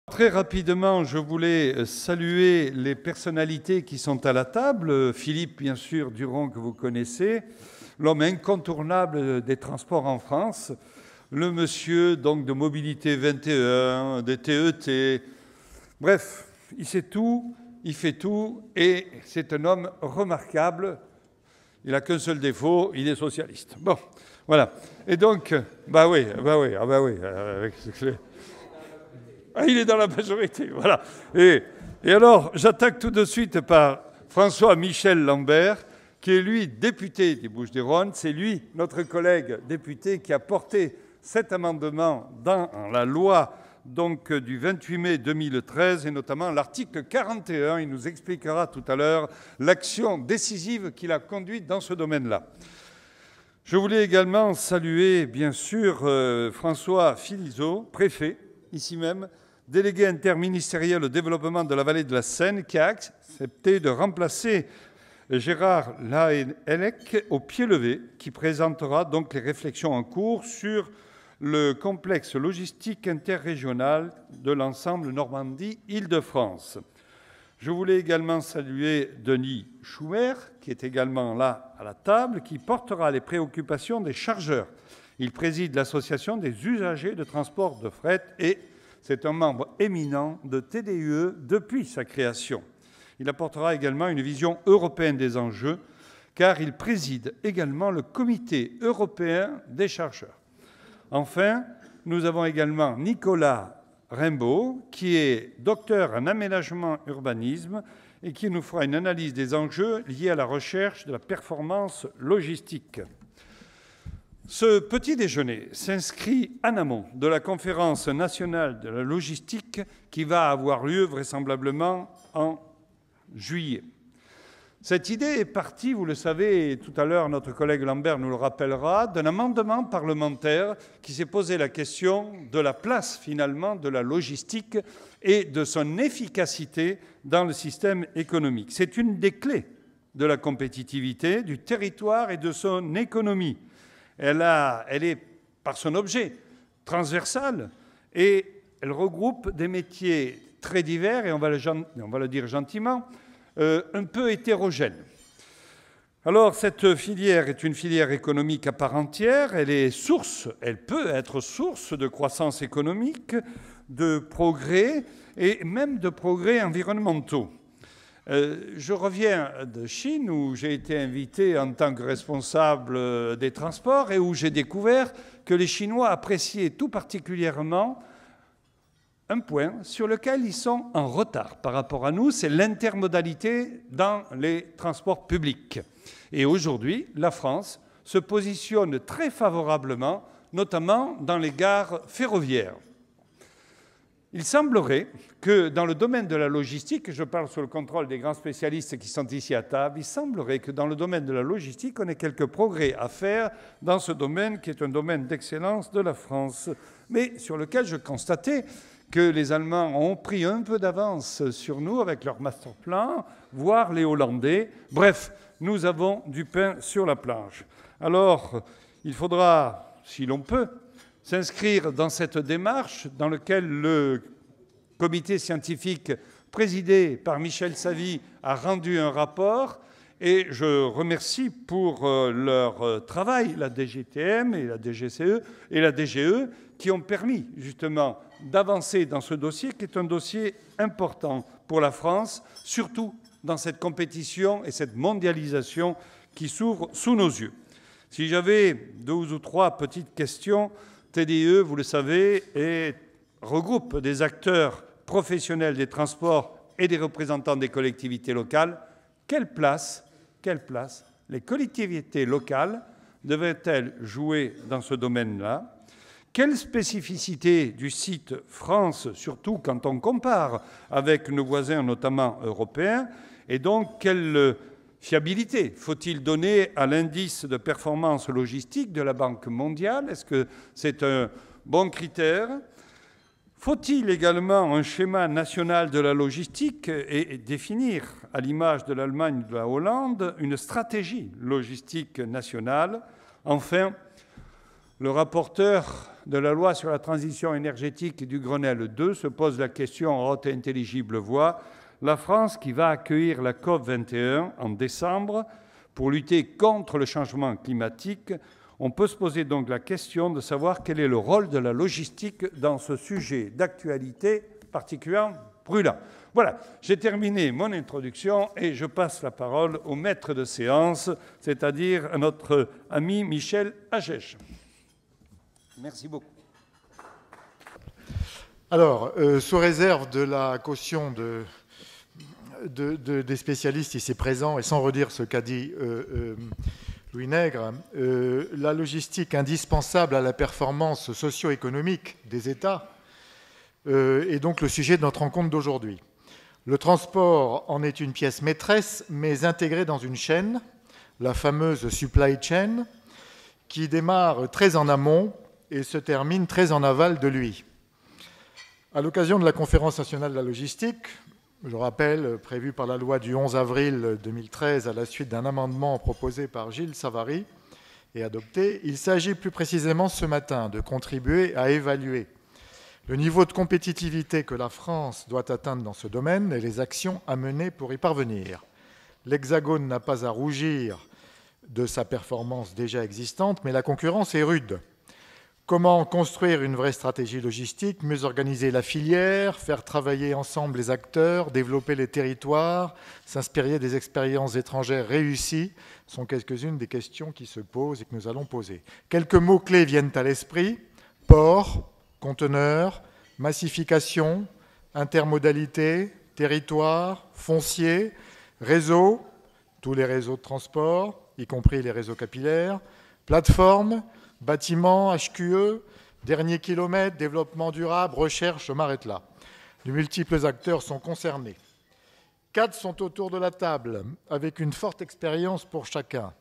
Très rapidement, je voulais saluer les personnalités qui sont à la table. Philippe, bien sûr, Duron, que vous connaissez, l'homme incontournable des transports en France, le monsieur donc de Mobilité 21, des TET. Bref, il sait tout, il fait tout, et c'est un homme remarquable. Il n'a qu'un seul défaut, il est socialiste. Bon, voilà. Et donc, bah oui. Il est dans la majorité, voilà. Et alors, j'attaque tout de suite par François-Michel Lambert, qui est lui député des Bouches-du-Rhône. C'est lui, notre collègue député, qui a porté cet amendement dans la loi donc, du 28 mai 2013, et notamment l'article 41. Il nous expliquera tout à l'heure l'action décisive qu'il a conduite dans ce domaine-là. Je voulais également saluer, bien sûr, François Philizot, préfet, ici même, délégué interministériel au développement de la vallée de la Seine, qui a accepté de remplacer Gérard Lahellec au pied levé, qui présentera donc les réflexions en cours sur le complexe logistique interrégional de l'ensemble Normandie-Île-de-France. Je voulais également saluer Denis Schoumer, qui est également là à la table, qui portera les préoccupations des chargeurs. Il préside l'association des usagers de transport de fret et c'est un membre éminent de TDUE depuis sa création. Il apportera également une vision européenne des enjeux, car il préside également le Comité européen des chargeurs. Enfin, nous avons également Nicolas Rimbaud, qui est docteur en aménagement urbanisme et qui nous fera une analyse des enjeux liés à la recherche de la performance logistique. Ce petit déjeuner s'inscrit en amont de la conférence nationale de la logistique qui va avoir lieu vraisemblablement en juillet. Cette idée est partie, vous le savez, et tout à l'heure notre collègue Lambert nous le rappellera, d'un amendement parlementaire qui s'est posé la question de la place finalement de la logistique et de son efficacité dans le système économique. C'est une des clés de la compétitivité du territoire et de son économie. Elle est, par son objet, transversale et elle regroupe des métiers très divers et, on va le dire gentiment, un peu hétérogènes. Alors, cette filière est une filière économique à part entière. Elle peut être source de croissance économique, de progrès et même de progrès environnementaux. Je reviens de Chine où j'ai été invité en tant que responsable des transports et où j'ai découvert que les Chinois appréciaient tout particulièrement un point sur lequel ils sont en retard par rapport à nous, c'est l'intermodalité dans les transports publics. Et aujourd'hui, la France se positionne très favorablement, notamment dans les gares ferroviaires. Il semblerait que dans le domaine de la logistique, je parle sous le contrôle des grands spécialistes qui sont ici à table, il semblerait que dans le domaine de la logistique, on ait quelques progrès à faire dans ce domaine qui est un domaine d'excellence de la France, mais sur lequel je constatais que les Allemands ont pris un peu d'avance sur nous avec leur master plan, voire les Hollandais. Bref, nous avons du pain sur la planche. Alors, il faudra, si l'on peut, s'inscrire dans cette démarche dans laquelle le comité scientifique présidé par Michel Savy a rendu un rapport et je remercie pour leur travail la DGTM et la DGCE et la DGE qui ont permis justement d'avancer dans ce dossier qui est un dossier important pour la France, surtout dans cette compétition et cette mondialisation qui s'ouvre sous nos yeux. Si j'avais 2 ou 3 petites questions, TDE, vous le savez, regroupe des acteurs professionnels des transports et des représentants des collectivités locales. Quelle place les collectivités locales devraient-elles jouer dans ce domaine-là? Quelle spécificité du site France, surtout quand on compare avec nos voisins, notamment européens, et donc quelle fiabilité faut-il donner à l'indice de performance logistique de la Banque mondiale? Est-ce que c'est un bon critère? Faut-il également un schéma national de la logistique et définir, à l'image de l'Allemagne et de la Hollande, une stratégie logistique nationale? Enfin, le rapporteur de la loi sur la transition énergétique du Grenelle II se pose la question en haute et intelligible voix. La France, qui va accueillir la COP 21 en décembre pour lutter contre le changement climatique, on peut se poser donc la question de savoir quel est le rôle de la logistique dans ce sujet d'actualité particulièrement brûlant. Voilà, j'ai terminé mon introduction et je passe la parole au maître de séance, c'est-à-dire à notre ami Michel Agege. Merci beaucoup. Alors, sous réserve de la caution des spécialistes ici présents, et sans redire ce qu'a dit Louis Nègre, la logistique indispensable à la performance socio-économique des États est donc le sujet de notre rencontre d'aujourd'hui. Le transport en est une pièce maîtresse, mais intégrée dans une chaîne, la fameuse supply chain, qui démarre très en amont et se termine très en aval de lui. À l'occasion de la Conférence nationale de la logistique, je rappelle, prévue par la loi du 11 avril 2013 à la suite d'un amendement proposé par Gilles Savary et adopté, il s'agit plus précisément ce matin de contribuer à évaluer le niveau de compétitivité que la France doit atteindre dans ce domaine et les actions à mener pour y parvenir. L'Hexagone n'a pas à rougir de sa performance déjà existante, mais la concurrence est rude. Comment construire une vraie stratégie logistique, mieux organiser la filière, faire travailler ensemble les acteurs, développer les territoires, s'inspirer des expériences étrangères réussies sont quelques-unes des questions qui se posent et que nous allons poser. Quelques mots-clés viennent à l'esprit: port, conteneurs, massification, intermodalité, territoire, foncier, réseau, tous les réseaux de transport, y compris les réseaux capillaires, plateforme, bâtiments, HQE, dernier kilomètre, développement durable, recherche, je m'arrête là. De multiples acteurs sont concernés. 4 sont autour de la table, avec une forte expérience pour chacun.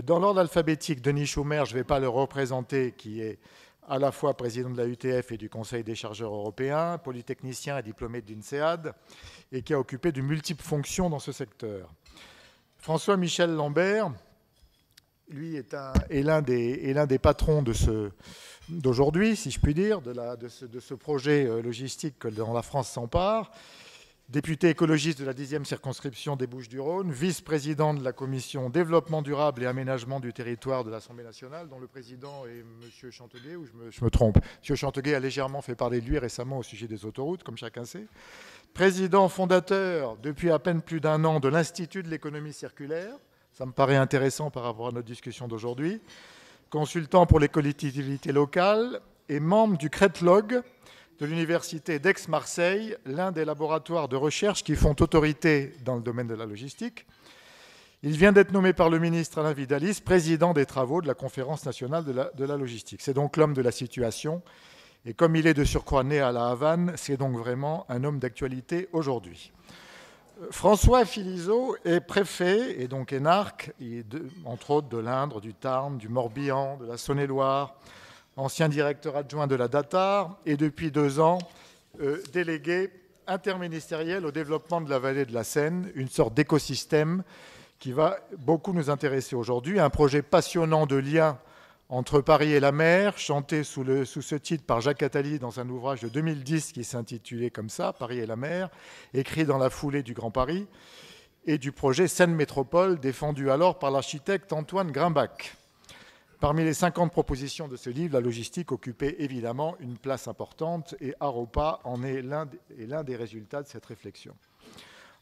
Dans l'ordre alphabétique, Denis Schumer, je ne vais pas le représenter, qui est à la fois président de la UTF et du Conseil des chargeurs européens, polytechnicien et diplômé de l'INSEAD, et qui a occupé de multiples fonctions dans ce secteur. François-Michel Lambert, lui, est l'un des patrons d'aujourd'hui, si je puis dire, de ce projet logistique dont la France s'empare. Député écologiste de la 10e circonscription des Bouches-du-Rhône, vice-président de la commission développement durable et aménagement du territoire de l'Assemblée nationale, dont le président est M. Chanteguet, ou je me trompe. M. Chanteguet a légèrement fait parler de lui récemment au sujet des autoroutes, comme chacun sait. Président fondateur, depuis à peine plus d'un an, de l'Institut de l'économie circulaire. Ça me paraît intéressant par rapport à notre discussion d'aujourd'hui. Consultant pour les collectivités locales et membre du CRETLOG de l'Université d'Aix-Marseille, l'un des laboratoires de recherche qui font autorité dans le domaine de la logistique. Il vient d'être nommé par le ministre Alain Vidalis président des travaux de la Conférence nationale de la logistique. C'est donc l'homme de la situation. Et comme il est de surcroît né à La Havane, c'est donc vraiment un homme d'actualité aujourd'hui. François Philizot est préfet et donc énarque, entre autres de l'Indre, du Tarn, du Morbihan, de la Saône-et-Loire, ancien directeur adjoint de la DATAR et depuis 2 ans délégué interministériel au développement de la vallée de la Seine, une sorte d'écosystème qui va beaucoup nous intéresser aujourd'hui. Un projet passionnant de lien entre Paris et la mer, chanté sous ce titre par Jacques Attali dans un ouvrage de 2010 qui s'intitulait comme ça, Paris et la mer, écrit dans la foulée du Grand Paris, et du projet Seine Métropole, défendu alors par l'architecte Antoine Grimbach. Parmi les 50 propositions de ce livre, la logistique occupait évidemment une place importante, et Aropa en est l'un des résultats de cette réflexion.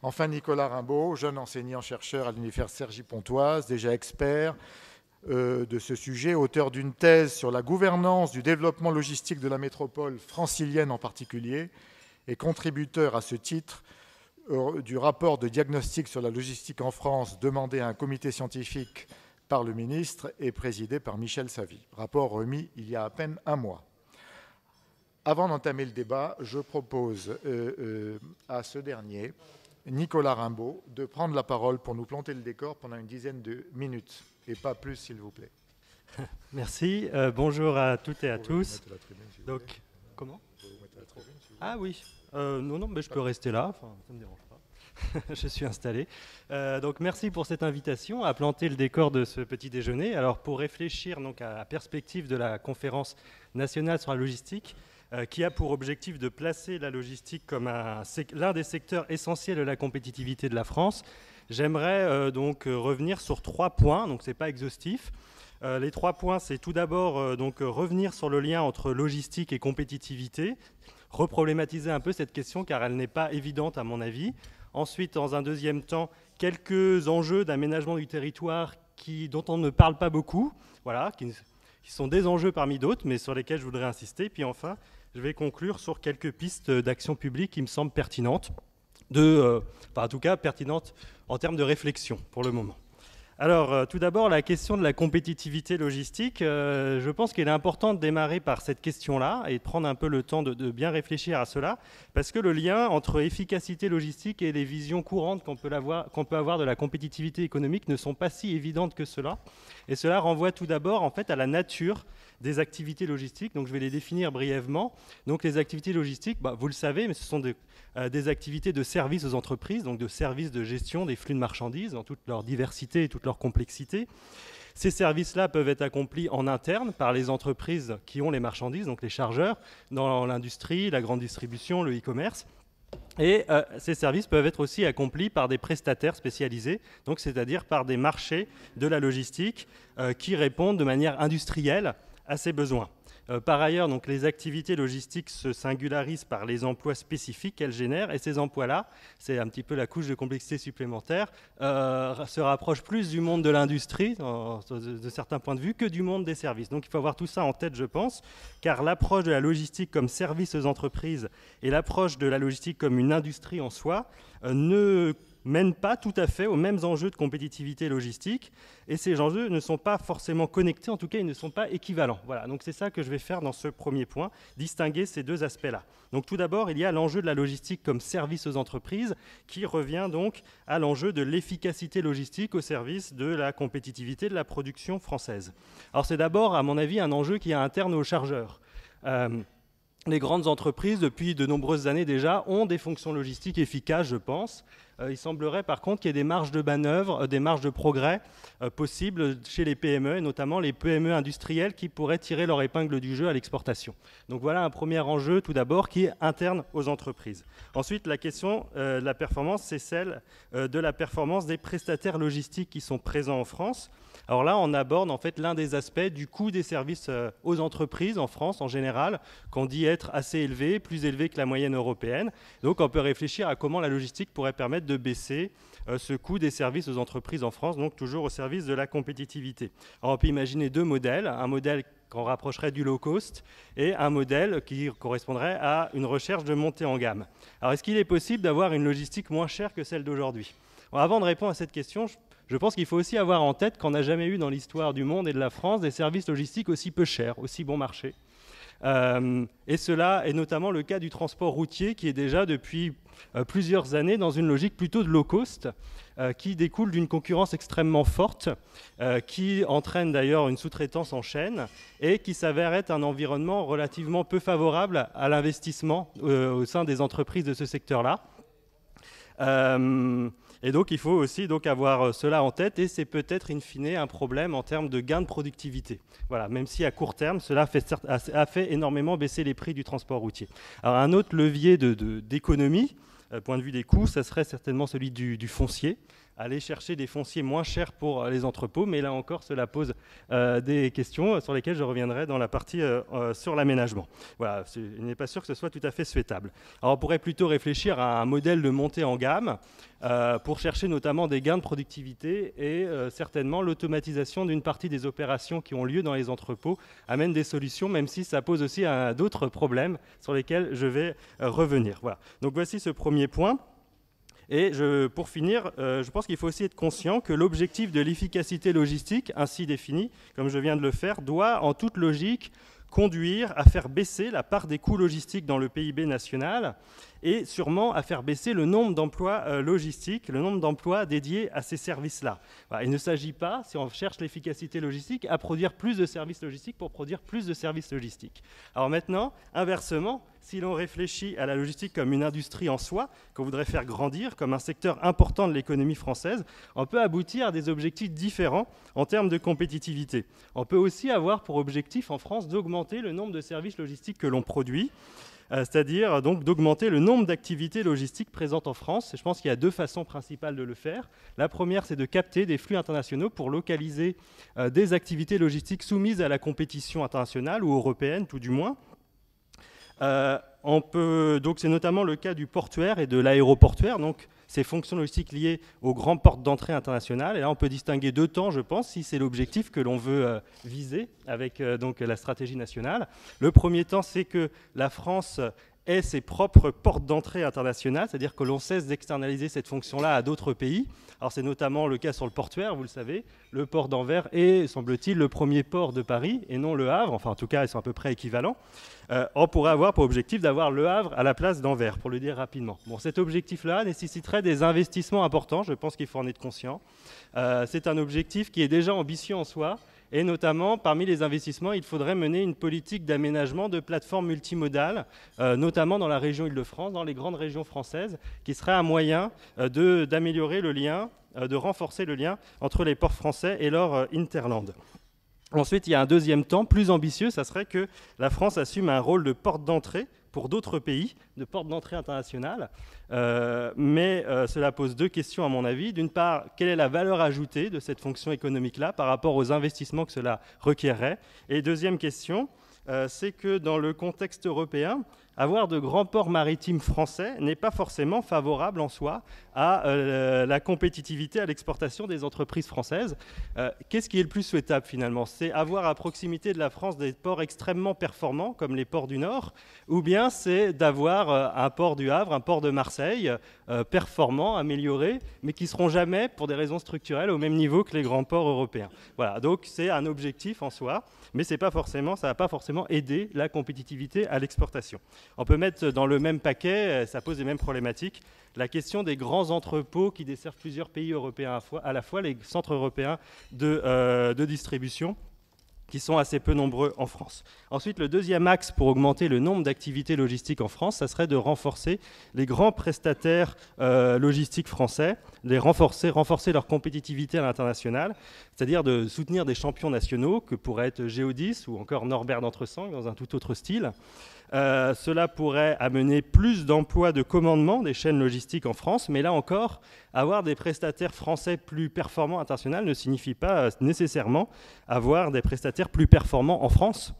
Enfin, Nicolas Rimbaud, jeune enseignant-chercheur à l'Université Cergy-Pontoise, déjà expert de ce sujet, auteur d'une thèse sur la gouvernance du développement logistique de la métropole francilienne en particulier, et contributeur à ce titre du rapport de diagnostic sur la logistique en France demandé à un comité scientifique par le ministre et présidé par Michel Savy. Rapport remis il y a à peine un mois. Avant d'entamer le débat, je propose à ce dernier, Nicolas Rimbaud, de prendre la parole pour nous planter le décor pendant une dizaine de minutes. Et pas plus, s'il vous plaît. Merci. Bonjour à toutes et à tous. Comment ? Ah oui. Non, mais je peux rester là. Enfin, ça ne me dérange pas. Je suis installé. Donc merci pour cette invitation à planter le décor de ce petit déjeuner. Alors pour réfléchir donc à la perspective de la conférence nationale sur la logistique, qui a pour objectif de placer la logistique comme l'un des secteurs essentiels de la compétitivité de la France, j'aimerais donc revenir sur 3 points, donc ce n'est pas exhaustif. Les 3 points, c'est tout d'abord donc revenir sur le lien entre logistique et compétitivité, reproblématiser un peu cette question car elle n'est pas évidente à mon avis. Ensuite, dans un deuxième temps, quelques enjeux d'aménagement du territoire dont on ne parle pas beaucoup, voilà, qui sont des enjeux parmi d'autres, mais sur lesquels je voudrais insister. Puis enfin, je vais conclure sur quelques pistes d'action publique qui me semblent pertinentes, en tout cas pertinentes en termes de réflexion pour le moment. Alors, tout d'abord, la question de la compétitivité logistique. Je pense qu'il est important de démarrer par cette question-là et de prendre un peu le temps de bien réfléchir à cela, parce que le lien entre efficacité logistique et les visions courantes qu'on peut avoir de la compétitivité économique ne sont pas si évidentes que cela. Et cela renvoie tout d'abord en fait à la nature des activités logistiques. Donc, je vais les définir brièvement. Donc, les activités logistiques, vous le savez, mais ce sont des activités de services aux entreprises, donc de services de gestion des flux de marchandises dans toute leur diversité et toute leur complexité. Ces services-là peuvent être accomplis en interne par les entreprises qui ont les marchandises, donc les chargeurs, dans l'industrie, la grande distribution, le e-commerce. Et ces services peuvent être aussi accomplis par des prestataires spécialisés, donc c'est-à-dire par des marchés de la logistique qui répondent de manière industrielle à ces besoins. Par ailleurs, donc, les activités logistiques se singularisent par les emplois spécifiques qu'elles génèrent, et ces emplois-là, c'est un petit peu la couche de complexité supplémentaire, se rapprochent plus du monde de l'industrie, de certains points de vue, que du monde des services. Donc il faut avoir tout ça en tête, je pense, car l'approche de la logistique comme service aux entreprises et l'approche de la logistique comme une industrie en soi ne mènent pas tout à fait aux mêmes enjeux de compétitivité logistique, et ces enjeux ne sont pas forcément connectés, en tout cas ils ne sont pas équivalents. Voilà, donc c'est ça que je vais faire dans ce premier point, distinguer ces deux aspects-là. Donc tout d'abord, il y a l'enjeu de la logistique comme service aux entreprises, qui revient donc à l'enjeu de l'efficacité logistique au service de la compétitivité de la production française. Alors c'est d'abord, à mon avis, un enjeu qui est interne aux chargeurs. Les grandes entreprises, depuis de nombreuses années déjà, ont des fonctions logistiques efficaces, je pense. Il semblerait par contre qu'il y ait des marges de manœuvre, des marges de progrès possibles chez les PME, et notamment les PME industrielles qui pourraient tirer leur épingle du jeu à l'exportation. Donc voilà un premier enjeu tout d'abord qui est interne aux entreprises. Ensuite, la question de la performance, c'est celle de la performance des prestataires logistiques qui sont présents en France. Alors là, on aborde en fait l'un des aspects du coût des services aux entreprises en France en général, qu'on dit être assez élevé, plus élevé que la moyenne européenne. Donc on peut réfléchir à comment la logistique pourrait permettre de baisser ce coût des services aux entreprises en France, donc toujours au service de la compétitivité. Alors on peut imaginer deux modèles, un modèle qu'on rapprocherait du low cost et un modèle qui correspondrait à une recherche de montée en gamme. Alors est-ce qu'il est possible d'avoir une logistique moins chère que celle d'aujourd'hui ? Avant de répondre à cette question, je pense qu'il faut aussi avoir en tête qu'on n'a jamais eu dans l'histoire du monde et de la France des services logistiques aussi peu chers, aussi bon marché. Et cela est notamment le cas du transport routier qui est déjà depuis plusieurs années dans une logique plutôt de low cost qui découle d'une concurrence extrêmement forte qui entraîne d'ailleurs une sous-traitance en chaîne et qui s'avère être un environnement relativement peu favorable à l'investissement au sein des entreprises de ce secteur-là. Et donc, il faut aussi avoir cela en tête, et c'est peut-être in fine un problème en termes de gain de productivité. Voilà, même si à court terme, cela a fait énormément baisser les prix du transport routier. Alors, un autre levier d'économie, point de vue des coûts, ça serait certainement celui du foncier. Aller chercher des fonciers moins chers pour les entrepôts, mais là encore, cela pose des questions sur lesquelles je reviendrai dans la partie sur l'aménagement. Voilà, il n'est pas sûr que ce soit tout à fait souhaitable. Alors, on pourrait plutôt réfléchir à un modèle de montée en gamme pour chercher notamment des gains de productivité et certainement l'automatisation d'une partie des opérations qui ont lieu dans les entrepôts amène des solutions, même si ça pose aussi d'autres problèmes sur lesquels je vais revenir. Voilà. Donc, voici ce premier point. Et pour finir, je pense qu'il faut aussi être conscient que l'objectif de l'efficacité logistique, ainsi défini, comme je viens de le faire, doit en toute logique conduire à faire baisser la part des coûts logistiques dans le PIB national et sûrement à faire baisser le nombre d'emplois logistiques, le nombre d'emplois dédiés à ces services-là. Voilà, il ne s'agit pas, si on cherche l'efficacité logistique, à produire plus de services logistiques pour produire plus de services logistiques. Alors maintenant, inversement, si l'on réfléchit à la logistique comme une industrie en soi, qu'on voudrait faire grandir, comme un secteur important de l'économie française, on peut aboutir à des objectifs différents en termes de compétitivité. On peut aussi avoir pour objectif en France d'augmenter le nombre de services logistiques que l'on produit, c'est-à-dire donc d'augmenter le nombre d'activités logistiques présentes en France. Et je pense qu'il y a deux façons principales de le faire. La première, c'est de capter des flux internationaux pour localiser des activités logistiques soumises à la compétition internationale ou européenne, tout du moins. Donc c'est notamment le cas du portuaire et de l'aéroportuaire, donc ces fonctions logistiques liées aux grandes portes d'entrée internationales. Et là, on peut distinguer deux temps, je pense, si c'est l'objectif que l'on veut viser avec donc la stratégie nationale. Le premier temps, c'est que la France ait ses propres portes d'entrée internationales, c'est-à-dire que l'on cesse d'externaliser cette fonction-là à d'autres pays. Alors c'est notamment le cas sur le portuaire, vous le savez. Le port d'Anvers est, semble-t-il, le premier port de Paris et non le Havre. Enfin, en tout cas, ils sont à peu près équivalents. On pourrait avoir pour objectif d'avoir le Havre à la place d'Anvers, pour le dire rapidement. Bon, cet objectif-là nécessiterait des investissements importants, je pense qu'il faut en être conscient. C'est un objectif qui est déjà ambitieux en soi, et notamment, parmi les investissements, il faudrait mener une politique d'aménagement de plateformes multimodales, notamment dans la région Île-de-France, dans les grandes régions françaises, qui serait un moyen d'améliorer le lien, de renforcer le lien entre les ports français et leur hinterland. Ensuite, il y a un deuxième temps plus ambitieux, ça serait que la France assume un rôle de porte d'entrée pour d'autres pays, de porte d'entrée internationale. Mais cela pose deux questions à mon avis. D'une part, quelle est la valeur ajoutée de cette fonction économique-là par rapport aux investissements que cela requerrait? Et deuxième question, c'est que dans le contexte européen, avoir de grands ports maritimes français n'est pas forcément favorable en soi à la compétitivité, à l'exportation des entreprises françaises. Qu'est-ce qui est le plus souhaitable finalement? C'est avoir à proximité de la France des ports extrêmement performants, comme les ports du Nord, ou bien c'est d'avoir un port du Havre, un port de Marseille, performants, améliorés, mais qui ne seront jamais, pour des raisons structurelles, au même niveau que les grands ports européens. Voilà, donc c'est un objectif en soi, mais ça ne va pas forcément aider la compétitivité à l'exportation. On peut mettre dans le même paquet, ça pose les mêmes problématiques, la question des grands entrepôts qui desservent plusieurs pays européens à la fois, les centres européens de distribution, qui sont assez peu nombreux en France. Ensuite, le deuxième axe pour augmenter le nombre d'activités logistiques en France, ça serait de renforcer les grands prestataires logistiques français, renforcer leur compétitivité à l'international, c'est-à-dire de soutenir des champions nationaux que pourraient être Géodis ou encore Norbert d'Entresang dans un tout autre style. Cela pourrait amener plus d'emplois de commandement des chaînes logistiques en France, mais là encore, avoir des prestataires français plus performants internationaux ne signifie pas nécessairement avoir des prestataires plus performants en France.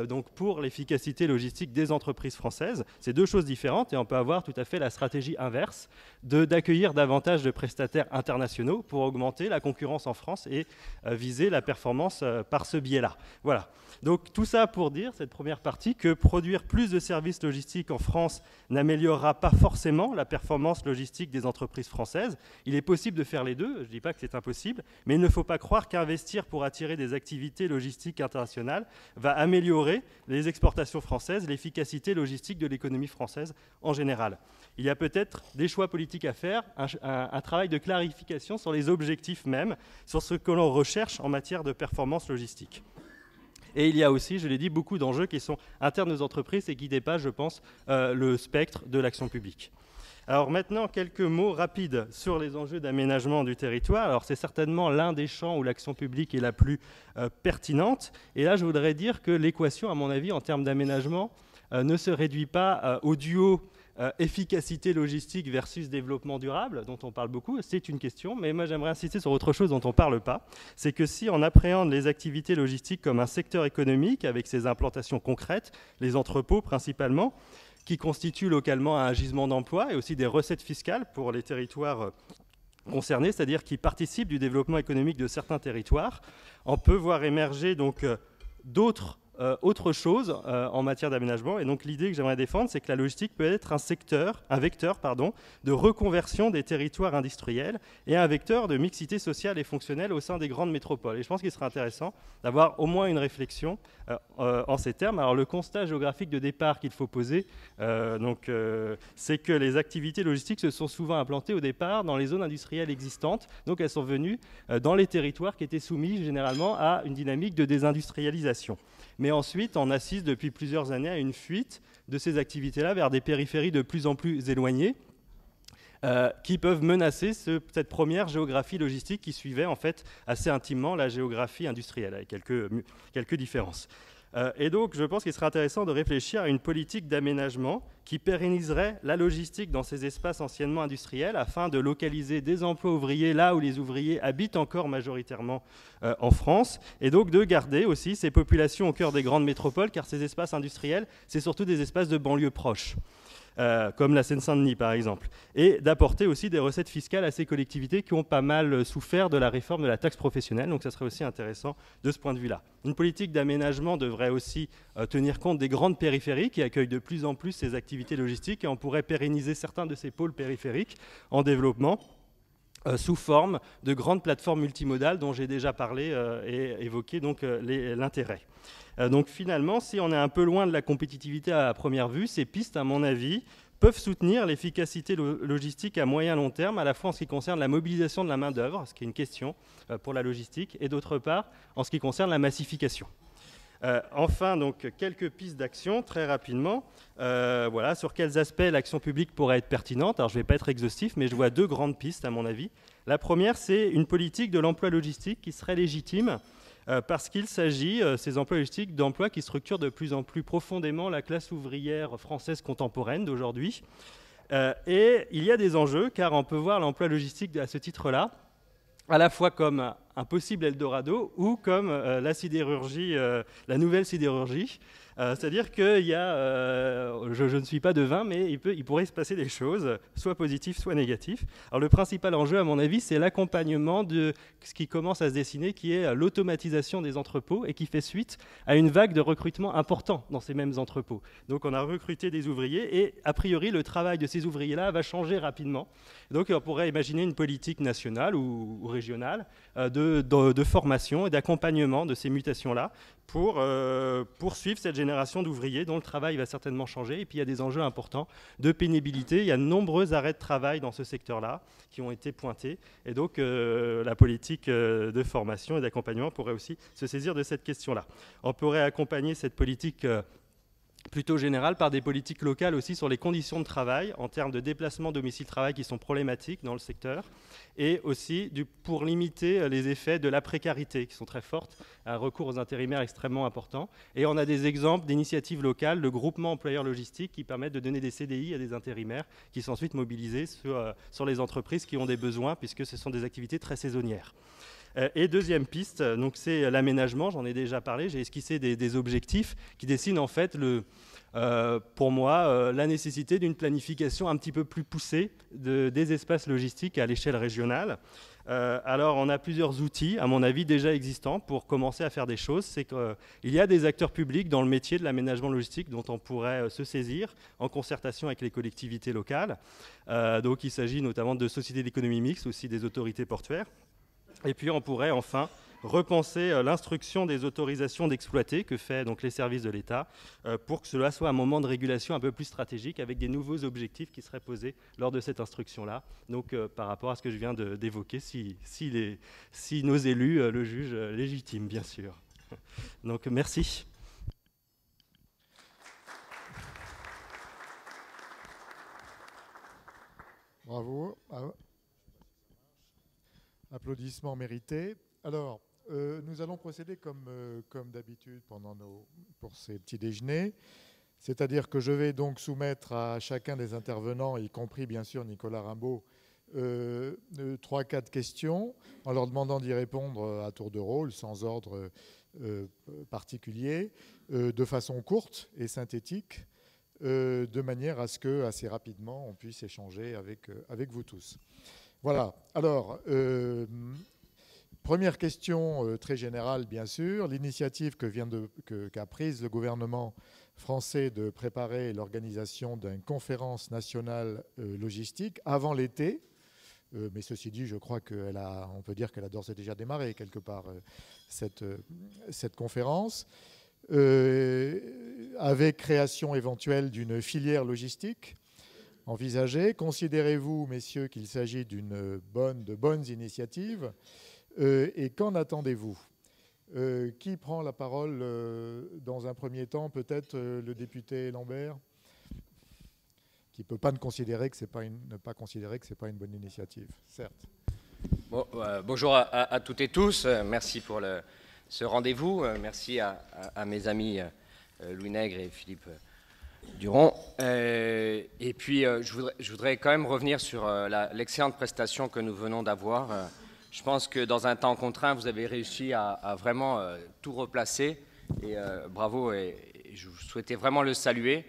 Donc pour l'efficacité logistique des entreprises françaises, c'est deux choses différentes et on peut avoir tout à fait la stratégie inverse d'accueillir davantage de prestataires internationaux pour augmenter la concurrence en France et viser la performance par ce biais-là. Voilà. Donc tout ça pour dire, cette première partie, que produire plus de services logistiques en France n'améliorera pas forcément la performance logistique des entreprises françaises. Il est possible de faire les deux, je ne dis pas que c'est impossible, mais il ne faut pas croire qu'investir pour attirer des activités logistiques internationales va améliorer les exportations françaises, l'efficacité logistique de l'économie française en général. Il y a peut-être des choix politiques à faire, un travail de clarification sur les objectifs même, sur ce que l'on recherche en matière de performance logistique. Et il y a aussi, je l'ai dit, beaucoup d'enjeux qui sont internes aux entreprises et qui dépassent, je pense, le spectre de l'action publique. Alors maintenant, quelques mots rapides sur les enjeux d'aménagement du territoire. Alors c'est certainement l'un des champs où l'action publique est la plus pertinente. Et là, je voudrais dire que l'équation, à mon avis, en termes d'aménagement, ne se réduit pas au duo efficacité logistique versus développement durable, dont on parle beaucoup, c'est une question, mais moi j'aimerais insister sur autre chose dont on ne parle pas, c'est que si on appréhende les activités logistiques comme un secteur économique avec ses implantations concrètes, les entrepôts principalement, qui constituent localement un gisement d'emploi et aussi des recettes fiscales pour les territoires concernés, c'est-à-dire qui participent du développement économique de certains territoires, on peut voir émerger donc d'autres autre chose en matière d'aménagement. Et donc l'idée que j'aimerais défendre, c'est que la logistique peut être un vecteur de reconversion des territoires industriels et un vecteur de mixité sociale et fonctionnelle au sein des grandes métropoles. Et je pense qu'il serait intéressant d'avoir au moins une réflexion en ces termes. Alors le constat géographique de départ qu'il faut poser, c'est que les activités logistiques se sont souvent implantées au départ dans les zones industrielles existantes. Donc elles sont venues dans les territoires qui étaient soumis généralement à une dynamique de désindustrialisation. Mais ensuite, on assiste depuis plusieurs années à une fuite de ces activités-là vers des périphéries de plus en plus éloignées, qui peuvent menacer cette première géographie logistique qui suivait en fait assez intimement la géographie industrielle, avec quelques différences. Et donc, je pense qu'il serait intéressant de réfléchir à une politique d'aménagement qui pérenniserait la logistique dans ces espaces anciennement industriels afin de localiser des emplois ouvriers là où les ouvriers habitent encore majoritairement en France, et donc de garder aussi ces populations au cœur des grandes métropoles, car ces espaces industriels, c'est surtout des espaces de banlieues proches. Comme la Seine-Saint-Denis par exemple, et d'apporter aussi des recettes fiscales à ces collectivités qui ont pas mal souffert de la réforme de la taxe professionnelle, donc ça serait aussi intéressant de ce point de vue-là. Une politique d'aménagement devrait aussi tenir compte des grandes périphéries qui accueillent de plus en plus ces activités logistiques, et on pourrait pérenniser certains de ces pôles périphériques en développement sous forme de grandes plateformes multimodales dont j'ai déjà parlé et évoqué donc l'intérêt. Donc finalement, si on est un peu loin de la compétitivité à première vue, ces pistes, à mon avis, peuvent soutenir l'efficacité logistique à moyen long terme, à la fois en ce qui concerne la mobilisation de la main-d'œuvre, ce qui est une question pour la logistique, et d'autre part en ce qui concerne la massification. Enfin, donc, quelques pistes d'action, très rapidement. Voilà, sur quels aspects l'action publique pourrait être pertinente. Alors, je ne vais pas être exhaustif, mais je vois deux grandes pistes, à mon avis. La première, c'est une politique de l'emploi logistique qui serait légitime, parce qu'il s'agit, ces emplois logistiques, d'emplois qui structurent de plus en plus profondément la classe ouvrière française contemporaine d'aujourd'hui. Et il y a des enjeux, car on peut voir l'emploi logistique à ce titre-là, à la fois comme un possible Eldorado ou comme la sidérurgie, la nouvelle sidérurgie. C'est-à-dire qu'il y a, je ne suis pas devin, mais il pourrait se passer des choses, soit positives, soit négatives. Alors le principal enjeu, à mon avis, c'est l'accompagnement de ce qui commence à se dessiner, qui est l'automatisation des entrepôts et qui fait suite à une vague de recrutement important dans ces mêmes entrepôts. Donc on a recruté des ouvriers et a priori le travail de ces ouvriers-là va changer rapidement. Donc on pourrait imaginer une politique nationale ou régionale de formation et d'accompagnement de ces mutations-là pour poursuivre cette génération d'ouvriers dont le travail va certainement changer. Et puis il y a des enjeux importants de pénibilité. Il y a de nombreux arrêts de travail dans ce secteur-là qui ont été pointés. Et donc la politique de formation et d'accompagnement pourrait aussi se saisir de cette question-là. On pourrait accompagner cette politique plutôt générale par des politiques locales aussi sur les conditions de travail en termes de déplacement domicile-travail qui sont problématiques dans le secteur, et aussi pour limiter les effets de la précarité qui sont très fortes, un recours aux intérimaires extrêmement important. Et on a des exemples d'initiatives locales, de groupements employeurs logistiques qui permettent de donner des CDI à des intérimaires qui sont ensuite mobilisés sur les entreprises qui ont des besoins, puisque ce sont des activités très saisonnières. Et deuxième piste, donc c'est l'aménagement, j'en ai déjà parlé, j'ai esquissé des objectifs qui dessinent en fait pour moi la nécessité d'une planification un petit peu plus poussée des espaces logistiques à l'échelle régionale. Alors on a plusieurs outils, à mon avis, déjà existants pour commencer à faire des choses. C'est qu'il y a des acteurs publics dans le métier de l'aménagement logistique dont on pourrait se saisir en concertation avec les collectivités locales. Donc il s'agit notamment de sociétés d'économie mixte, aussi des autorités portuaires. Et puis on pourrait enfin repenser l'instruction des autorisations d'exploiter que fait donc les services de l'État pour que cela soit un moment de régulation un peu plus stratégique avec des nouveaux objectifs qui seraient posés lors de cette instruction-là. Donc par rapport à ce que je viens d'évoquer, si nos élus le jugent légitime, bien sûr. Donc merci. Bravo. Applaudissements mérités. Alors, nous allons procéder comme d'habitude pour ces petits déjeuners. C'est-à-dire que je vais donc soumettre à chacun des intervenants, y compris bien sûr Nicolas Rimbaud, 3-4 questions, en leur demandant d'y répondre à tour de rôle, sans ordre particulier, de façon courte et synthétique, de manière à ce que, assez rapidement, on puisse échanger avec vous tous. Voilà. Alors, Première question très générale, bien sûr. L'initiative qu'a prise le gouvernement français de préparer l'organisation d'une conférence nationale logistique avant l'été. Mais ceci dit, je crois qu'on peut dire qu'elle a d'ores et déjà démarré quelque part cette conférence, avec création éventuelle d'une filière logistique envisagée. Considérez-vous, messieurs, qu'il s'agit de bonnes initiatives et qu'en attendez-vous? Qui prend la parole dans un premier temps? Peut-être le député Lambert, qui ne peut pas considérer que ce n'est pas une bonne initiative, certes. Bon, bonjour à toutes et tous. Merci pour ce rendez-vous. Merci à mes amis Louis Nègre et Philippe Duron. Et puis, je voudrais quand même revenir sur l'excellente prestation que nous venons d'avoir. Je pense que dans un temps contraint, vous avez réussi à vraiment tout replacer. Et bravo, et je souhaitais vraiment le saluer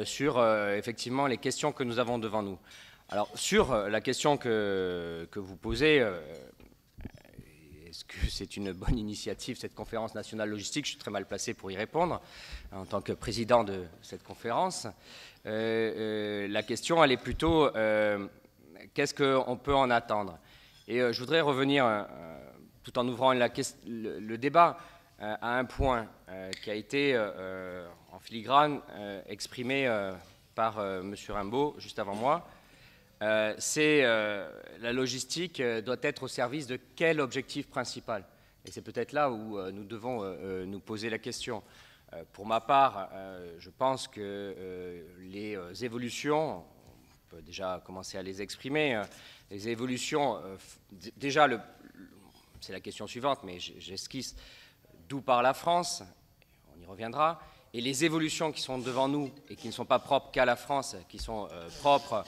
sur effectivement les questions que nous avons devant nous. Alors, sur la question que vous posez, est-ce que c'est une bonne initiative, cette conférence nationale logistique? Je suis très mal placé pour y répondre en tant que président de cette conférence. La question, elle est plutôt qu'est-ce qu'on peut en attendre? Et je voudrais revenir, tout en ouvrant le débat, à un point qui a été en filigrane exprimé par M. Rimbaud juste avant moi. C'est la logistique doit être au service de quel objectif principal? Et c'est peut-être là où nous devons nous poser la question. Pour ma part, je pense que les évolutions, on peut déjà commencer à les exprimer, les évolutions, déjà, c'est la question suivante, mais j'esquisse, d'où part la France? On y reviendra. Et les évolutions qui sont devant nous et qui ne sont pas propres qu'à la France, qui sont propres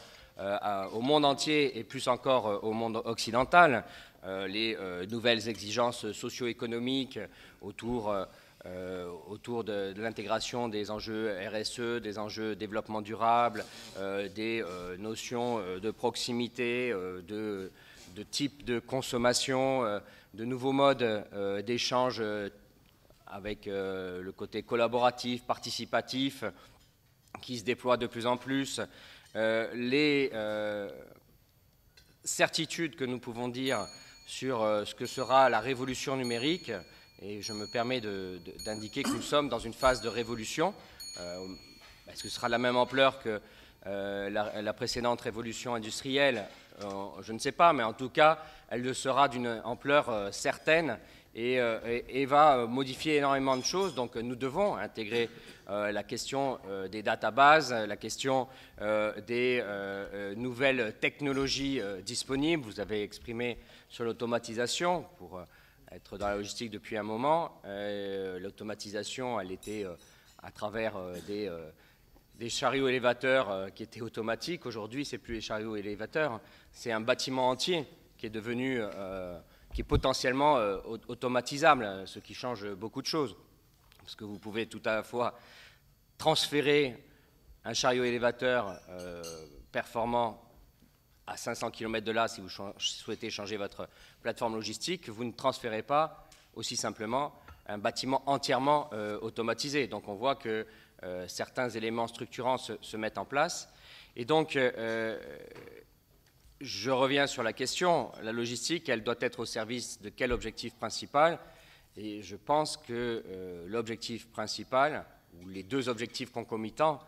au monde entier et plus encore au monde occidental, les nouvelles exigences socio-économiques autour de l'intégration des enjeux RSE, des enjeux développement durable, des notions de proximité, de type de consommation, de nouveaux modes d'échange avec le côté collaboratif, participatif, qui se déploie de plus en plus. Les certitudes que nous pouvons dire sur ce que sera la révolution numérique, et je me permets d'indiquer que nous sommes dans une phase de révolution. Est-ce que ce sera de la même ampleur que la précédente révolution industrielle? Je ne sais pas, mais en tout cas, elle le sera d'une ampleur certaine et va modifier énormément de choses. Donc nous devons intégrer la question des databases, la question des nouvelles technologies disponibles. Vous avez exprimé sur l'automatisation pour être dans la logistique depuis un moment. L'automatisation, elle était à travers des chariots élévateurs qui étaient automatiques. Aujourd'hui, ce n'est plus les chariots élévateurs, c'est un bâtiment entier qui est devenu, qui est potentiellement automatisable, ce qui change beaucoup de choses. Parce que vous pouvez tout à la fois transférer un chariot élévateur performant à 500 km de là si vous souhaitez changer votre plateforme logistique, vous ne transférez pas aussi simplement un bâtiment entièrement automatisé. Donc on voit que certains éléments structurants se mettent en place. Et donc, je reviens sur la question. La logistique, elle doit être au service de quel objectif principal? Et je pense que l'objectif principal, ou les deux objectifs concomitants,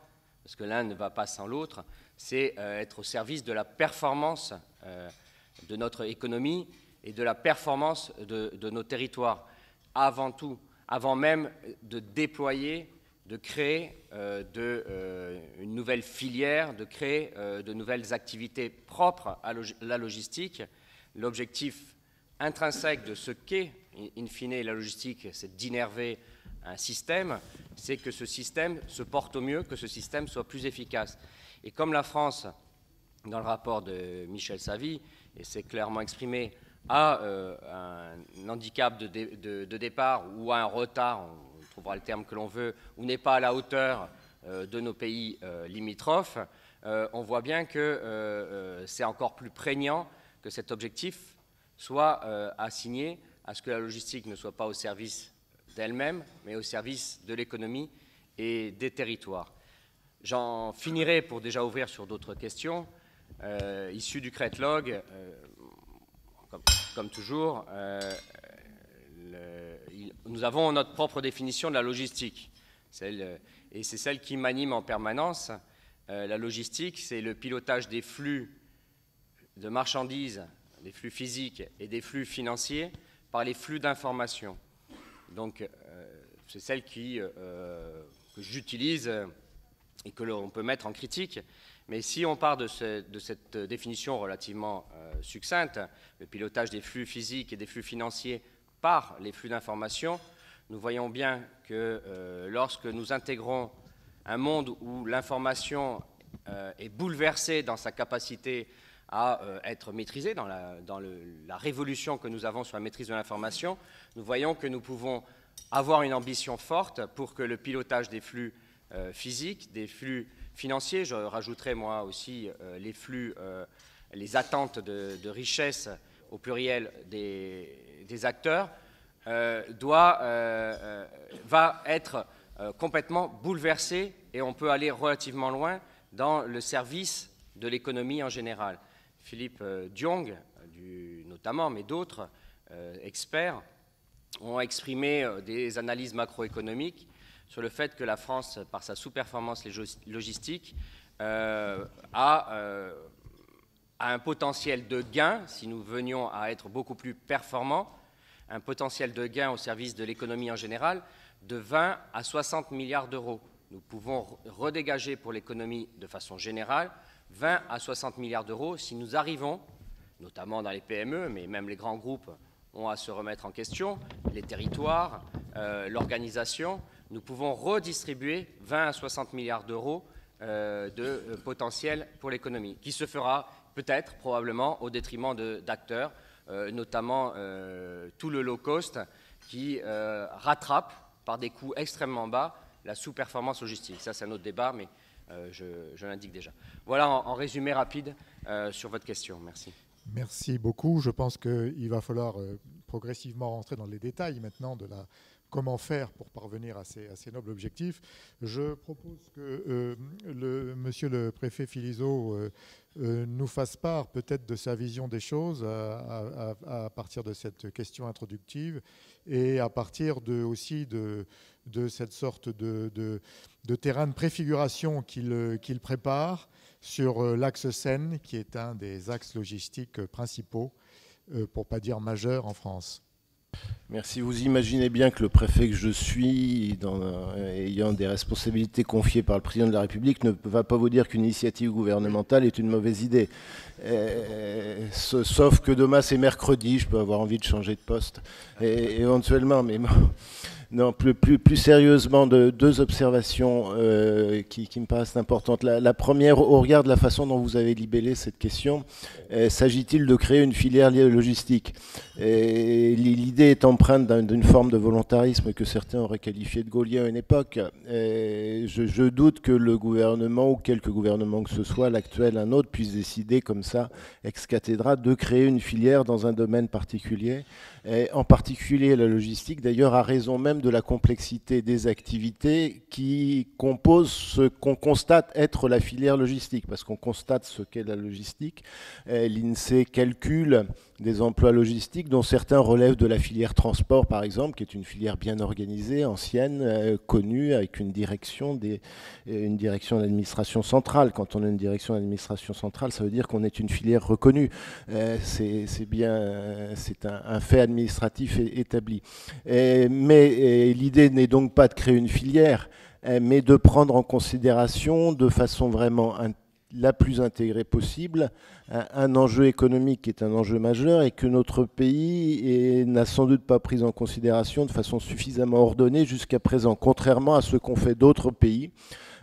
parce que l'un ne va pas sans l'autre, c'est être au service de la performance de notre économie et de la performance de nos territoires. Avant tout, avant même de déployer, de créer une nouvelle filière, de créer de nouvelles activités propres à la logistique. L'objectif intrinsèque de ce qu'est, in fine, la logistique, c'est d'innerver un système, c'est que ce système se porte au mieux, que ce système soit plus efficace. Et comme la France, dans le rapport de Michel Savy, et c'est clairement exprimé, a un handicap de départ ou a un retard, on trouvera le terme que l'on veut, ou n'est pas à la hauteur de nos pays limitrophes, on voit bien que c'est encore plus prégnant que cet objectif soit assigné à ce que la logistique ne soit pas au service d'elle-même, mais au service de l'économie et des territoires. J'en finirai pour déjà ouvrir sur d'autres questions. Issues du CRETLOG, comme toujours, nous avons notre propre définition de la logistique, et c'est celle qui m'anime en permanence. La logistique, c'est le pilotage des flux de marchandises, des flux physiques et des flux financiers par les flux d'informations. Donc, c'est celle que j'utilise et que l'on peut mettre en critique. Mais si on part de cette définition relativement succincte, le pilotage des flux physiques et des flux financiers par les flux d'informations, nous voyons bien que lorsque nous intégrons un monde où l'information est bouleversée dans sa capacité à être maîtrisée, dans la révolution que nous avons sur la maîtrise de l'information, nous voyons que nous pouvons avoir une ambition forte pour que le pilotage des flux physiques, des flux financiers, je rajouterai moi aussi les flux, les attentes de richesse au pluriel des acteurs, va être complètement bouleversé, et on peut aller relativement loin dans le service de l'économie en général. Philippe Diong, notamment, mais d'autres experts, ont exprimé des analyses macroéconomiques sur le fait que la France, par sa sous-performance logistique, a un potentiel de gain, si nous venions à être beaucoup plus performants, un potentiel de gain au service de l'économie en général de 20 à 60 milliards d'euros. Nous pouvons redégager pour l'économie de façon générale 20 à 60 milliards d'euros si nous arrivons, notamment dans les PME, mais même les grands groupes ont à se remettre en question, les territoires, l'organisation, nous pouvons redistribuer 20 à 60 milliards d'euros de potentiel pour l'économie, qui se fera peut-être, probablement, au détriment d'acteurs, notamment tout le low cost, qui rattrape par des coûts extrêmement bas la sous-performance logistique. Ça, c'est un autre débat, mais je l'indique déjà. Voilà en résumé rapide sur votre question. Merci. Merci beaucoup. Je pense qu'il va falloir progressivement rentrer dans les détails maintenant de comment faire pour parvenir à ces nobles objectifs. Je propose que monsieur le préfet Philizot nous fasse part peut-être de sa vision des choses à partir de cette question introductive et à partir aussi de cette sorte de terrain de préfiguration qu'il prépare sur l'axe Seine, qui est un des axes logistiques principaux, pour ne pas dire majeurs, en France. Merci. Vous imaginez bien que le préfet que je suis, ayant des responsabilités confiées par le président de la République, ne va pas vous dire qu'une initiative gouvernementale est une mauvaise idée. Sauf que demain c'est mercredi, je peux avoir envie de changer de poste, éventuellement. Mais non, plus sérieusement, deux observations qui me paraissent importantes. La première, au regard de la façon dont vous avez libellé cette question, s'agit-il de créer une filière logistique? L'idée est empreinte d'une forme de volontarisme que certains auraient qualifié de gaullien à une époque. Je doute que le gouvernement, ou quelque gouvernement que ce soit, l'actuel, un autre, puisse décider comme ça, ex cathedra, de créer une filière dans un domaine particulier. Et en particulier la logistique, d'ailleurs, à raison même de la complexité des activités qui composent ce qu'on constate être la filière logistique, parce qu'on constate ce qu'est la logistique. L'INSEE calcule des emplois logistiques dont certains relèvent de la filière transport, par exemple, qui est une filière bien organisée, ancienne, connue, avec une direction d'administration centrale. Quand on a une direction d'administration centrale, ça veut dire qu'on est une filière reconnue. C'est un fait administratif établi. Mais l'idée n'est donc pas de créer une filière, mais de prendre en considération de façon vraiment la plus intégrée possible un enjeu économique qui est un enjeu majeur et que notre pays n'a sans doute pas pris en considération de façon suffisamment ordonnée jusqu'à présent, contrairement à ce qu'ont fait d'autres pays.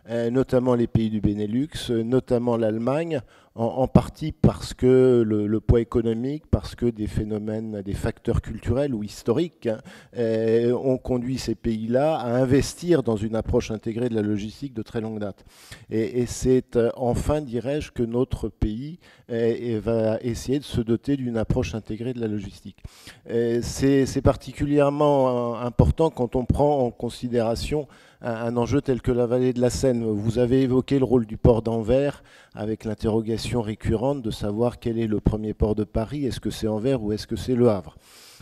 notamment les pays du Benelux, notamment l'Allemagne, en partie parce que le poids économique, parce que des phénomènes, des facteurs culturels ou historiques ont conduit ces pays-là à investir dans une approche intégrée de la logistique de très longue date. Et c'est enfin, dirais-je, que notre pays va essayer de se doter d'une approche intégrée de la logistique. C'est particulièrement important quand on prend en considération un enjeu tel que la vallée de la Seine. Vous avez évoqué le rôle du port d'Anvers avec l'interrogation récurrente de savoir quel est le premier port de Paris, est-ce que c'est Anvers ou est-ce que c'est Le Havre?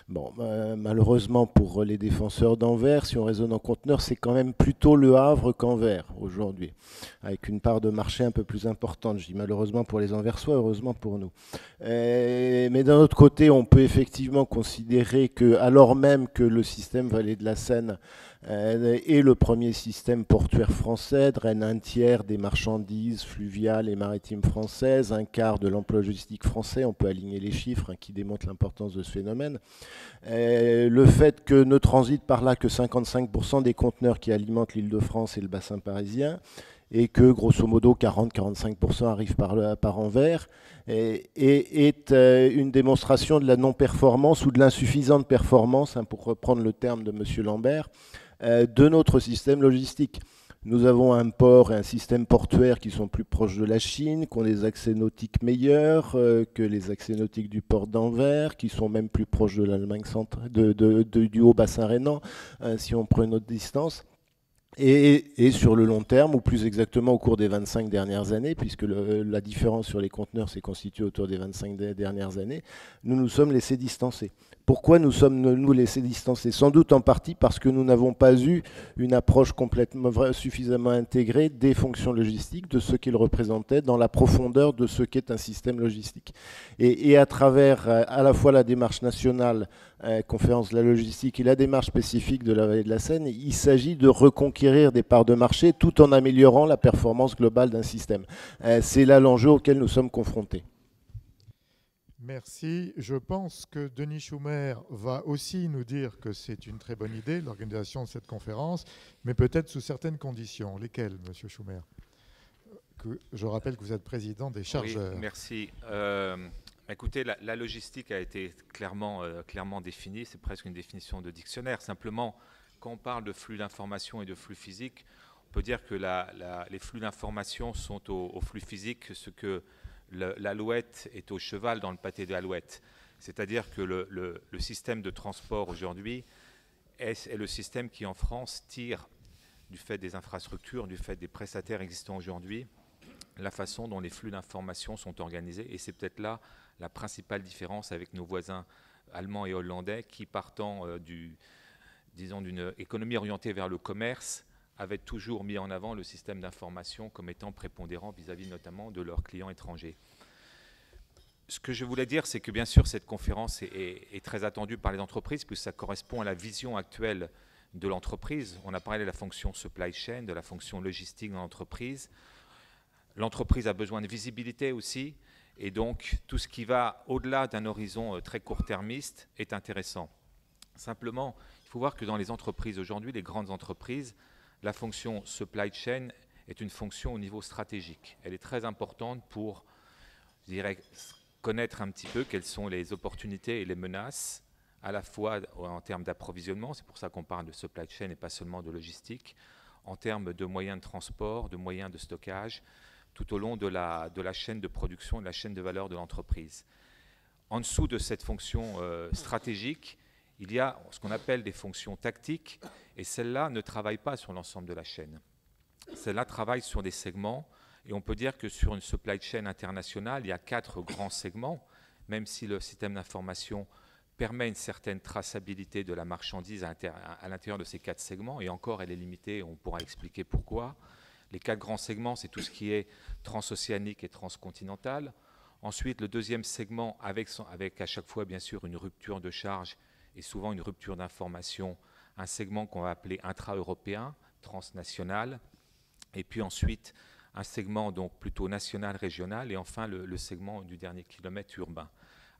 Bon, malheureusement pour les défenseurs d'Anvers, si on raisonne en conteneur, c'est quand même plutôt Le Havre qu'Anvers aujourd'hui, avec une part de marché un peu plus importante. Je dis malheureusement pour les Anversois, heureusement pour nous. Mais d'un autre côté, on peut effectivement considérer que, alors même que le système Vallée de la Seine est le premier système portuaire français, draine un tiers des marchandises fluviales et maritimes françaises, un quart de l'emploi logistique français, on peut aligner les chiffres qui démontrent l'importance de ce phénomène. Le fait que ne transitent par là que 55% des conteneurs qui alimentent l'Île-de-France et le bassin parisien, et que grosso modo 40-45% arrivent par Anvers, est une démonstration de la non-performance ou de l'insuffisante performance, pour reprendre le terme de M. Lambert, de notre système logistique. Nous avons un port et un système portuaire qui sont plus proches de la Chine, qui ont des accès nautiques meilleurs que les accès nautiques du port d'Anvers, qui sont même plus proches de l'Allemagne centrale, du haut bassin rhénan, si on prend une autre distance. Et sur le long terme, ou plus exactement au cours des 25 dernières années, puisque la différence sur les conteneurs s'est constituée autour des 25 dernières années, nous nous sommes laissés distancer. Pourquoi nous sommes-nous laissés distancer? Sans doute en partie parce que nous n'avons pas eu une approche suffisamment intégrée des fonctions logistiques, de ce qu'ils représentaient, dans la profondeur de ce qu'est un système logistique. Et à travers à la fois la démarche nationale, conférence de la logistique, et la démarche spécifique de la Vallée de la Seine, il s'agit de reconquérir des parts de marché tout en améliorant la performance globale d'un système. C'est là l'enjeu auquel nous sommes confrontés. Merci. Je pense que Denis Schumer va aussi nous dire que c'est une très bonne idée, l'organisation de cette conférence, mais peut-être sous certaines conditions. Lesquelles, Monsieur Schumer? Je rappelle que vous êtes président des chargeurs. Oui, merci. Écoutez, la logistique a été clairement définie, c'est presque une définition de dictionnaire. Simplement, quand on parle de flux d'information et de flux physique, on peut dire que les flux d'information sont au flux physique ce que l'alouette est au cheval dans le pâté de l'alouette. C'est-à-dire que le système de transport aujourd'hui est le système qui, en France, tire, du fait des infrastructures, du fait des prestataires existants aujourd'hui, la façon dont les flux d'information sont organisés. Et c'est peut-être là la principale différence avec nos voisins allemands et hollandais qui, partant d'une économie orientée vers le commerce, avaient toujours mis en avant le système d'information comme étant prépondérant vis-à-vis notamment de leurs clients étrangers. Ce que je voulais dire, c'est que bien sûr cette conférence est très attendue par les entreprises puisque ça correspond à la vision actuelle de l'entreprise. On a parlé de la fonction supply chain, de la fonction logistique dans l'entreprise. L'entreprise a besoin de visibilité aussi et donc tout ce qui va au-delà d'un horizon très court-termiste est intéressant. Simplement, il faut voir que dans les entreprises aujourd'hui, les grandes entreprises, la fonction supply chain est une fonction au niveau stratégique. Elle est très importante pour, je dirais, connaître un petit peu quelles sont les opportunités et les menaces, à la fois en termes d'approvisionnement, c'est pour ça qu'on parle de supply chain et pas seulement de logistique, en termes de moyens de transport, de moyens de stockage, tout au long de la chaîne de production et de la chaîne de valeur de l'entreprise. En dessous de cette fonction stratégique, il y a ce qu'on appelle des fonctions tactiques, et celles-là ne travaillent pas sur l'ensemble de la chaîne. Celles-là travaillent sur des segments, et on peut dire que sur une supply chain internationale, il y a 4 grands segments, même si le système d'information permet une certaine traçabilité de la marchandise à l'intérieur de ces 4 segments, et encore elle est limitée, on pourra expliquer pourquoi. Les 4 grands segments, c'est tout ce qui est transocéanique et transcontinental. Ensuite, le deuxième segment, avec à chaque fois, bien sûr, une rupture de charge et souvent une rupture d'information, un segment qu'on va appeler intra-européen, transnational, et puis ensuite un segment donc plutôt national, régional, et enfin le segment du dernier kilomètre urbain.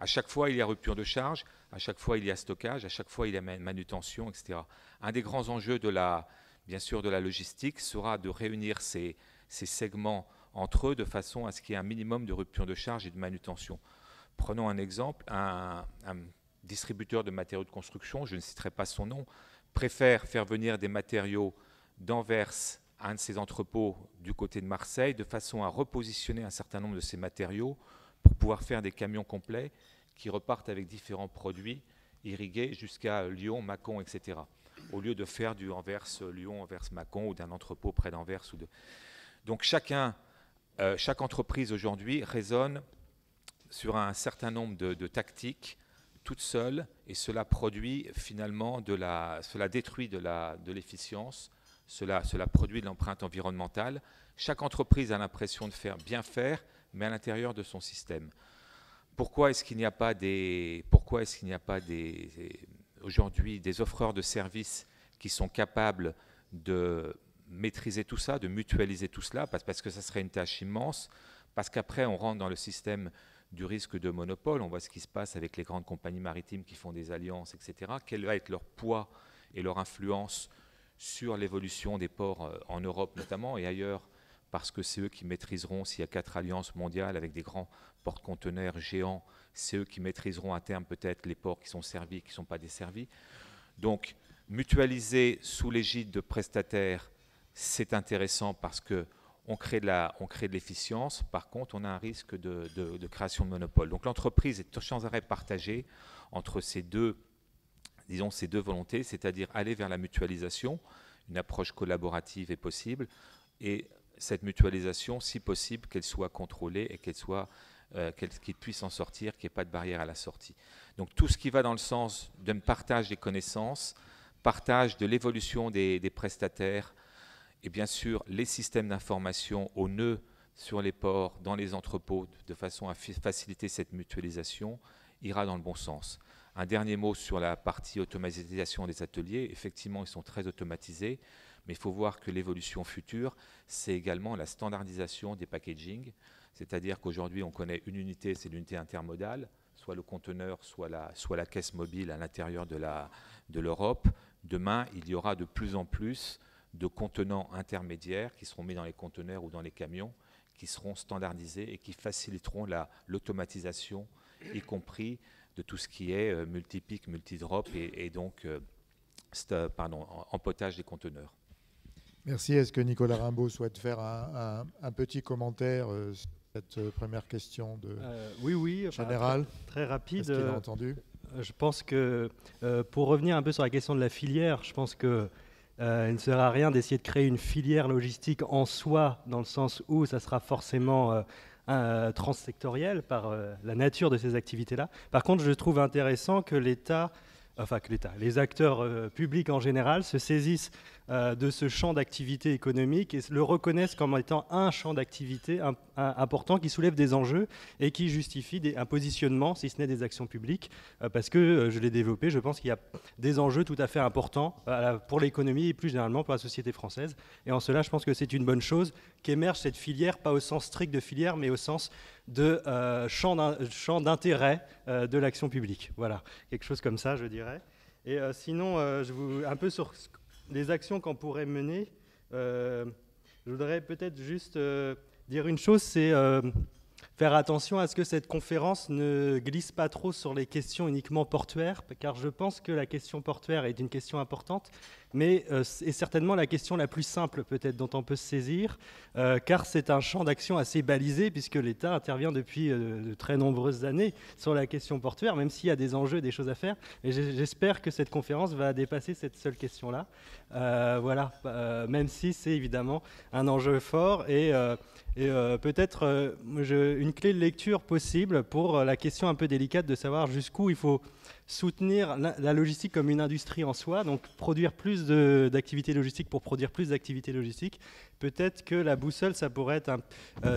À chaque fois, il y a rupture de charge, à chaque fois, il y a stockage, à chaque fois, il y a manutention, etc. Un des grands enjeux de la bien sûr, de la logistique sera de réunir ces segments entre eux de façon à ce qu'il y ait un minimum de rupture de charge et de manutention. Prenons un exemple, un distributeur de matériaux de construction, je ne citerai pas son nom, préfère faire venir des matériaux d'Anvers à un de ses entrepôts du côté de Marseille, de façon à repositionner un certain nombre de ces matériaux pour pouvoir faire des camions complets qui repartent avec différents produits irrigués jusqu'à Lyon, Mâcon, etc. Au lieu de faire du Anvers-Lyon, Anvers-Mâcon ou d'un entrepôt près d'Anvers. Donc chaque entreprise aujourd'hui raisonne sur un certain nombre de tactiques toute seule, et cela produit finalement cela détruit de l'efficience, cela produit de l'empreinte environnementale. Chaque entreprise a l'impression de bien faire, mais à l'intérieur de son système. Pourquoi est-ce qu'il n'y a pas aujourd'hui des offreurs de services qui sont capables de maîtriser tout ça, de mutualiser tout cela, parce que ça serait une tâche immense, parce qu'après on rentre dans le système du risque de monopole. On voit ce qui se passe avec les grandes compagnies maritimes qui font des alliances, etc. Quel va être leur poids et leur influence sur l'évolution des ports en Europe notamment et ailleurs, parce que c'est eux qui maîtriseront, s'il y a 4 alliances mondiales avec des grands porte-conteneurs géants, c'est eux qui maîtriseront à terme peut-être les ports qui sont servis et qui ne sont pas desservis. Donc, mutualiser sous l'égide de prestataires, c'est intéressant parce que on crée de l'efficience. Par contre, on a un risque de création de monopole. Donc l'entreprise est sans arrêt partagée entre ces deux volontés, c'est-à-dire aller vers la mutualisation. Une approche collaborative est possible, et cette mutualisation, si possible, qu'elle soit contrôlée et qu'il puisse en sortir, qu'il n'y ait pas de barrière à la sortie. Donc tout ce qui va dans le sens d'un partage des connaissances, partage de l'évolution des prestataires, et bien sûr les systèmes d'information au nœud sur les ports, dans les entrepôts, de façon à faciliter cette mutualisation, ira dans le bon sens. Un dernier mot sur la partie automatisation des ateliers. Effectivement, ils sont très automatisés, mais il faut voir que l'évolution future, c'est également la standardisation des packaging, c'est-à-dire qu'aujourd'hui, on connaît une unité, c'est l'unité intermodale, soit le conteneur, soit la caisse mobile à l'intérieur de l'Europe. Demain, il y aura de plus en plus de contenants intermédiaires qui seront mis dans les conteneurs ou dans les camions, qui seront standardisés et qui faciliteront l'automatisation, y compris de tout ce qui est multi-pick, multi-drop et donc empotage des conteneurs. Merci. Est-ce que Nicolas Rimbaud souhaite faire un petit commentaire sur cette première question oui, générale? Très rapide. Est-ce qu'il a entendu? Je pense que, pour revenir un peu sur la question de la filière, je pense que il ne sert à rien d'essayer de créer une filière logistique en soi, dans le sens où ça sera forcément transsectoriel par la nature de ces activités-là. Par contre, je trouve intéressant que les acteurs publics en général se saisissent de ce champ d'activité économique et le reconnaissent comme étant un champ d'activité important qui soulève des enjeux et qui justifie un positionnement, si ce n'est des actions publiques, parce que, je l'ai développé, je pense qu'il y a des enjeux tout à fait importants pour l'économie et plus généralement pour la société française. Et en cela, je pense que c'est une bonne chose qu'émerge cette filière, pas au sens strict de filière, mais au sens de champ d'intérêt de l'action publique. Voilà, quelque chose comme ça, je dirais. Et sinon, un peu sur les actions qu'on pourrait mener, je voudrais peut-être juste dire une chose, c'est faire attention à ce que cette conférence ne glisse pas trop sur les questions uniquement portuaires, car je pense que la question portuaire est une question importante, mais est certainement la question la plus simple peut-être dont on peut se saisir, car c'est un champ d'action assez balisé, puisque l'État intervient depuis de très nombreuses années sur la question portuaire, même s'il y a des enjeux, des choses à faire. Et j'espère que cette conférence va dépasser cette seule question-là. Voilà, même si c'est évidemment un enjeu fort et peut-être une clé de lecture possible pour la question un peu délicate de savoir jusqu'où il faut soutenir la logistique comme une industrie en soi, donc produire plus d'activités logistiques pour produire plus d'activités logistiques. Peut-être que la boussole, ça pourrait être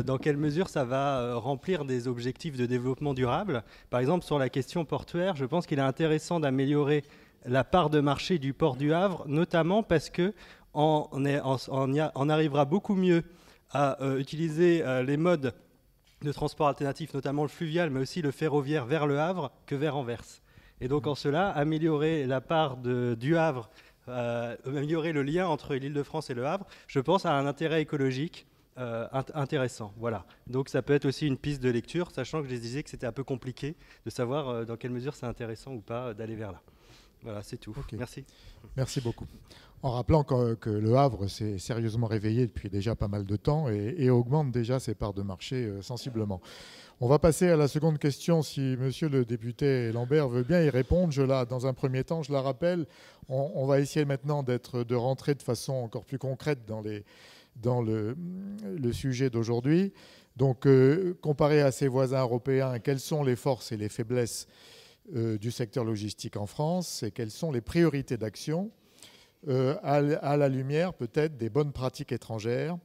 dans quelle mesure ça va remplir des objectifs de développement durable. Par exemple, sur la question portuaire, je pense qu'il est intéressant d'améliorer la part de marché du port du Havre, notamment parce qu'on arrivera beaucoup mieux à utiliser les modes de transport alternatifs, notamment le fluvial, mais aussi le ferroviaire vers le Havre que vers Anvers. Et donc en cela, améliorer la part du Havre améliorer le lien entre l'Île-de-France et Le Havre, je pense à un intérêt écologique intéressant. Voilà. Donc ça peut être aussi une piste de lecture, sachant que je disais que c'était un peu compliqué de savoir dans quelle mesure c'est intéressant ou pas d'aller vers là. Voilà, c'est tout. Okay. Merci. Merci beaucoup. En rappelant que Le Havre s'est sérieusement réveillé depuis déjà pas mal de temps et augmente déjà ses parts de marché sensiblement. On va passer à la seconde question, si monsieur le député Lambert veut bien y répondre. Dans un premier temps, je la rappelle, on va essayer maintenant de rentrer de façon encore plus concrète dans le sujet d'aujourd'hui. Donc, comparé à ses voisins européens, quelles sont les forces et les faiblesses du secteur logistique en France et quelles sont les priorités d'action à la lumière peut-être des bonnes pratiques étrangères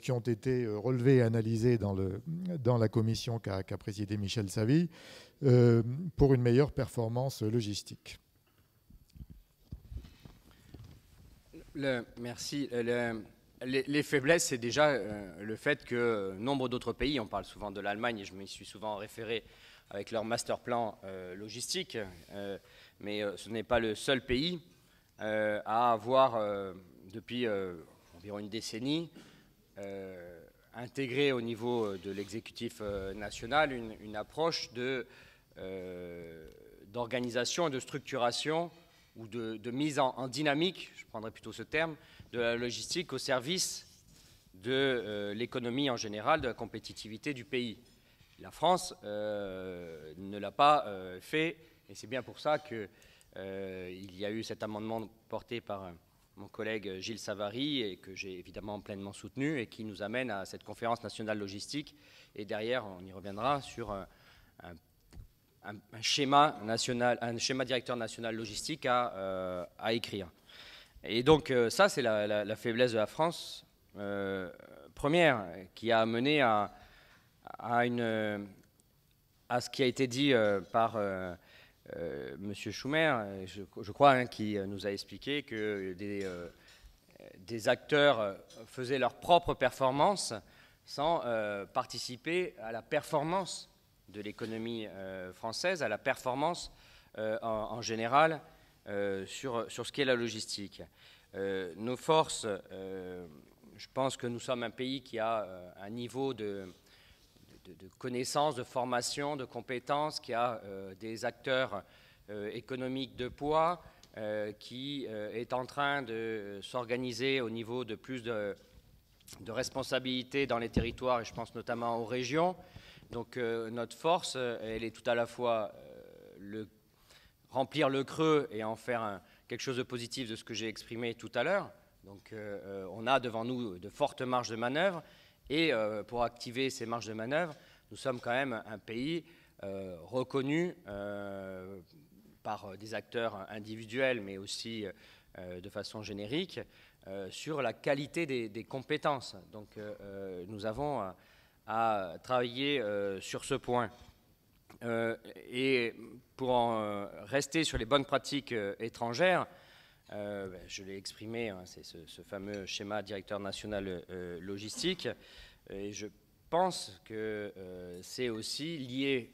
qui ont été relevées et analysées dans la commission qu'a présidée Michel Savy pour une meilleure performance logistique. Merci. Les faiblesses, c'est déjà le fait que nombre d'autres pays, on parle souvent de l'Allemagne et je m'y suis souvent référé avec leur master plan logistique, mais ce n'est pas le seul pays à avoir, depuis environ une décennie, intégré au niveau de l'exécutif national une approche d'organisation et de structuration ou de mise en dynamique, je prendrais plutôt ce terme, de la logistique au service de l'économie en général, de la compétitivité du pays. La France ne l'a pas fait, et c'est bien pour ça qu'il y a eu cet amendement porté par mon collègue Gilles Savary, et que j'ai évidemment pleinement soutenu, et qui nous amène à cette conférence nationale logistique. Et derrière, on y reviendra sur un schéma directeur national logistique à écrire. Et donc ça, c'est la faiblesse de la France première, qui a amené à ce qui a été dit par M. Schumer, je crois, qui nous a expliqué que des acteurs faisaient leur propre performance sans participer à la performance de l'économie française, à la performance en général sur ce qu'est la logistique. Nos forces, je pense que nous sommes un pays qui a un niveau de connaissances, de formation, de compétences, qui a des acteurs économiques de poids, qui est en train de s'organiser au niveau de plus de responsabilités dans les territoires, et je pense notamment aux régions. Donc notre force, elle est tout à la fois remplir le creux et en faire quelque chose de positif de ce que j'ai exprimé tout à l'heure. Donc on a devant nous de fortes marges de manœuvre. Et pour activer ces marges de manœuvre, nous sommes quand même un pays reconnu par des acteurs individuels, mais aussi de façon générique, sur la qualité des compétences. Donc nous avons à travailler sur ce point. Et pour en rester sur les bonnes pratiques étrangères, je l'ai exprimé, hein, c'est ce fameux schéma directeur national logistique, et je pense que c'est aussi lié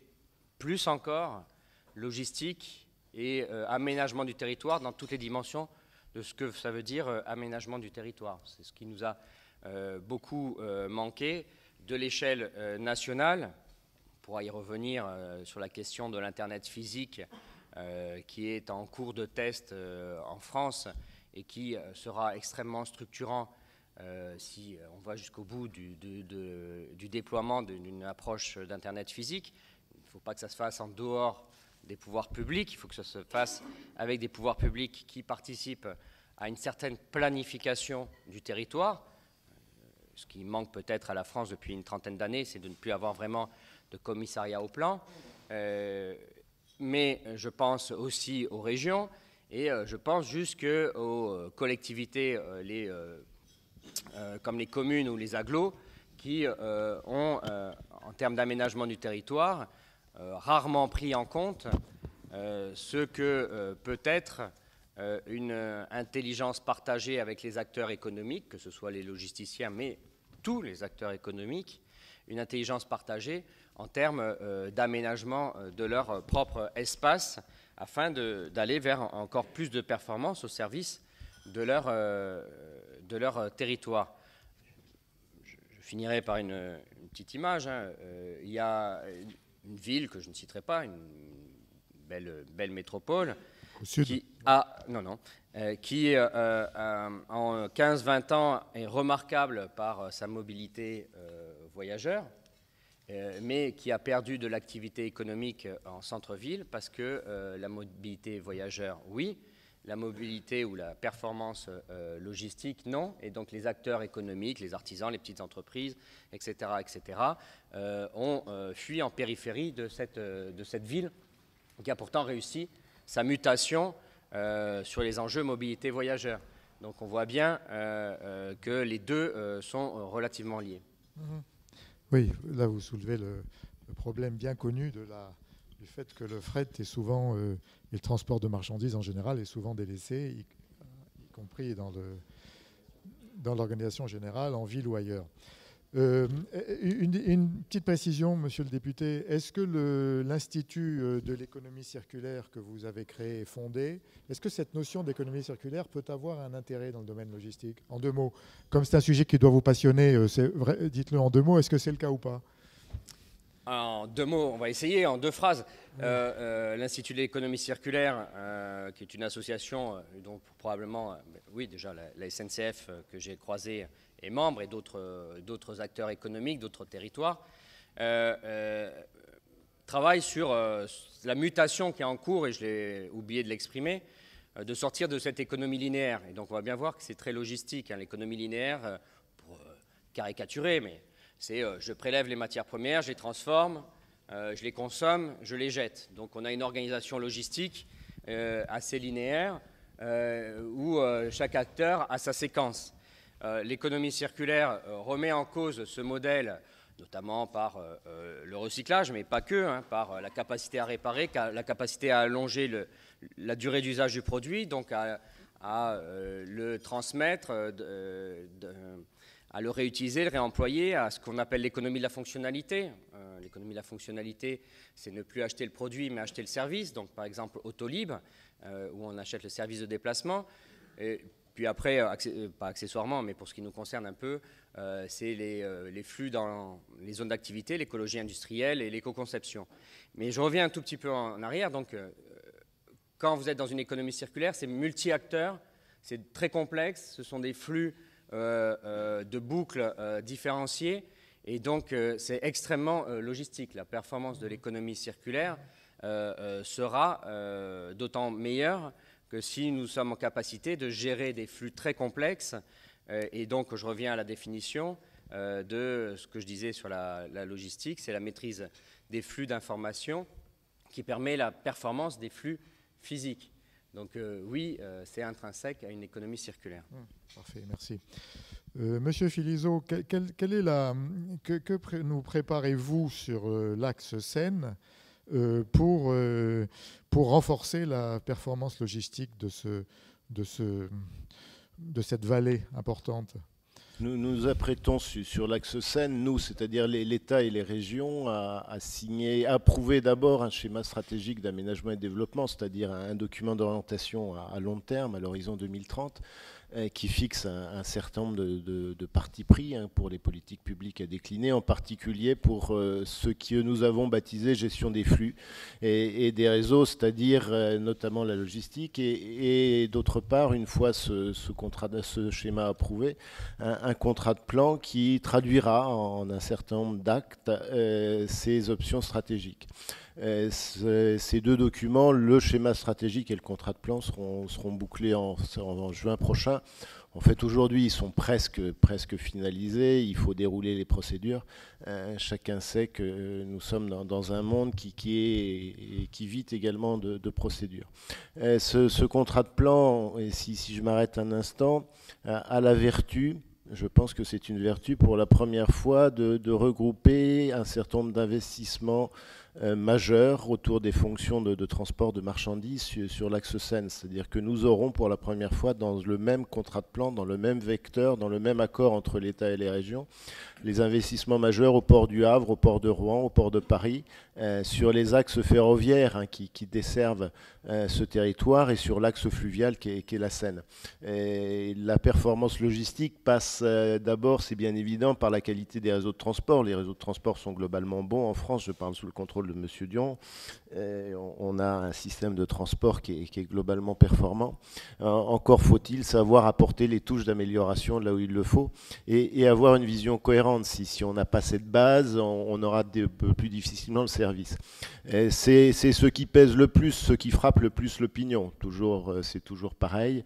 plus encore logistique et aménagement du territoire dans toutes les dimensions de ce que ça veut dire aménagement du territoire. C'est ce qui nous a beaucoup manqué de l'échelle nationale. On pourra y revenir sur la question de l'Internet physique qui est en cours de test en France et qui sera extrêmement structurant si on va jusqu'au bout du déploiement d'une approche d'Internet physique. Il ne faut pas que ça se fasse en dehors des pouvoirs publics, il faut que ça se fasse avec des pouvoirs publics qui participent à une certaine planification du territoire. Ce qui manque peut-être à la France depuis une trentaine d'années, c'est de ne plus avoir vraiment de commissariat au plan. Mais je pense aussi aux régions et je pense jusqu'aux collectivités comme les communes ou les agglos qui ont, en termes d'aménagement du territoire, rarement pris en compte ce que peut être une intelligence partagée avec les acteurs économiques, que ce soit les logisticiens, mais tous les acteurs économiques une intelligence partagée en termes d'aménagement de leur propre espace afin d'aller vers encore plus de performance au service de leur territoire. Je finirai par une petite image. Il y a une ville que je ne citerai pas, une belle métropole, qui en 15-20 ans est remarquable par sa mobilité voyageur, mais qui a perdu de l'activité économique en centre-ville parce que la mobilité voyageur, oui, la mobilité ou la performance logistique, non. Et donc les acteurs économiques, les artisans, les petites entreprises, etc., ont fui en périphérie de cette ville qui a pourtant réussi sa mutation sur les enjeux mobilité voyageurs. Donc on voit bien que les deux sont relativement liés. Oui, là vous soulevez le problème bien connu du fait que le fret est souvent, et le transport de marchandises en général, est souvent délaissé, y compris dans l'organisation générale, en ville ou ailleurs. Une petite précision, monsieur le député, est-ce que l'Institut de l'économie circulaire que vous avez créé et fondé, est-ce que cette notion d'économie circulaire peut avoir un intérêt dans le domaine logistique? En 2 mots, comme c'est un sujet qui doit vous passionner, dites-le en 2 mots, est-ce que c'est le cas ou pas? En 2 mots, on va essayer, en 2 phrases. L'Institut de l'économie circulaire, qui est une association, donc probablement, oui, déjà la SNCF que j'ai croisée est membre, et d'autres acteurs économiques, d'autres territoires, travaille sur la mutation qui est en cours, et je l'ai oublié de l'exprimer, de sortir de cette économie linéaire. Et donc on va bien voir que c'est très logistique, hein, l'économie linéaire, pour caricaturer, mais c'est je prélève les matières premières, je les transforme, je les consomme, je les jette. Donc on a une organisation logistique assez linéaire où chaque acteur a sa séquence. L'économie circulaire remet en cause ce modèle, notamment par le recyclage, mais pas que, hein, par la capacité à réparer, la capacité à allonger la durée d'usage du produit, donc à le transmettre, à le réutiliser, le réemployer, à ce qu'on appelle l'économie de la fonctionnalité. L'économie de la fonctionnalité, c'est ne plus acheter le produit, mais acheter le service. Donc, par exemple, Autolib, où on achète le service de déplacement. Et puis après, pas accessoirement, mais pour ce qui nous concerne un peu, c'est les flux dans les zones d'activité, l'écologie industrielle et l'éco-conception. Mais je reviens un tout petit peu en arrière. Donc, quand vous êtes dans une économie circulaire, c'est multi-acteurs, c'est très complexe, ce sont des flux de boucles différenciées, et donc c'est extrêmement logistique. La performance de l'économie circulaire sera d'autant meilleure que si nous sommes en capacité de gérer des flux très complexes, et donc je reviens à la définition de ce que je disais sur la logistique, c'est la maîtrise des flux d'informations qui permet la performance des flux physiques. Donc oui, c'est intrinsèque à une économie circulaire. Parfait, merci. Monsieur Philizot, que nous préparez-vous sur l'axe Seine pour renforcer la performance logistique de cette vallée importante? Nous nous apprêtons sur l'axe Seine, nous, c'est-à-dire l'État et les régions, à approuver d'abord un schéma stratégique d'aménagement et de développement, c'est-à-dire un document d'orientation à long terme, à l'horizon 2030, qui fixe un certain nombre de partis pris pour les politiques publiques à décliner, en particulier pour ce que nous avons baptisé gestion des flux et des réseaux, c'est-à-dire notamment la logistique, et d'autre part, une fois ce schéma approuvé, un contrat de plan qui traduira en un certain nombre d'actes ces options stratégiques. Ces 2 documents, le schéma stratégique et le contrat de plan, seront bouclés en juin prochain. En fait, aujourd'hui, ils sont presque finalisés. Il faut dérouler les procédures. Chacun sait que nous sommes dans un monde qui vit également de procédures. Ce contrat de plan, et si je m'arrête un instant, a la vertu, je pense que c'est une vertu pour la première fois, de regrouper un certain nombre d'investissements majeur autour des fonctions de transport de marchandises sur l'axe Seine. C'est-à-dire que nous aurons pour la première fois dans le même contrat de plan, dans le même vecteur, dans le même accord entre l'État et les régions, les investissements majeurs au port du Havre, au port de Rouen, au port de Paris, sur les axes ferroviaires qui desservent ce territoire et sur l'axe fluvial qui est la Seine. Et la performance logistique passe d'abord, c'est bien évident, par la qualité des réseaux de transport. Les réseaux de transport sont globalement bons en France, je parle sous le contrôle de M. Dion. On a un système de transport qui est globalement performant. Encore faut-il savoir apporter les touches d'amélioration là où il le faut et avoir une vision cohérente. Si on n'a pas cette base, on aura plus difficilement le service. C'est ce qui pèse le plus, ce qui frappe le plus l'opinion. C'est toujours pareil.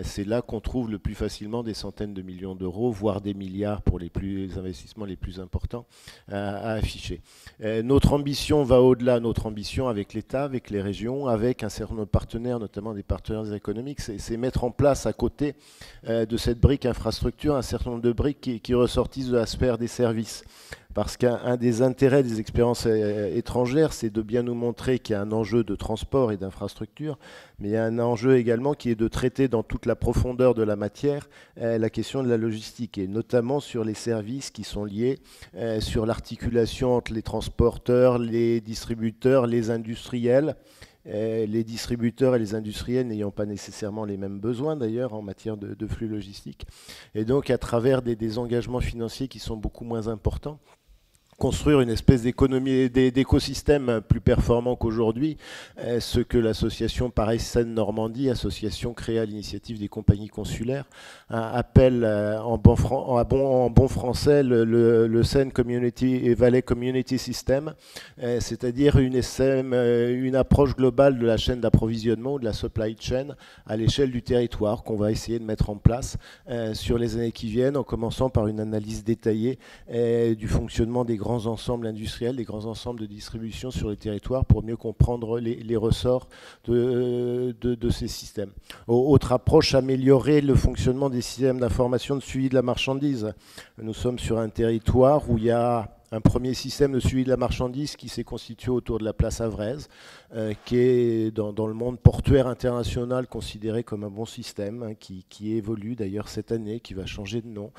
C'est là qu'on trouve le plus facilement des centaines de millions d'euros, voire des milliards pour les investissements les plus importants à afficher. Notre ambition va au-delà. Notre ambition avec l'État, avec les régions, avec un certain nombre de partenaires, notamment des partenaires économiques, c'est mettre en place à côté de cette brique infrastructure un certain nombre de briques qui ressortissent de la sphère des services. Parce qu'un des intérêts des expériences étrangères, c'est de bien nous montrer qu'il y a un enjeu de transport et d'infrastructure, mais il y a un enjeu également qui est de traiter dans toute la profondeur de la matière la question de la logistique, et notamment sur les services qui sont liés sur l'articulation entre les transporteurs, les distributeurs, les industriels. Les distributeurs et les industriels n'ayant pas nécessairement les mêmes besoins d'ailleurs en matière de flux logistiques. Et donc à travers des engagements financiers qui sont beaucoup moins importants, construire une espèce d'économie, d'écosystème plus performant qu'aujourd'hui, ce que l'association Paris Seine Normandie, association créée à l'initiative des compagnies consulaires, appelle en bon français le Seine Community et Valley Community System, c'est-à-dire une approche globale de la chaîne d'approvisionnement ou de la supply chain à l'échelle du territoire qu'on va essayer de mettre en place sur les années qui viennent, en commençant par une analyse détaillée du fonctionnement des grands ensembles industriels, des grands ensembles de distribution sur les territoires pour mieux comprendre les ressorts de ces systèmes. Autre approche, améliorer le fonctionnement des systèmes d'information de suivi de la marchandise. Nous sommes sur un territoire où il y a un premier système de suivi de la marchandise qui s'est constitué autour de la place Havraise, qui est dans le monde portuaire international considéré comme un bon système, qui évolue d'ailleurs cette année, qui va changer de nom,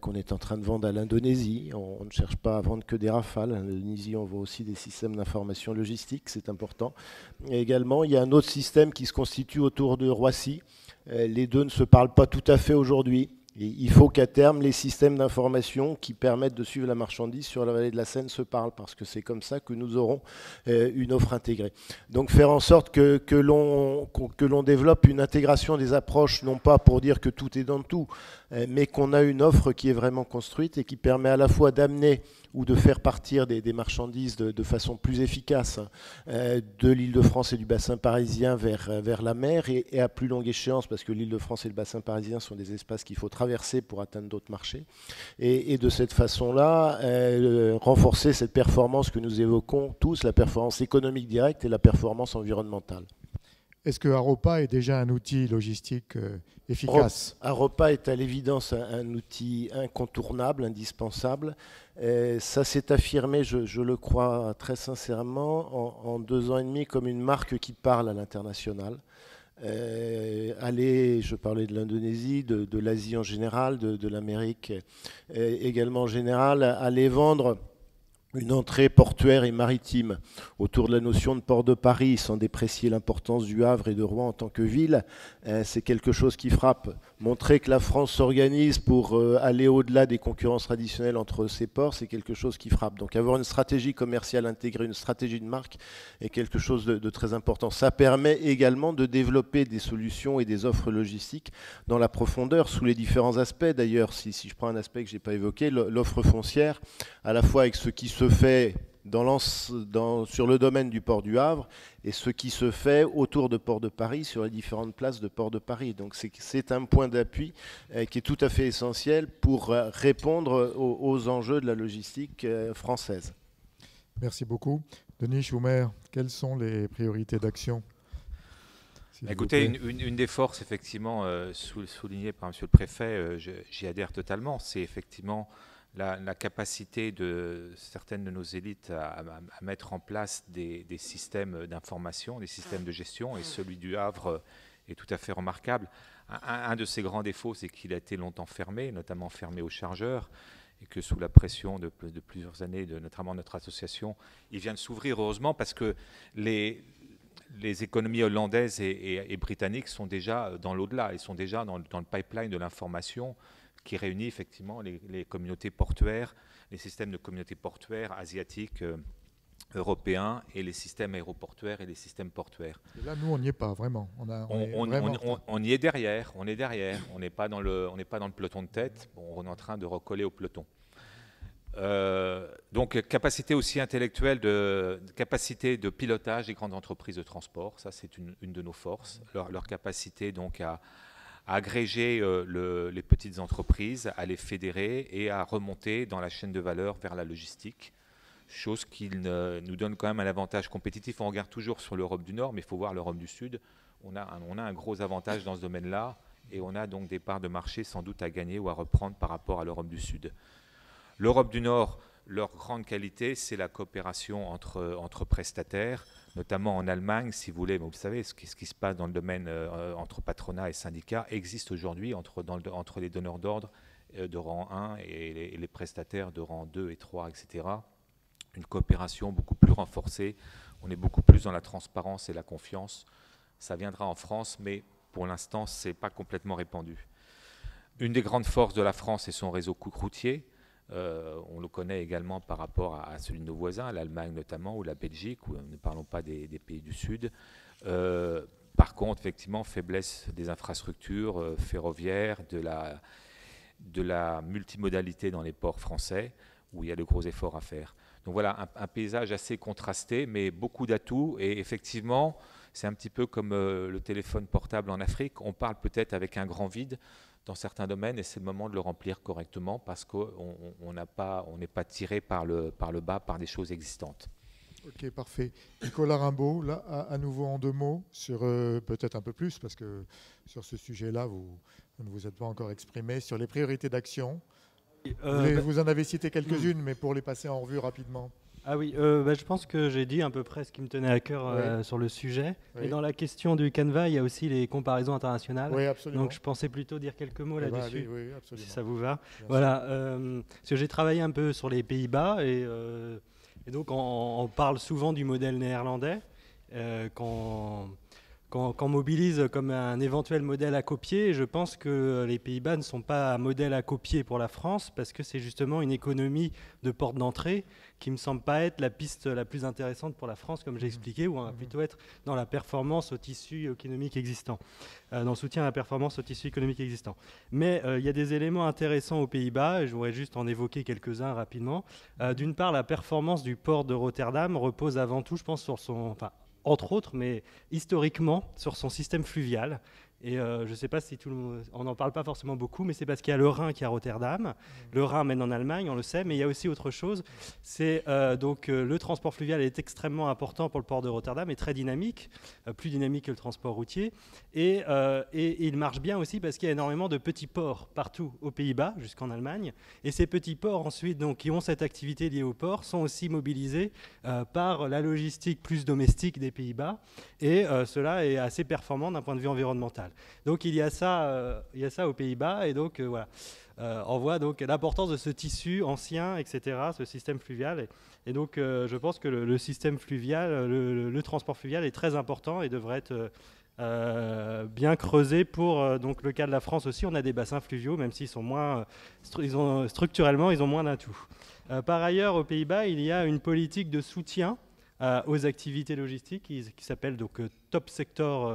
qu'on est en train de vendre à l'Indonésie. On ne cherche pas à vendre que des Rafales. À l'Indonésie, on voit aussi des systèmes d'information logistique, c'est important. Et également, il y a un autre système qui se constitue autour de Roissy. Les deux ne se parlent pas tout à fait aujourd'hui. Et il faut qu'à terme, les systèmes d'information qui permettent de suivre la marchandise sur la vallée de la Seine se parlent, parce que c'est comme ça que nous aurons une offre intégrée. Donc faire en sorte que l'on développe une intégration des approches, non pas pour dire que tout est dans tout, mais qu'on a une offre qui est vraiment construite et qui permet à la fois d'amener ou de faire partir des marchandises de façon plus efficace de l'Île-de-France et du bassin parisien vers la mer et à plus longue échéance, parce que l'Île-de-France et le bassin parisien sont des espaces qu'il faut traverser pour atteindre d'autres marchés. Et de cette façon-là, renforcer cette performance que nous évoquons tous, la performance économique directe et la performance environnementale. Est-ce que Aropa est déjà un outil logistique efficace ? Aropa est à l'évidence un outil incontournable, indispensable. Ça s'est affirmé, je le crois très sincèrement, en 2 ans et demi comme une marque qui parle à l'international. Je parlais de l'Indonésie, de l'Asie en général, de l'Amérique également en général, aller vendre une entrée portuaire et maritime autour de la notion de port de Paris, sans déprécier l'importance du Havre et de Rouen en tant que ville, c'est quelque chose qui frappe. Montrer que la France s'organise pour aller au-delà des concurrences traditionnelles entre ces ports, c'est quelque chose qui frappe. Donc avoir une stratégie commerciale intégrée, une stratégie de marque est quelque chose de très important. Ça permet également de développer des solutions et des offres logistiques dans la profondeur, sous les différents aspects. D'ailleurs, si je prends un aspect que je n'ai pas évoqué, l'offre foncière, à la fois avec ce qui se fait sur le domaine du port du Havre et ce qui se fait autour de Port de Paris, sur les différentes places de Port de Paris. Donc c'est un point d'appui qui est tout à fait essentiel pour répondre aux enjeux de la logistique française. Merci beaucoup. Denis Schummer, quelles sont les priorités d'action ? Écoutez, une des forces effectivement soulignées par M. le Préfet, j'y adhère totalement, c'est effectivement la capacité de certaines de nos élites à mettre en place des systèmes d'information, des systèmes de gestion, et celui du Havre est tout à fait remarquable. Un de ses grands défauts, c'est qu'il a été longtemps fermé, notamment fermé aux chargeurs, et que sous la pression de plusieurs années, notamment notre association, il vient de s'ouvrir, heureusement, parce que les économies hollandaises et britanniques sont déjà dans l'au-delà, ils sont déjà dans le pipeline de l'information qui réunit effectivement les communautés portuaires, les systèmes de communautés portuaires asiatiques, européens, et les systèmes aéroportuaires et les systèmes portuaires. Et là, nous, on n'y est pas vraiment. On y est derrière, on n'est pas dans le peloton de tête, on est en train de recoller au peloton. Donc capacité aussi intellectuelle, capacité de pilotage des grandes entreprises de transport, ça c'est une de nos forces, leur capacité donc à agréger les petites entreprises, à les fédérer et à remonter dans la chaîne de valeur vers la logistique, chose qui nous donne quand même un avantage compétitif. On regarde toujours sur l'Europe du Nord, mais il faut voir l'Europe du Sud. On a un gros avantage dans ce domaine-là, et on a donc des parts de marché sans doute à gagner ou à reprendre par rapport à l'Europe du Sud. L'Europe du Nord, leur grande qualité, c'est la coopération entre prestataires, notamment en Allemagne, si vous voulez. Mais vous le savez, ce qui se passe dans le domaine entre patronat et syndicats existe aujourd'hui entre les donneurs d'ordre de rang 1 et les prestataires de rang 2 et 3, etc. Une coopération beaucoup plus renforcée. On est beaucoup plus dans la transparence et la confiance. Ça viendra en France, mais pour l'instant, ce n'est pas complètement répandu. Une des grandes forces de la France est son réseau routier. On le connaît également par rapport à celui de nos voisins, l'Allemagne notamment, ou la Belgique, où ne parlons pas des pays du Sud. Par contre, effectivement, faiblesse des infrastructures ferroviaires, de la multimodalité dans les ports français, où il y a de gros efforts à faire. Donc voilà, un paysage assez contrasté, mais beaucoup d'atouts. Et effectivement, c'est un petit peu comme le téléphone portable en Afrique. On parle peut-être avec un grand vide dans certains domaines, et c'est le moment de le remplir correctement, parce qu'on n'est pas tiré par le bas par des choses existantes. Ok, parfait. Nicolas Rimbaud, là, à nouveau en 2 mots, sur peut-être un peu plus, parce que sur ce sujet-là, vous ne vous êtes pas encore exprimé, sur les priorités d'action. Vous en avez cité quelques-unes, mais pour les passer en revue rapidement. Ah oui, je pense que j'ai dit à peu près ce qui me tenait à cœur sur le sujet. Oui. Et dans la question du Canva, il y a aussi les comparaisons internationales. Oui, absolument. Donc je pensais plutôt dire quelques mots là-dessus, oui, absolument. si ça vous va. Bien voilà, parce que j'ai travaillé un peu sur les Pays-Bas, et donc on parle souvent du modèle néerlandais qu'on mobilise comme un éventuel modèle à copier. Et je pense que les Pays-Bas ne sont pas un modèle à copier pour la France, parce que c'est justement une économie de porte d'entrée qui ne me semble pas être la piste la plus intéressante pour la France, comme j'ai expliqué, où on va plutôt être dans la performance au tissu économique existant, dans le soutien à la performance au tissu économique existant. Mais il y a des éléments intéressants aux Pays-Bas, et je voudrais juste en évoquer quelques-uns rapidement. D'une part, la performance du port de Rotterdam repose avant tout, je pense, sur son... entre autres, mais historiquement, sur son système fluvial. Et je ne sais pas si on n'en parle pas forcément beaucoup, mais c'est parce qu'il y a le Rhin qui est à Rotterdam. Le Rhin mène en Allemagne, on le sait, mais il y a aussi autre chose. C'est donc le transport fluvial est extrêmement important pour le port de Rotterdam et très dynamique, plus dynamique que le transport routier. Et il marche bien aussi parce qu'il y a énormément de petits ports partout aux Pays-Bas, jusqu'en Allemagne. Et ces petits ports, ensuite, donc, qui ont cette activité liée au port, sont aussi mobilisés par la logistique plus domestique des Pays-Bas. Et cela est assez performant d'un point de vue environnemental. Donc il y a ça aux Pays-Bas, et donc voilà. On voit donc l'importance de ce tissu ancien, etc., ce système fluvial. Et donc je pense que le système fluvial, le transport fluvial est très important et devrait être bien creusé pour donc le cas de la France aussi. On a des bassins fluviaux, même s'ils sont moins structurellement, ils ont moins d'atouts. Par ailleurs, aux Pays-Bas, il y a une politique de soutien aux activités logistiques qui s'appelle donc Top Sector.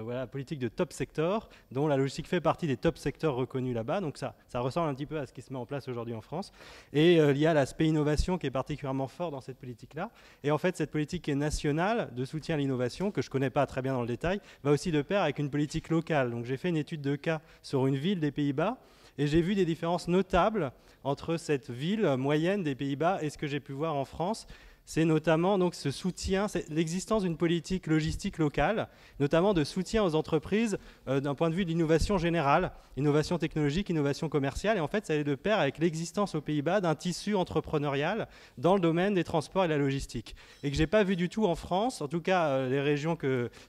Voilà, politique de top sector, dont la logistique fait partie des top secteurs reconnus là-bas. Donc ça ressemble un petit peu à ce qui se met en place aujourd'hui en France. Et il y a l'aspect innovation qui est particulièrement fort dans cette politique-là. Et en fait, cette politique qui est nationale de soutien à l'innovation, que je ne connais pas très bien dans le détail, va aussi de pair avec une politique locale. Donc j'ai fait une étude de cas sur une ville des Pays-Bas, et j'ai vu des différences notables entre cette ville moyenne des Pays-Bas et ce que j'ai pu voir en France. c'est notamment donc, ce soutien, c'est l'existence d'une politique logistique locale, notamment de soutien aux entreprises d'un point de vue de l'innovation générale, innovation technologique, innovation commerciale. Et en fait, ça allait de pair avec l'existence aux Pays-Bas d'un tissu entrepreneurial dans le domaine des transports et de la logistique. Et que je n'ai pas vu du tout en France, en tout cas les régions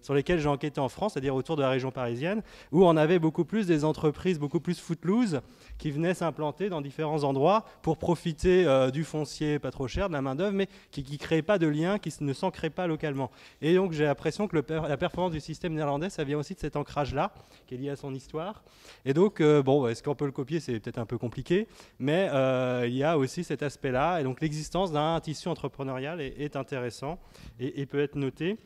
sur lesquelles j'ai enquêté en France, c'est-à-dire autour de la région parisienne, où on avait beaucoup plus des entreprises, beaucoup plus footloose, qui venaient s'implanter dans différents endroits pour profiter du foncier pas trop cher, de la main-d'œuvre, mais qui ne créent pas de liens, qui ne s'ancrent pas localement. Et donc j'ai l'impression que la performance du système néerlandais, ça vient aussi de cet ancrage-là, qui est lié à son histoire. Et donc, bon, est-ce qu'on peut le copier? C'est peut-être un peu compliqué, mais il y a aussi cet aspect-là. Et donc l'existence d'un tissu entrepreneurial est intéressant et peut être noté.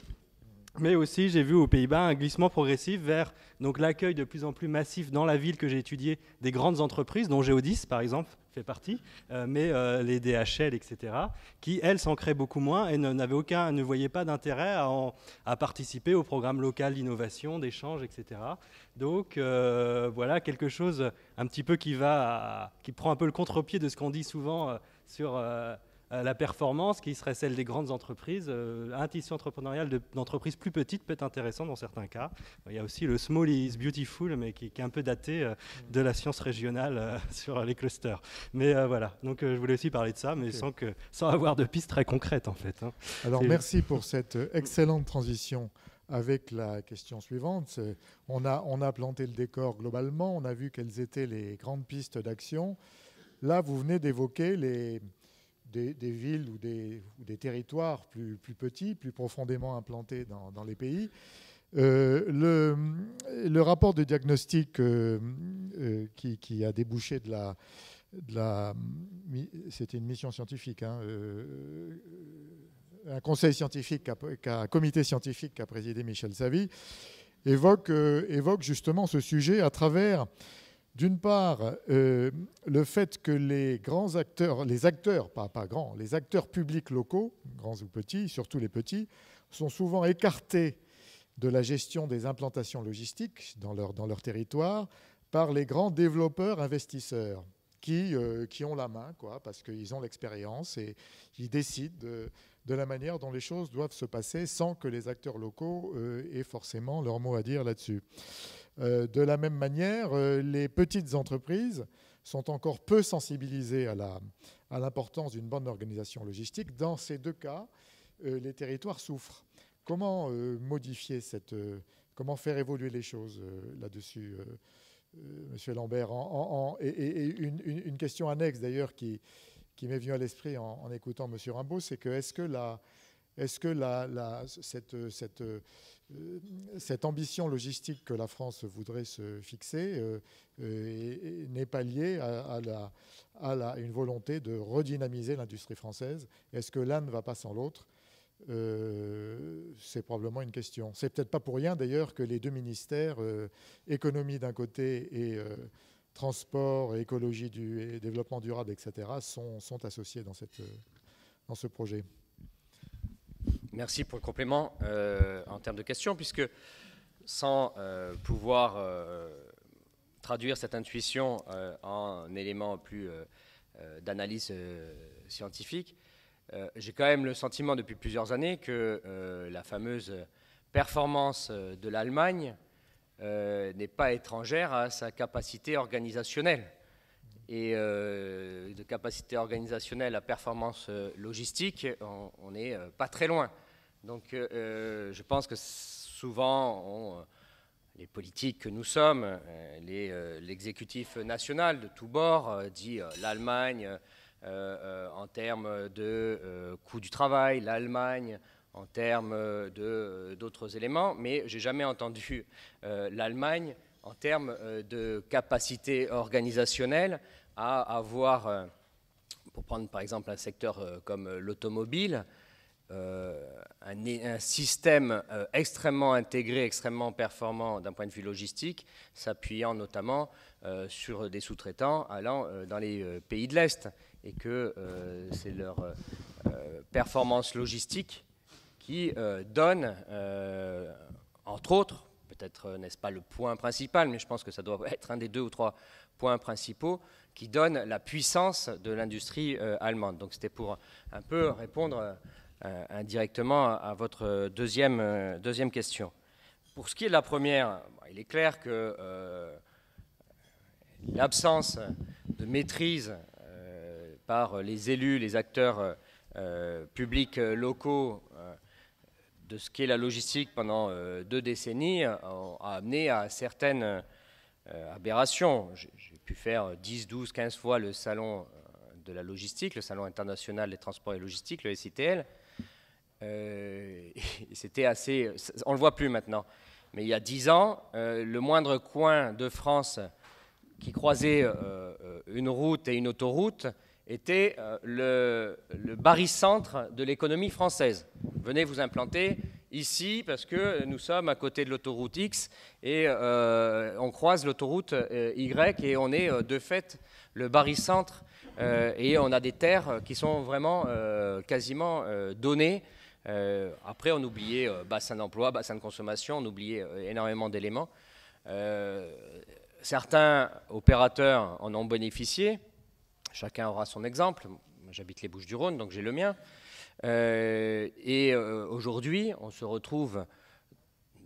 Mais aussi, j'ai vu aux Pays-Bas un glissement progressif vers l'accueil de plus en plus massif dans la ville que j'ai étudiée des grandes entreprises, dont Geodis, par exemple, fait partie, mais les DHL, etc., qui, elles, s'ancraient beaucoup moins et ne voyaient pas d'intérêt à participer au programme local d'innovation, d'échange, etc. Donc, voilà quelque chose un petit peu qui prend un peu le contre-pied de ce qu'on dit souvent sur... la performance qui serait celle des grandes entreprises. Un tissu entrepreneurial d'entreprises plus petites peut être intéressant dans certains cas. Il y a aussi le small is beautiful, mais qui est un peu daté de la science régionale sur les clusters. Mais voilà, donc je voulais aussi parler de ça, mais sans avoir de pistes très concrètes en fait. Hein. Alors merci pour cette excellente transition avec la question suivante. On a planté le décor globalement, on a vu quelles étaient les grandes pistes d'action. Là, vous venez d'évoquer des villes ou des territoires plus petits, plus profondément implantés dans les pays. Le rapport de diagnostic qui a débouché c'était une mission scientifique, hein, un conseil scientifique, un comité scientifique qu'a présidé Michel Savy, évoque justement ce sujet à travers... D'une part, le fait que les grands acteurs, les acteurs publics locaux, grands ou petits, surtout les petits, sont souvent écartés de la gestion des implantations logistiques dans leur territoire par les grands développeurs investisseurs qui ont la main, parce qu'ils ont l'expérience et ils décident de la manière dont les choses doivent se passer sans que les acteurs locaux aient forcément leur mot à dire là-dessus. De la même manière, les petites entreprises sont encore peu sensibilisées à l'importance d'une bonne organisation logistique. Dans ces deux cas, les territoires souffrent. Comment modifier comment faire évoluer les choses là-dessus, Monsieur Lambert, et une question annexe d'ailleurs qui m'est venue à l'esprit en écoutant Monsieur Rimbaud, c'est que est-ce que cette ambition logistique que la France voudrait se fixer n'est pas liée à une volonté de redynamiser l'industrie française? Est-ce que l'un ne va pas sans l'autre? C'est probablement une question. C'est peut-être pas pour rien d'ailleurs que les deux ministères, économie d'un côté et transport, écologie et développement durable, etc., sont associés dans ce projet. Merci pour le complément en termes de questions, puisque sans pouvoir traduire cette intuition en éléments plus d'analyse scientifique, j'ai quand même le sentiment depuis plusieurs années que la fameuse performance de l'Allemagne n'est pas étrangère à sa capacité organisationnelle. Et de capacité organisationnelle à performance logistique, on n'est pas très loin. Donc je pense que souvent, les politiques que nous sommes, l'exécutif national de tous bords dit l'Allemagne en termes de coût du travail, l'Allemagne en termes d'autres éléments, mais je n'ai jamais entendu l'Allemagne en termes de capacité organisationnelle à avoir, pour prendre par exemple un secteur comme l'automobile, un système extrêmement intégré, extrêmement performant d'un point de vue logistique, s'appuyant notamment sur des sous-traitants allant dans les pays de l'Est, et que c'est leur performance logistique qui donne, entre autres, peut-être n'est-ce pas le point principal, mais je pense que ça doit être un des 2 ou 3 points principaux, qui donne la puissance de l'industrie allemande. Donc c'était pour un peu répondre indirectement à votre deuxième question. Pour ce qui est de la première, il est clair que l'absence de maîtrise par les élus, les acteurs publics locaux de ce qu'est la logistique pendant 2 décennies a amené à certaines aberrations. J'ai pu faire 10, 12, 15 fois le salon de la logistique, le salon international des transports et logistiques, le SITL. C'était assez... On ne le voit plus maintenant. Mais il y a 10 ans, le moindre coin de France qui croisait une route et une autoroute était le barycentre de l'économie française. Venez vous implanter ici parce que nous sommes à côté de l'autoroute X et on croise l'autoroute Y et on est de fait le barycentre et on a des terres qui sont vraiment quasiment données. Après, on oubliait bassin d'emploi, bassin de consommation, on oubliait énormément d'éléments. Certains opérateurs en ont bénéficié. Chacun aura son exemple. J'habite les Bouches-du-Rhône, donc j'ai le mien. Aujourd'hui, on se retrouve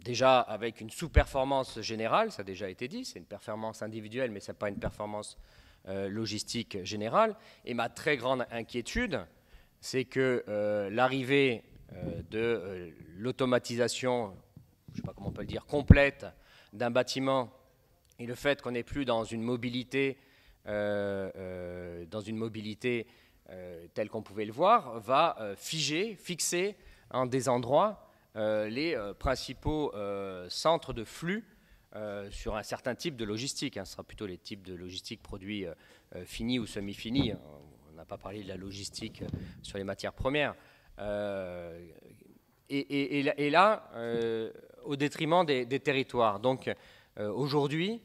déjà avec une sous-performance générale, ça a déjà été dit, c'est une performance individuelle, mais ce n'est pas une performance logistique générale. Et ma très grande inquiétude, c'est que l'arrivée de l'automatisation, je ne sais pas comment on peut le dire, complète d'un bâtiment et le fait qu'on n'est plus dans une mobilité telle qu'on pouvait le voir, va fixer en des endroits les principaux centres de flux sur un certain type de logistique. Ce sera plutôt les types de logistique produits finis ou semi-finis. On n'a pas parlé de la logistique sur les matières premières. Et là, au détriment des territoires. Donc aujourd'hui,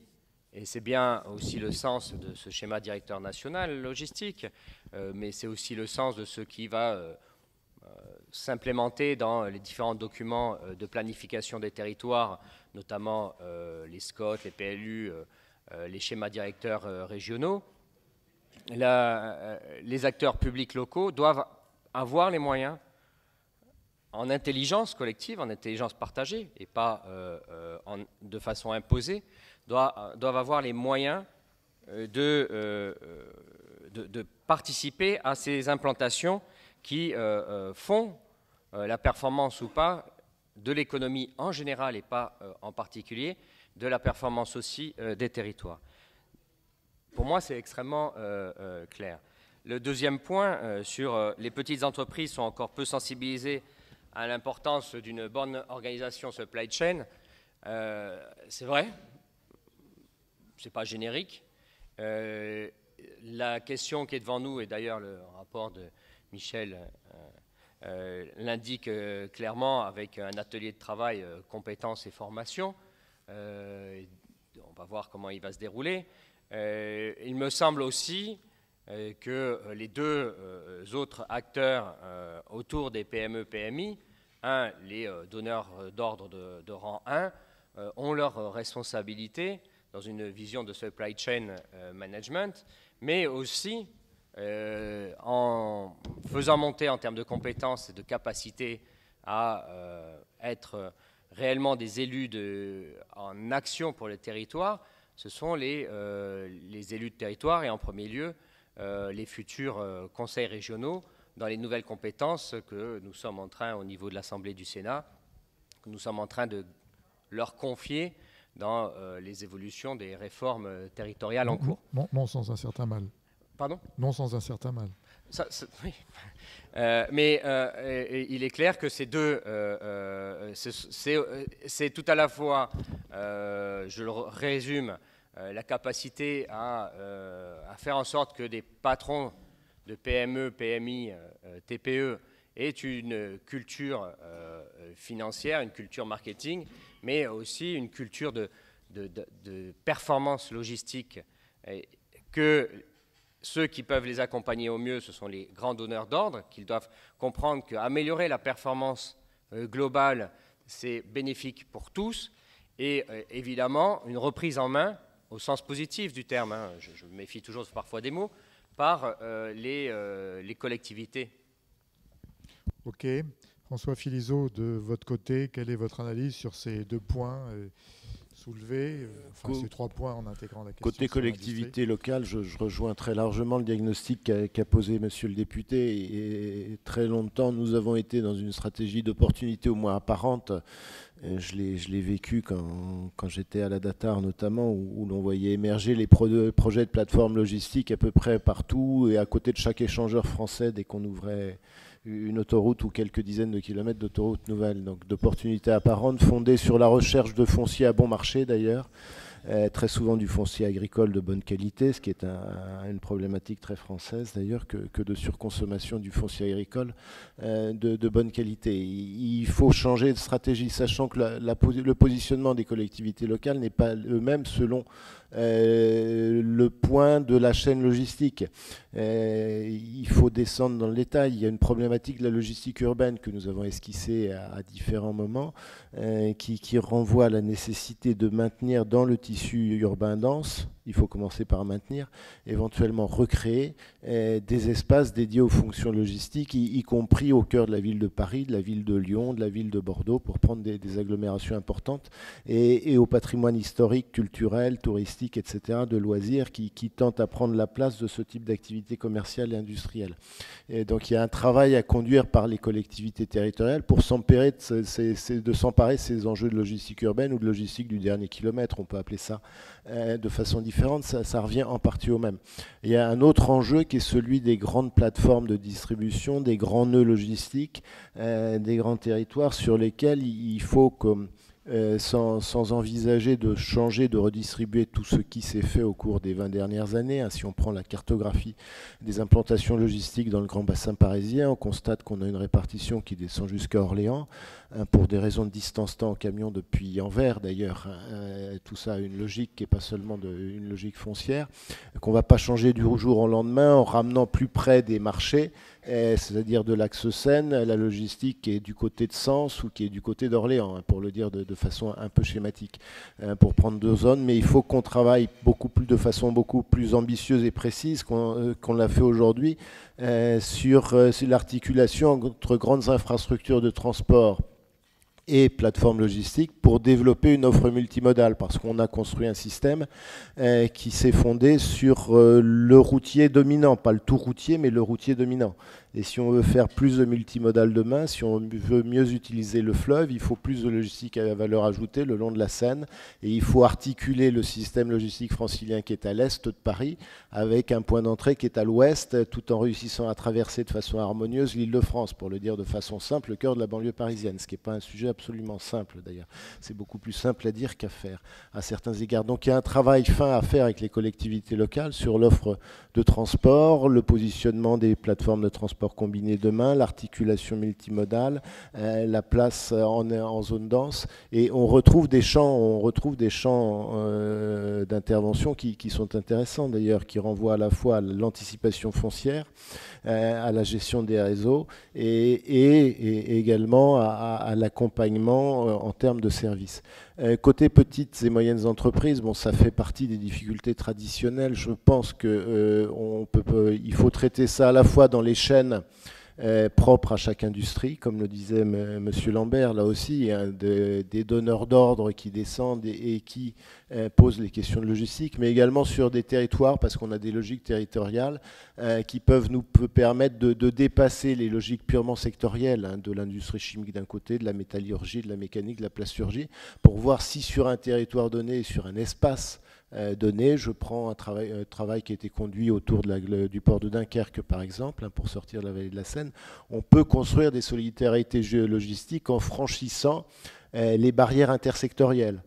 et c'est bien aussi le sens de ce schéma directeur national logistique, mais c'est aussi le sens de ce qui va s'implémenter dans les différents documents de planification des territoires, notamment les SCOT, les PLU, les schémas directeurs régionaux. Les acteurs publics locaux doivent avoir les moyens, en intelligence collective, en intelligence partagée, et pas de façon imposée, doivent avoir les moyens de participer à ces implantations qui font la performance ou pas de l'économie en général et pas en particulier, de la performance aussi des territoires. Pour moi, c'est extrêmement clair. Le deuxième point, sur les petites entreprises sont encore peu sensibilisées à l'importance d'une bonne organisation supply chain. C'est vrai, c'est pas générique. La question qui est devant nous, et d'ailleurs le rapport de Michel l'indique clairement avec un atelier de travail compétences et formation. On va voir comment il va se dérouler. Il me semble aussi que les deux autres acteurs autour des PME-PMI, les donneurs d'ordre de rang 1, ont leurs responsabilités dans une vision de supply chain management, mais aussi en faisant monter en termes de compétences et de capacité à être réellement des élus en action pour le territoire. Ce sont les élus de territoire et en premier lieu les futurs conseils régionaux dans les nouvelles compétences que nous sommes en train, au niveau de l'Assemblée du Sénat, que nous sommes en train de leur confier dans les évolutions des réformes territoriales en cours. Non sans un certain mal. Pardon ? Non sans un certain mal. Oui. Mais il est clair que ces deux, c'est tout à la fois, je le résume, la capacité à faire en sorte que des patrons de PME, PMI, TPE aient une culture financière, une culture marketing, mais aussi une culture de performance logistique, que ceux qui peuvent les accompagner au mieux, ce sont les grands donneurs d'ordre, qu'ils doivent comprendre qu'améliorer la performance globale, c'est bénéfique pour tous, et évidemment, une reprise en main, au sens positif du terme, je me méfie toujours parfois des mots, par les collectivités. Ok. François Philizot, de votre côté, quelle est votre analyse sur ces 2 points soulevés, ces 3 points en intégrant la question Côté sur collectivité locale, je rejoins très largement le diagnostic qu'a posé monsieur le député. Et très longtemps, nous avons été dans une stratégie d'opportunité au moins apparente. Je l'ai vécu quand j'étais à la Datar notamment, où l'on voyait émerger les projets de plateformes logistiques à peu près partout et à côté de chaque échangeur français dès qu'on ouvrait une autoroute ou quelques dizaines de kilomètres d'autoroute nouvelle. Donc d'opportunités apparentes fondées sur la recherche de foncier à bon marché d'ailleurs, très souvent du foncier agricole de bonne qualité, ce qui est une problématique très française d'ailleurs, que de surconsommation du foncier agricole de bonne qualité. Il faut changer de stratégie, sachant que le positionnement des collectivités locales n'est pas le même selon le point de la chaîne logistique. Il faut descendre dans le détail. Il y a une problématique de la logistique urbaine que nous avons esquissée à différents moments, qui renvoie à la nécessité de maintenir dans le tissu urbain dense, il faut commencer par maintenir, éventuellement recréer des espaces dédiés aux fonctions logistiques, y compris au cœur de la ville de Paris, de la ville de Lyon, de la ville de Bordeaux, pour prendre des agglomérations importantes, et au patrimoine historique, culturel, touristique, etc., de loisirs qui tentent à prendre la place de ce type d'activité commerciale et industrielle. Et donc il y a un travail à conduire par les collectivités territoriales pour s'emparer de ces enjeux de logistique urbaine ou de logistique du dernier kilomètre, on peut appeler ça de façon différente, ça revient en partie au même. Il y a un autre enjeu qui est celui des grandes plateformes de distribution, des grands nœuds logistiques, des grands territoires sur lesquels il faut sans envisager de changer, de redistribuer tout ce qui s'est fait au cours des 20 dernières années. Si on prend la cartographie des implantations logistiques dans le grand bassin parisien, on constate qu'on a une répartition qui descend jusqu'à Orléans, pour des raisons de distance-temps en camion depuis Anvers d'ailleurs. Tout ça a une logique qui n'est pas seulement une logique foncière, qu'on ne va pas changer du jour au lendemain en ramenant plus près des marchés, c'est-à-dire de l'axe Seine, la logistique qui est du côté de Sens ou qui est du côté d'Orléans, pour le dire de façon un peu schématique, pour prendre 2 zones. Mais il faut qu'on travaille de façon beaucoup plus ambitieuse et précise qu'on l'a fait aujourd'hui sur l'articulation entre grandes infrastructures de transport et plateformes logistiques pour développer une offre multimodale, parce qu'on a construit un système qui s'est fondé sur le routier dominant, pas le tout routier, mais le routier dominant. Et si on veut faire plus de multimodal demain, si on veut mieux utiliser le fleuve, il faut plus de logistique à valeur ajoutée le long de la Seine, et il faut articuler le système logistique francilien qui est à l'est de Paris avec un point d'entrée qui est à l'ouest, tout en réussissant à traverser de façon harmonieuse l'Île-de-France, pour le dire de façon simple, le cœur de la banlieue parisienne, ce qui n'est pas un sujet absolument simple d'ailleurs. C'est beaucoup plus simple à dire qu'à faire à certains égards. Donc il y a un travail fin à faire avec les collectivités locales sur l'offre de transport, le positionnement des plateformes de transport combinées demain, l'articulation multimodale, la place en zone dense, et on retrouve des champs d'intervention qui sont intéressants d'ailleurs, qui renvoient à la fois à l'anticipation foncière, à la gestion des réseaux et également à l'accompagnement en termes de services. Côté petites et moyennes entreprises, ça fait partie des difficultés traditionnelles. Je pense qu'il faut traiter ça à la fois dans les chaînes propres à chaque industrie, comme le disait M. Lambert, là aussi, il y a des donneurs d'ordre qui descendent et qui posent les questions de logistique, mais également sur des territoires, parce qu'on a des logiques territoriales qui peuvent nous permettre de dépasser les logiques purement sectorielles, de l'industrie chimique d'un côté, de la métallurgie, de la mécanique, de la plasturgie, pour voir si sur un territoire donné, sur un espace donné, je prends un travail qui a été conduit autour du port de Dunkerque, par exemple, pour sortir de la vallée de la Seine. On peut construire des solidarités logistiques en franchissant les barrières intersectorielles,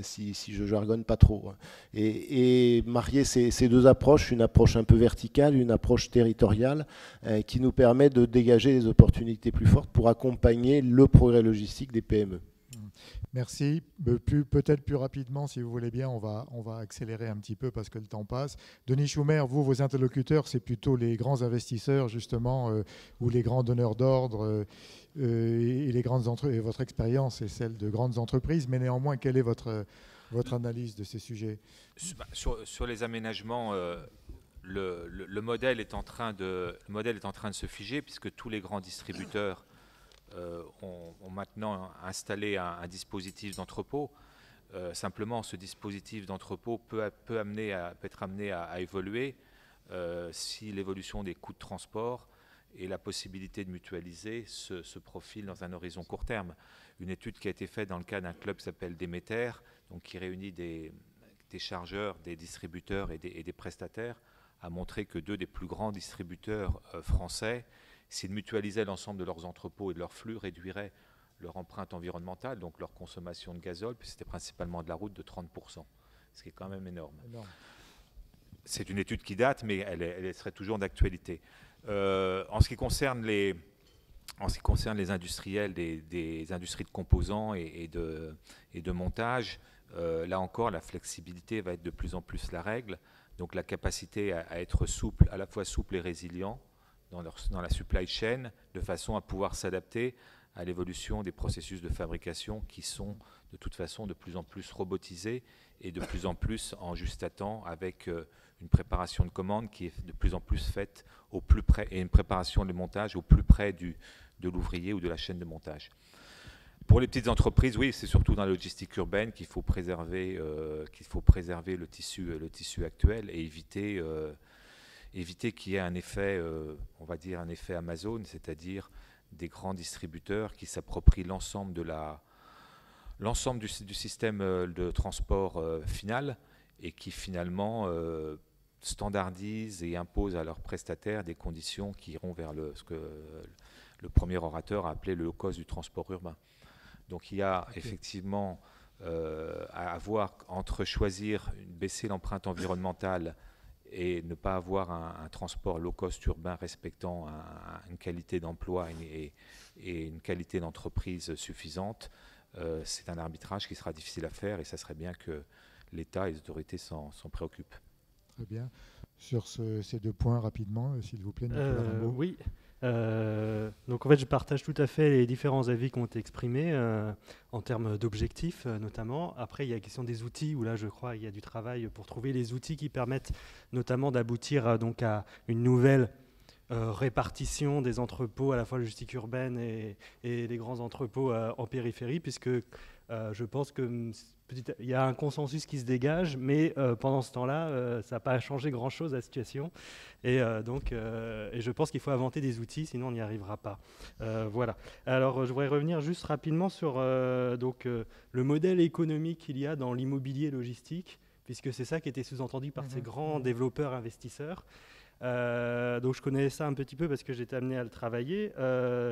si je jargonne pas trop. Et marier ces 2 approches, une approche un peu verticale, une approche territoriale, qui nous permet de dégager des opportunités plus fortes pour accompagner le progrès logistique des PME. Merci. Peut-être plus rapidement, si vous voulez bien, on va accélérer un petit peu parce que le temps passe. Denis Schumer, vos interlocuteurs, c'est plutôt les grands investisseurs, justement, ou les grands donneurs d'ordre, et votre expérience est celle de grandes entreprises, mais néanmoins, quelle est votre analyse de ces sujets ? Sur les aménagements, le modèle est en train de se figer, puisque tous les grands distributeurs ont maintenant installé un dispositif d'entrepôt. Simplement, ce dispositif d'entrepôt peut être amené à évoluer si l'évolution des coûts de transport et la possibilité de mutualiser se profilent dans un horizon court terme. Une étude qui a été faite dans le cadre d'un club qui s'appelle Demeter, donc qui réunit des chargeurs, des distributeurs et des prestataires, a montré que 2 des plus grands distributeurs français, s'ils mutualisaient l'ensemble de leurs entrepôts et de leurs flux, réduiraient leur empreinte environnementale, donc leur consommation de gazole, puis c'était principalement de la route, de 30%, ce qui est quand même énorme. C'est une étude qui date, mais elle serait toujours d'actualité. En ce qui concerne les industriels des industries de composants et de montage, là encore, la flexibilité va être de plus en plus la règle. Donc la capacité à être souple, à la fois souple et résilient dans la supply chain, de façon à pouvoir s'adapter à l'évolution des processus de fabrication qui sont de toute façon de plus en plus robotisés et de plus en plus en juste à temps, avec une préparation de commande qui est de plus en plus faite au plus près, et une préparation de montage au plus près de l'ouvrier ou de la chaîne de montage. Pour les petites entreprises, oui, c'est surtout dans la logistique urbaine qu'il faut préserver le tissu actuel et éviter qu'il y ait un effet, on va dire un effet Amazon, c'est-à-dire des grands distributeurs qui s'approprient l'ensemble du système de transport final et qui finalement standardisent et imposent à leurs prestataires des conditions qui iront vers ce que le premier orateur a appelé le low cost du transport urbain. Donc il y a effectivement à avoir entre baisser l'empreinte environnementale et ne pas avoir un transport low cost urbain respectant une qualité d'emploi et une qualité d'entreprise suffisante. C'est un arbitrage qui sera difficile à faire et ça serait bien que l'État et les autorités s'en préoccupent. Très bien. Sur ces 2 points, rapidement, s'il vous plaît, Nicolas Rimbaud. Oui. Donc en fait, je partage tout à fait les différents avis qui ont été exprimés en termes d'objectifs notamment. Après, il y a la question des outils où là, je crois, il y a du travail pour trouver les outils qui permettent notamment d'aboutir donc à une nouvelle répartition des entrepôts, à la fois logistique urbaine et les grands entrepôts en périphérie, puisque je pense qu'il y a un consensus qui se dégage, mais pendant ce temps-là, ça n'a pas changé grand-chose à la situation. Et je pense qu'il faut inventer des outils, sinon on n'y arrivera pas. Voilà. Alors, je voudrais revenir juste rapidement sur le modèle économique qu'il y a dans l'immobilier logistique, puisque c'est ça qui était sous-entendu par ces grands développeurs investisseurs. Donc je connais ça un petit peu parce que j'étais amené à le travailler,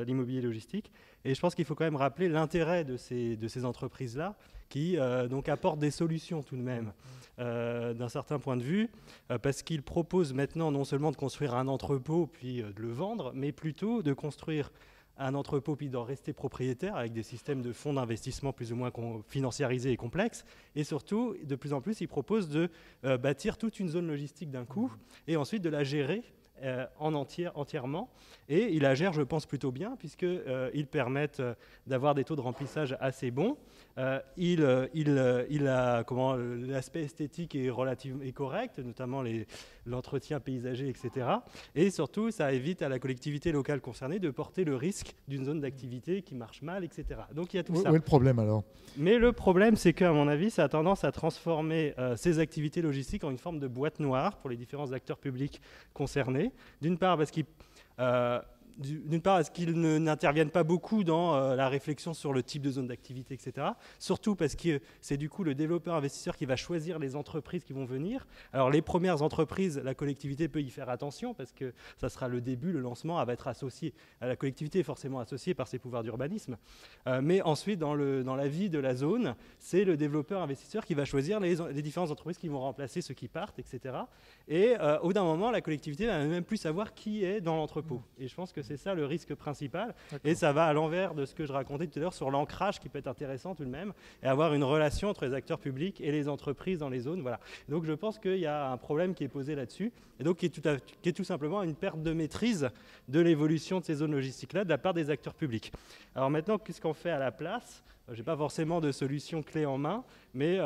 l'immobilier logistique. Et je pense qu'il faut quand même rappeler l'intérêt de ces entreprises-là qui donc apportent des solutions tout de même d'un certain point de vue, parce qu'ils proposent maintenant non seulement de construire un entrepôt puis de le vendre, mais plutôt de construire un entrepôt puis d'en rester propriétaire avec des systèmes de fonds d'investissement plus ou moins financiarisés et complexes. Et surtout, de plus en plus, ils proposent de bâtir toute une zone logistique d'un coup et ensuite de la gérer entièrement. Et ils la gèrent, je pense, plutôt bien, puisqu'ils permettent d'avoir des taux de remplissage assez bons. L'aspect esthétique est correct, notamment l'entretien paysager, etc. Et surtout, ça évite à la collectivité locale concernée de porter le risque d'une zone d'activité qui marche mal, etc. Donc il y a tout ça. Où est le problème alors ? Mais le problème, c'est qu'à mon avis, ça a tendance à transformer ces activités logistiques en une forme de boîte noire pour les différents acteurs publics concernés. D'une part, parce qu'ils n'interviennent pas beaucoup dans la réflexion sur le type de zone d'activité, etc. Surtout parce que c'est du coup le développeur investisseur qui va choisir les entreprises qui vont venir. Alors les premières entreprises, la collectivité peut y faire attention parce que ça sera le début, le lancement, elle va être associé. La collectivité est forcément associée par ses pouvoirs d'urbanisme. Mais ensuite, dans la vie de la zone, c'est le développeur investisseur qui va choisir les différentes entreprises qui vont remplacer ceux qui partent, etc. Et au bout d'un moment, la collectivité va même plus savoir qui est dans l'entrepôt. Et je pense que c'est ça le risque principal. Et ça va à l'envers de ce que je racontais tout à l'heure sur l'ancrage qui peut être intéressant tout de même et avoir une relation entre les acteurs publics et les entreprises dans les zones. Voilà. Donc je pense qu'il y a un problème qui est posé là-dessus et donc qui est tout simplement une perte de maîtrise de l'évolution de ces zones logistiques-là de la part des acteurs publics. Alors maintenant, qu'est-ce qu'on fait à la place ? Je n'ai pas forcément de solution clé en main, mais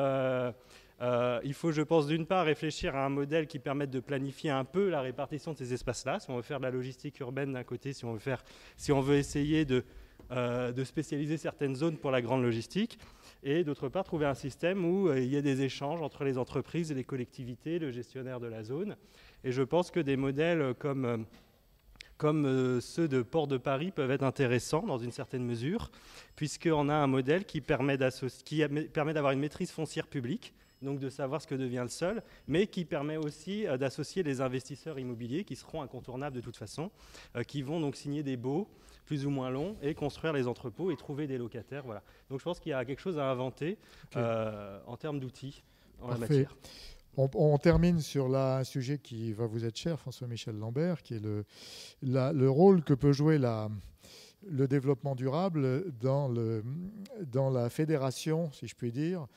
il faut, je pense, d'une part réfléchir à un modèle qui permette de planifier un peu la répartition de ces espaces-là, si on veut faire de la logistique urbaine d'un côté, si on veut essayer de de spécialiser certaines zones pour la grande logistique, et d'autre part trouver un système où il y a des échanges entre les entreprises et les collectivités, le gestionnaire de la zone. Et je pense que des modèles comme ceux de Port de Paris peuvent être intéressants dans une certaine mesure, puisqu'on a un modèle qui permet d'avoir une maîtrise foncière publique, donc de savoir ce que devient le sol, mais qui permet aussi d'associer les investisseurs immobiliers qui seront incontournables de toute façon, qui vont donc signer des baux plus ou moins longs et construire les entrepôts et trouver des locataires. Voilà. Donc je pense qu'il y a quelque chose à inventer en termes d'outils en la matière. On termine sur un sujet qui va vous être cher, François-Michel Lambert, qui est le rôle que peut jouer le développement durable dans la fédération, si je puis dire,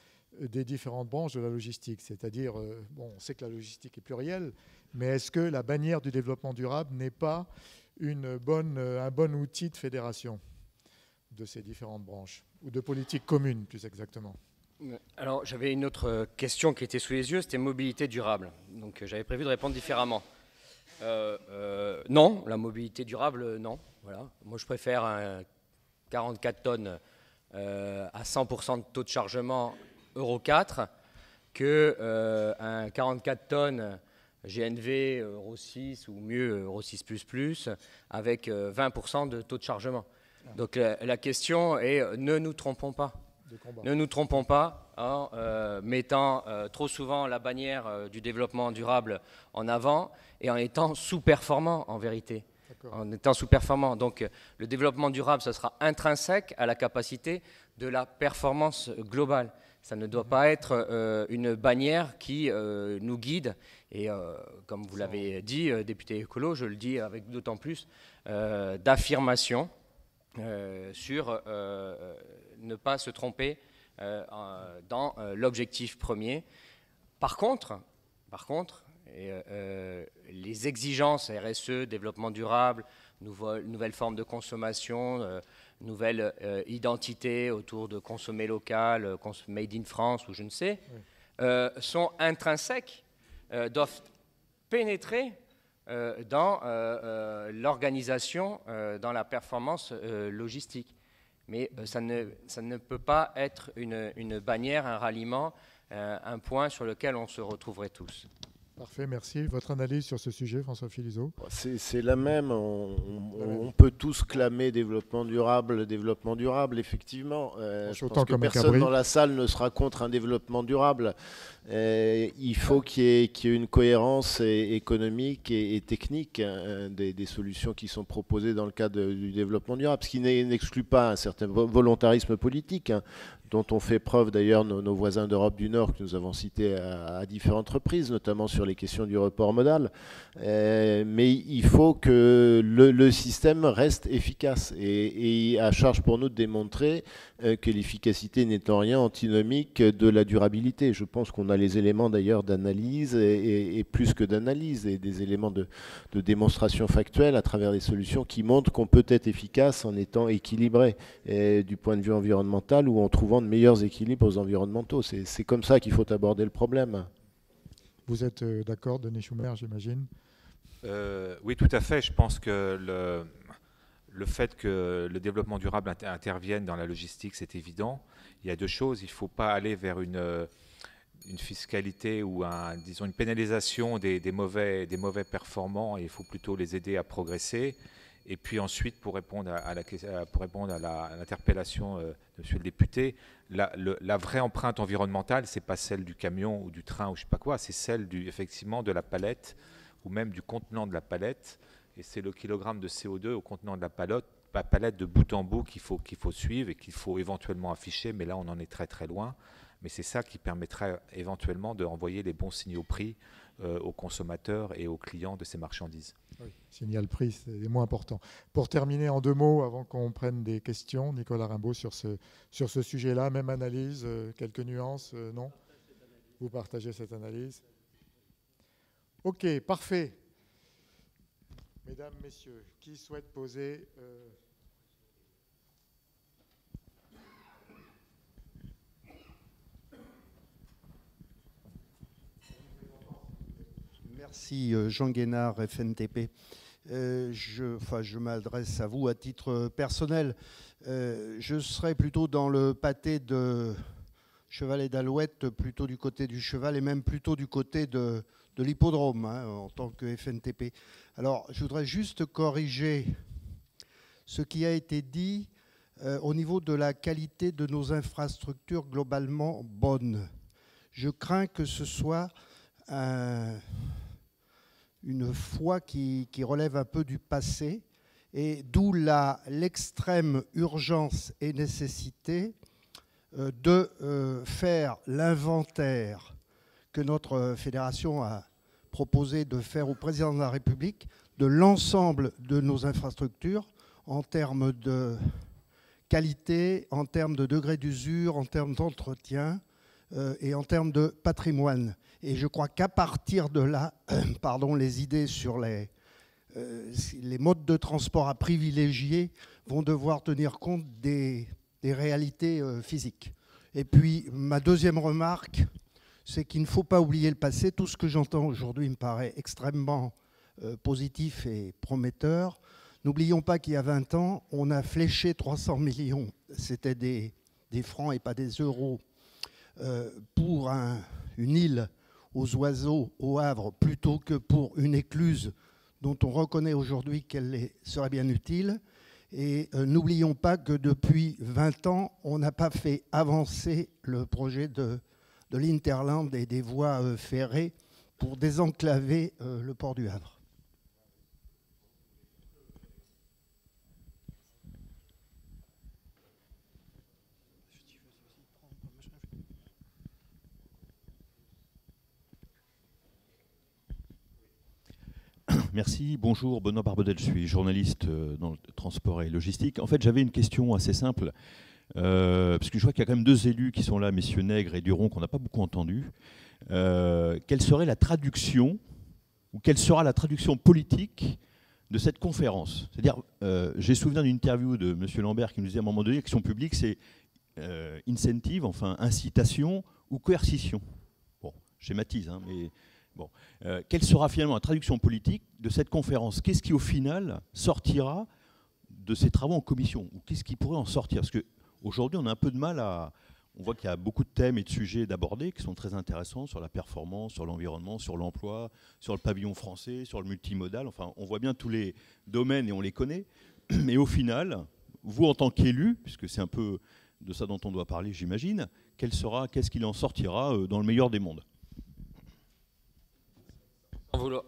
des différentes branches de la logistique. C'est-à-dire, on sait que la logistique est plurielle, mais est-ce que la bannière du développement durable n'est pas un bon outil de fédération de ces différentes branches, ou de politique commune, plus exactement? Alors, j'avais une autre question qui était sous les yeux, c'était mobilité durable. Donc, j'avais prévu de répondre différemment. Non, la mobilité durable, non. Voilà. Moi, je préfère un 44 tonnes à 100% de taux de chargement Euro 4 que un 44 tonnes GNV Euro 6 ou mieux Euro 6++ avec 20% de taux de chargement. Donc, la question est, ne nous trompons pas. Ne nous trompons pas en mettant trop souvent la bannière du développement durable en avant et en étant sous-performant en vérité. En étant sous-performant. Donc le développement durable, ça sera intrinsèque à la capacité de la performance globale. Ça ne doit pas être une bannière qui nous guide. Et comme vous l'avez dit, député écolo, je le dis avec d'autant plus d'affirmation sur ne pas se tromper dans l'objectif premier. Par contre, les exigences RSE, développement durable, nouvelles formes de consommation, nouvelle identité autour de consommer local, made in France ou je ne sais, sont intrinsèques, doivent pénétrer dans l'organisation, dans la performance logistique. Mais ça ne peut pas être une bannière, un ralliement, un point sur lequel on se retrouverait tous. Parfait, merci. Votre analyse sur ce sujet, François Philizot? C'est la même. On peut tous clamer développement durable, effectivement. Je pense que personne dans la salle ne sera contre un développement durable. Il faut qu'il y ait une cohérence économique et technique des solutions qui sont proposées dans le cadre du développement durable, ce qui n'exclut pas un certain volontarisme politique, dont ont fait preuve d'ailleurs nos voisins d'Europe du Nord que nous avons cités à différentes reprises, notamment sur les questions du report modal. Mais il faut que le système reste efficace et à charge pour nous de démontrer que l'efficacité n'est en rien antinomique de la durabilité. Je pense qu'on a les éléments d'ailleurs d'analyse et plus que d'analyse, et des éléments de démonstration factuelle à travers des solutions qui montrent qu'on peut être efficace en étant équilibré du point de vue environnemental ou en trouvant de meilleurs équilibres environnementaux. C'est comme ça qu'il faut aborder le problème. Vous êtes d'accord, Denis Schumer, j'imagine? Oui, tout à fait. Je pense que le fait que le développement durable intervienne dans la logistique, c'est évident. Il y a deux choses. Il ne faut pas aller vers une fiscalité ou disons une pénalisation des mauvais performants, et il faut plutôt les aider à progresser. Et puis ensuite, pour répondre à l'interpellation de monsieur le député, la vraie empreinte environnementale, ce n'est pas celle du camion ou du train ou je ne sais pas quoi, c'est celle effectivement de la palette ou même du contenant de la palette. Et c'est le kilogramme de CO2 au contenant de la palette de bout en bout qu'il faut suivre et qu'il faut éventuellement afficher. Mais là, on en est très très loin. Mais c'est ça qui permettrait éventuellement de renvoyer les bons signaux prix aux consommateurs et aux clients de ces marchandises. Oui, signal prix, c'est les moins important. Pour terminer en deux mots, avant qu'on prenne des questions, Nicolas Rimbaud, sur ce sujet-là, même analyse, quelques nuances, non? Vous partagez cette analyse? Ok, parfait. Mesdames, Messieurs, qui souhaite poser Merci Jean Guénard, FNTP. Je m'adresse à vous à titre personnel. Je serais plutôt dans le pâté de cheval et d'alouette, plutôt du côté du cheval et même plutôt du côté de l'hippodrome, hein, en tant que FNTP. Alors, je voudrais juste corriger ce qui a été dit au niveau de la qualité de nos infrastructures globalement bonnes. Je crains que ce soit une foi qui relève un peu du passé, et d'où l'extrême urgence et nécessité de faire l'inventaire que notre fédération a proposé de faire au président de la République de l'ensemble de nos infrastructures en termes de qualité, en termes de degré d'usure, en termes d'entretien et en termes de patrimoine. Et je crois qu'à partir de là, les idées sur les modes de transport à privilégier vont devoir tenir compte des réalités physiques. Et puis, ma deuxième remarque, c'est qu'il ne faut pas oublier le passé. Tout ce que j'entends aujourd'hui me paraît extrêmement positif et prometteur. N'oublions pas qu'il y a 20 ans, on a fléché 300 millions, c'était des francs et pas des euros, pour une île aux oiseaux au Havre, plutôt que pour une écluse dont on reconnaît aujourd'hui qu'elle serait bien utile. Et n'oublions pas que depuis 20 ans, on n'a pas fait avancer le projet de l'Interland et des voies ferrées pour désenclaver le port du Havre. Merci, bonjour, Benoît Barbedel, je suis journaliste dans le transport et logistique. En fait, j'avais une question assez simple, parce que je vois qu'il y a quand même deux élus qui sont là, messieurs Nègre et Duron, qu'on n'a pas beaucoup entendus. Quelle serait la traduction, ou quelle sera la traduction politique de cette conférence? C'est-à-dire, j'ai souvenir d'une interview de monsieur Lambert qui nous disait à un moment donné, l'action publique, c'est incentive, enfin incitation ou coercition. Bon, je schématise, hein, mais... Bon. Quelle sera finalement la traduction politique de cette conférence? Qu'est-ce qui, au final, sortira de ces travaux en commission? Ou qu'est-ce qui pourrait en sortir? Parce qu'aujourd'hui, on a un peu de mal à... On voit qu'il y a beaucoup de thèmes et de sujets d'aborder qui sont très intéressants sur la performance, sur l'environnement, sur l'emploi, sur le pavillon français, sur le multimodal. Enfin, on voit bien tous les domaines et on les connaît. Mais au final, vous, en tant qu'élu, puisque c'est un peu de ça dont on doit parler, j'imagine, qu'est-ce qu'il en sortira dans le meilleur des mondes?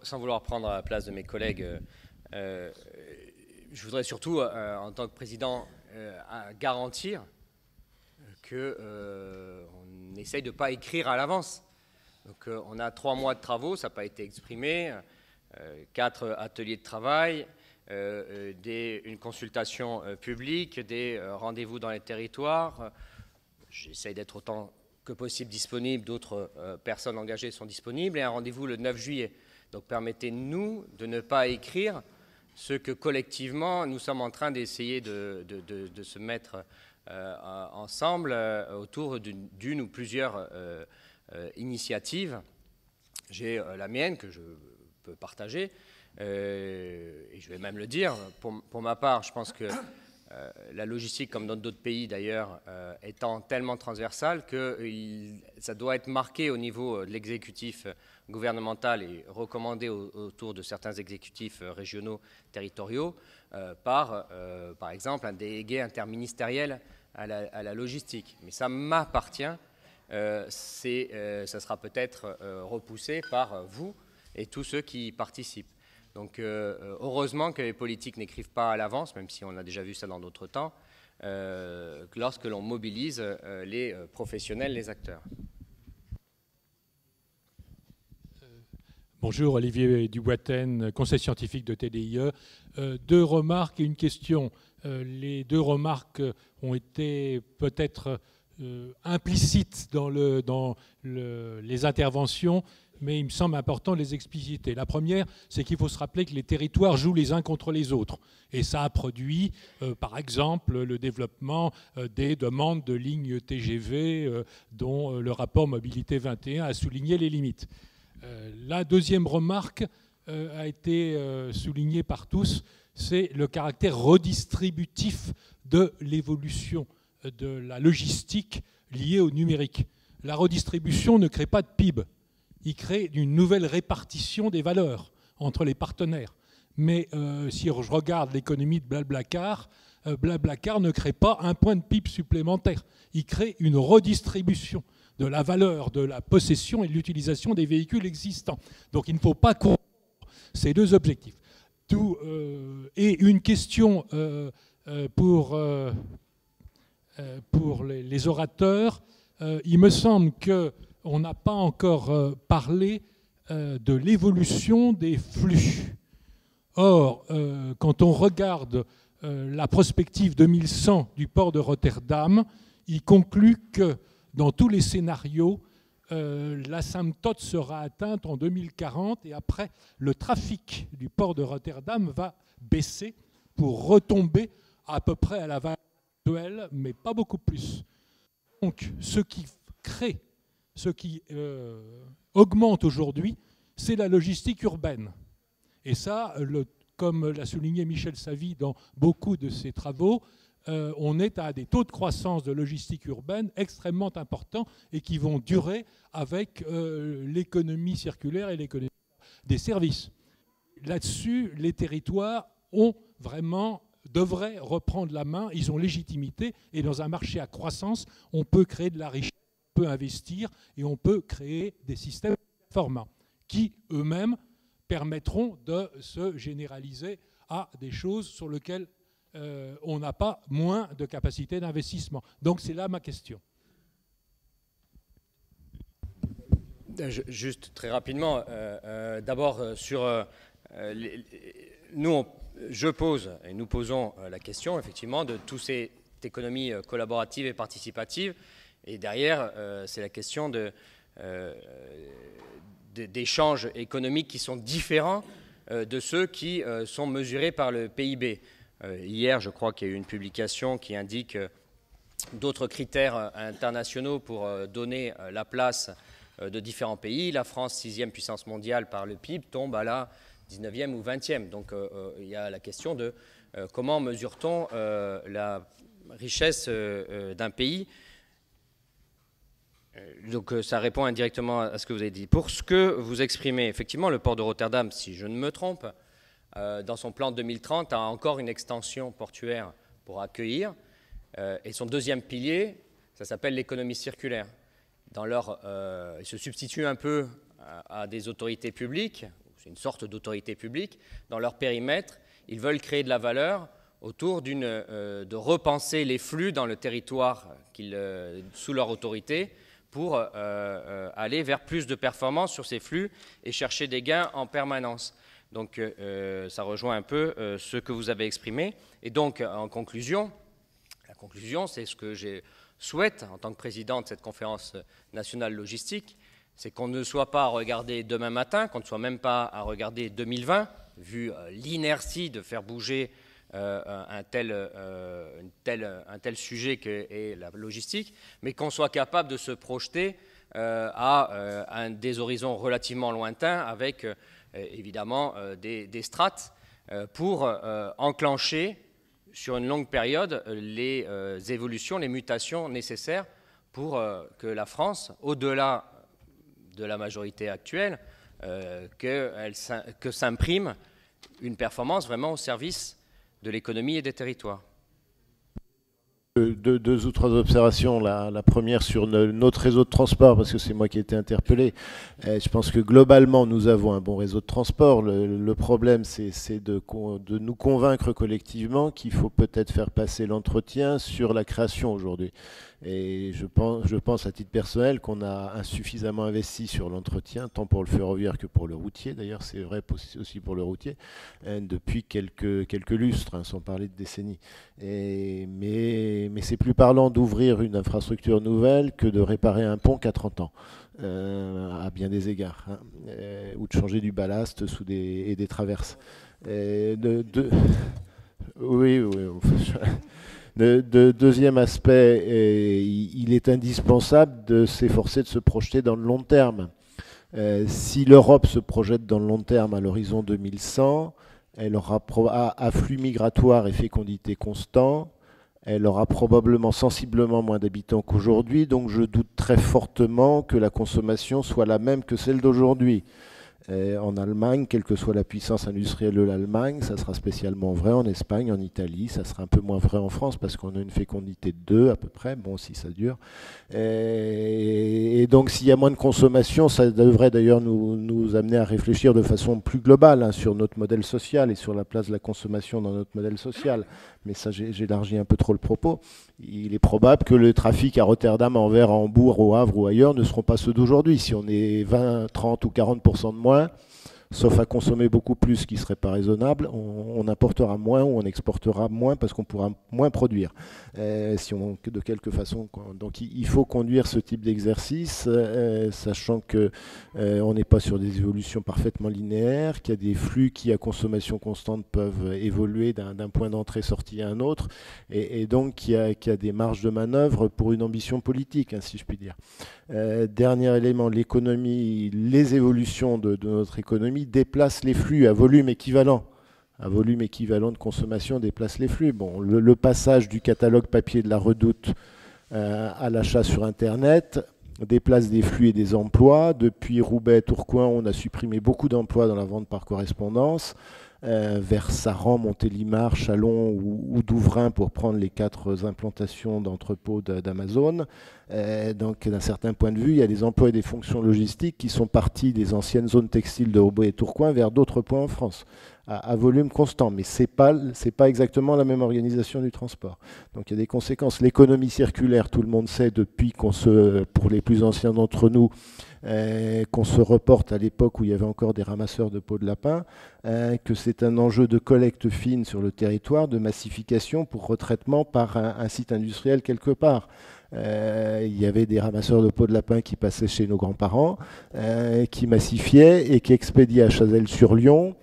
Sans vouloir prendre la place de mes collègues, je voudrais surtout, en tant que président, garantir qu'on essaye de ne pas écrire à l'avance. Donc, on a 3 mois de travaux, ça n'a pas été exprimé, 4 ateliers de travail, une consultation publique, des rendez-vous dans les territoires. J'essaye d'être autant que possible disponible, d'autres personnes engagées sont disponibles, et un rendez-vous le 9 juillet. Donc permettez-nous de ne pas écrire ce que collectivement nous sommes en train d'essayer de se mettre ensemble autour d'une ou plusieurs initiatives. J'ai la mienne que je peux partager et je vais même le dire. Pour ma part, je pense que la logistique, comme dans d'autres pays d'ailleurs, étant tellement transversale que ça doit être marqué au niveau de l'exécutif gouvernemental et recommandé autour de certains exécutifs régionaux territoriaux par exemple, un délégué interministériel à la logistique. Mais ça m'appartient, ça sera peut-être repoussé par vous et tous ceux qui y participent. Donc heureusement que les politiques n'écrivent pas à l'avance, même si on a déjà vu ça dans d'autres temps, lorsque l'on mobilise les professionnels, les acteurs. Bonjour, Olivier Duboitaine, conseil scientifique de TDIE. 2 remarques et une question. Les 2 remarques ont été peut-être implicites dans les interventions, mais il me semble important de les expliciter. La première, c'est qu'il faut se rappeler que les territoires jouent les uns contre les autres. Et ça a produit, par exemple, le développement des demandes de lignes TGV dont le rapport Mobilité 21 a souligné les limites. La deuxième remarque, a été souligné par tous, c'est le caractère redistributif de l'évolution de la logistique liée au numérique. La redistribution ne crée pas de PIB, il crée une nouvelle répartition des valeurs entre les partenaires. Mais si je regarde l'économie de Blablacar, Blablacar ne crée pas un point de PIB supplémentaire, il crée une redistribution de la valeur, de la possession et de l'utilisation des véhicules existants. Donc il ne faut pas confondre ces deux objectifs. Et une question pour les orateurs, il me semble qu'on n'a pas encore parlé de l'évolution des flux. Or, quand on regarde la prospective 2100 du port de Rotterdam, il conclut que dans tous les scénarios, l'asymptote sera atteinte en 2040 et après, le trafic du port de Rotterdam va baisser pour retomber à peu près à la valeur actuelle, mais pas beaucoup plus. Donc, ce qui augmente aujourd'hui, c'est la logistique urbaine. Et ça, comme l'a souligné Michel Savy dans beaucoup de ses travaux, on est à des taux de croissance de logistique urbaine extrêmement importants et qui vont durer avec l'économie circulaire et l'économie des services. Là-dessus, les territoires devraient reprendre la main, ils ont légitimité, et dans un marché à croissance, on peut créer de la richesse, on peut investir et on peut créer des systèmes performants qui, eux-mêmes, permettront de se généraliser à des choses sur lesquelles on n'a pas moins de capacité d'investissement. Donc c'est là ma question. Juste très rapidement, d'abord sur nous posons la question effectivement de toute cette économie collaborative et participative, et derrière c'est la question d'échanges économiques qui sont différents de ceux qui sont mesurés par le PIB. Hier, je crois qu'il y a eu une publication qui indique d'autres critères internationaux pour donner la place de différents pays. La France, 6e puissance mondiale par le PIB, tombe à la 19e ou 20e. Donc il y a la question de comment mesure-t-on la richesse d'un pays. Donc ça répond indirectement à ce que vous avez dit. Pour ce que vous exprimez, effectivement, le port de Rotterdam, si je ne me trompe, dans son plan 2030, a encore une extension portuaire pour accueillir. Et son deuxième pilier, ça s'appelle l'économie circulaire. Il se substitue un peu à des autorités publiques, c'est une sorte d'autorité publique. Dans leur périmètre, ils veulent créer de la valeur autour de repenser les flux dans le territoire sous leur autorité pour aller vers plus de performance sur ces flux et chercher des gains en permanence. Donc ça rejoint un peu ce que vous avez exprimé. Et donc en conclusion, la conclusion, c'est ce que je souhaite en tant que président de cette conférence nationale logistique, c'est qu'on ne soit pas à regarder demain matin, qu'on ne soit même pas à regarder 2020, vu l'inertie de faire bouger un tel sujet qu'est la logistique, mais qu'on soit capable de se projeter à des horizons relativement lointains avec évidemment des strates pour enclencher sur une longue période les évolutions, les mutations nécessaires pour que la France, au-delà de la majorité actuelle, que s'imprime une performance vraiment au service de l'économie et des territoires. Deux ou trois observations. La première sur notre réseau de transport, parce que c'est moi qui ai été interpellé. Je pense que globalement, nous avons un bon réseau de transport. Le problème, c'est de nous convaincre collectivement qu'il faut peut-être faire passer l'entretien sur la création aujourd'hui. Et je pense à titre personnel qu'on a insuffisamment investi sur l'entretien, tant pour le ferroviaire que pour le routier. D'ailleurs, c'est vrai aussi pour le routier, depuis quelques lustres, sans parler de décennies. Mais c'est plus parlant d'ouvrir une infrastructure nouvelle que de réparer un pont qu'à 30 ans, à bien des égards, ou de changer du ballast et des traverses. Oui. Deuxième aspect, il est indispensable de s'efforcer de se projeter dans le long terme. Si l'Europe se projette dans le long terme à l'horizon 2100, elle aura à flux migratoire et fécondité constant, elle aura probablement sensiblement moins d'habitants qu'aujourd'hui, donc je doute très fortement que la consommation soit la même que celle d'aujourd'hui. En Allemagne, quelle que soit la puissance industrielle de l'Allemagne, ça sera spécialement vrai en Espagne, en Italie, ça sera un peu moins vrai en France parce qu'on a une fécondité de 2 à peu près, bon si ça dure. Et donc s'il y a moins de consommation, ça devrait d'ailleurs nous amener à réfléchir de façon plus globale hein, sur notre modèle social et sur la place de la consommation dans notre modèle social. Mais ça j'élargis un peu trop le propos. Il est probable que le trafic à Rotterdam, à Anvers, à Hambourg, au Havre ou ailleurs ne seront pas ceux d'aujourd'hui. Si on est 20, 30 ou 40% de moins, sauf à consommer beaucoup plus, ce qui ne serait pas raisonnable, on importera moins ou on exportera moins parce qu'on pourra moins produire. De quelque façon. Donc il faut conduire ce type d'exercice, sachant qu'on n'est pas sur des évolutions parfaitement linéaires, qu'il y a des flux qui à consommation constante peuvent évoluer d'un point d'entrée-sortie à un autre, et donc qu'il y a des marges de manœuvre pour une ambition politique, hein, si je puis dire. Dernier élément, l'économie, les évolutions de notre économie déplacent les flux à volume équivalent. Un volume équivalent de consommation déplace les flux. Bon, le passage du catalogue papier de la Redoute à l'achat sur Internet déplace des flux et des emplois. Depuis Roubaix, Tourcoing, on a supprimé beaucoup d'emplois dans la vente par correspondance. Vers Saran, Montélimar, Châlons ou Douvrin pour prendre les 4 implantations d'entrepôts d'Amazon. Donc d'un certain point de vue, il y a des emplois et des fonctions logistiques qui sont partis des anciennes zones textiles de Roubaix et Tourcoing vers d'autres points en France, à volume constant. Mais ce n'est pas exactement la même organisation du transport. Donc il y a des conséquences. L'économie circulaire, tout le monde sait depuis pour les plus anciens d'entre nous, qu'on se reporte à l'époque où il y avait encore des ramasseurs de peaux de lapin, que c'est un enjeu de collecte fine sur le territoire, de massification pour retraitement par un site industriel quelque part. Il y avait des ramasseurs de peaux de lapin qui passaient chez nos grands-parents, qui massifiaient et qui expédiaient à Chazelles-sur-Lyon,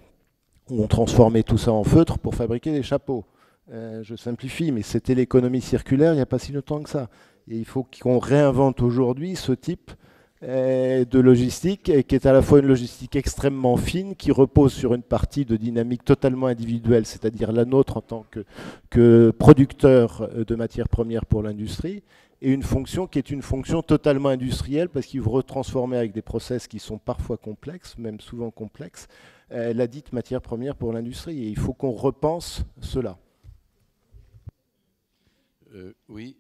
où on transformait tout ça en feutre pour fabriquer des chapeaux. Je simplifie, mais c'était l'économie circulaire il n'y a pas si longtemps que ça. Et il faut qu'on réinvente aujourd'hui ce type de logistique, qui est à la fois une logistique extrêmement fine, qui repose sur une partie de dynamique totalement individuelle, c'est-à-dire la nôtre en tant que producteur de matières premières pour l'industrie, et une fonction qui est une fonction totalement industrielle, parce qu'il faut retransformer avec des process qui sont parfois complexes, même souvent complexes, la dite matière première pour l'industrie. Et il faut qu'on repense cela. Oui,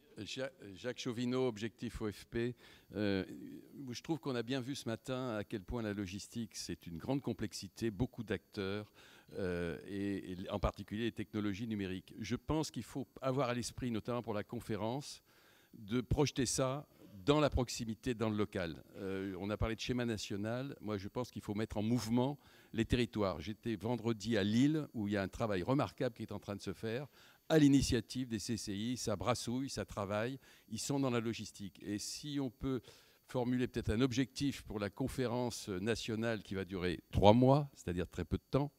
Jacques Chauvineau, Objectif OFP. Je trouve qu'on a bien vu ce matin à quel point la logistique, c'est une grande complexité, beaucoup d'acteurs, et en particulier les technologies numériques. Je pense qu'il faut avoir à l'esprit, notamment pour la conférence, de projeter ça dans la proximité, dans le local. On a parlé de schéma national. Moi, je pense qu'il faut mettre en mouvement les territoires. J'étais vendredi à Lille, où il y a un travail remarquable qui est en train de se faire, à l'initiative des CCI. Ça brassouille, ça travaille. Ils sont dans la logistique. Et si on peut formuler peut-être un objectif pour la conférence nationale qui va durer 3 mois, c'est-à-dire très peu de temps,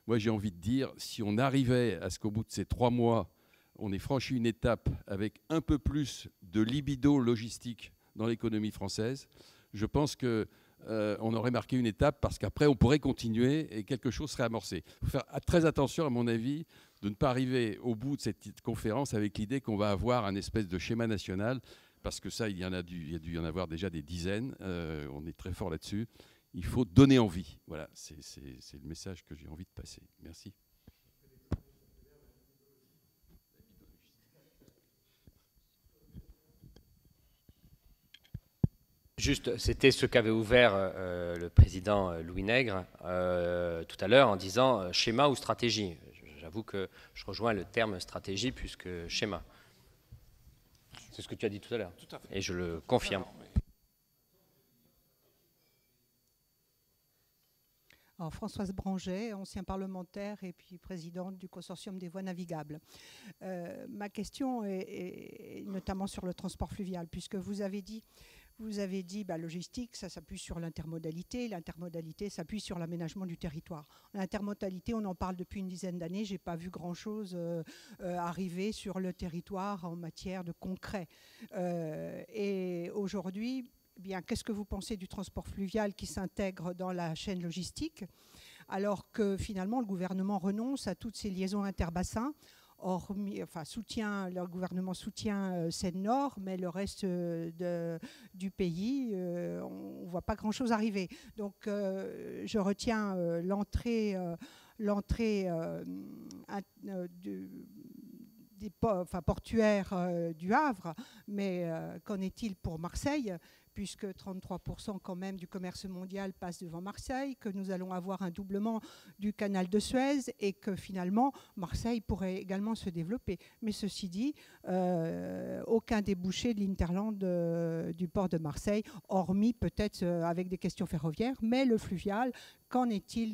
moi, j'ai envie de dire, si on arrivait à ce qu'au bout de ces 3 mois, on ait franchi une étape avec un peu plus de libido logistique dans l'économie française, je pense qu'on aurait marqué une étape, parce qu'après, on pourrait continuer et quelque chose serait amorcé. Il faut faire très attention, à mon avis, de ne pas arriver au bout de cette conférence avec l'idée qu'on va avoir un espèce de schéma national, parce que ça, il y a dû y en avoir déjà des dizaines. On est très fort là-dessus. Il faut donner envie. Voilà, c'est le message que j'ai envie de passer. Merci. Juste, c'était ce qu'avait ouvert le président Louis Nègre tout à l'heure en disant schéma ou stratégie. J'avoue que je rejoins le terme stratégie plus que schéma. C'est ce que tu as dit tout à l'heure. Et je le confirme. Alors, Françoise Branget, ancien parlementaire et puis présidente du consortium des voies navigables. Ma question est notamment sur le transport fluvial, puisque vous avez dit logistique, ça s'appuie sur l'intermodalité. L'intermodalité s'appuie sur l'aménagement du territoire. L'intermodalité, on en parle depuis une dizaine d'années. Je n'ai pas vu grand-chose arriver sur le territoire en matière de concret. Et aujourd'hui, eh bien, qu'est-ce que vous pensez du transport fluvial qui s'intègre dans la chaîne logistique, alors que finalement le gouvernement renonce à toutes ces liaisons interbassins, le gouvernement soutient Seine-Nord, mais le reste du pays, on ne voit pas grand-chose arriver. Donc je retiens l'entrée portuaire du Havre, mais qu'en est-il pour Marseille, puisque 33% quand même du commerce mondial passe devant Marseille, que nous allons avoir un doublement du canal de Suez et que finalement Marseille pourrait également se développer. Mais ceci dit, aucun débouché de l'hinterland du port de Marseille, hormis peut-être avec des questions ferroviaires, mais le fluvial, qu'en est-il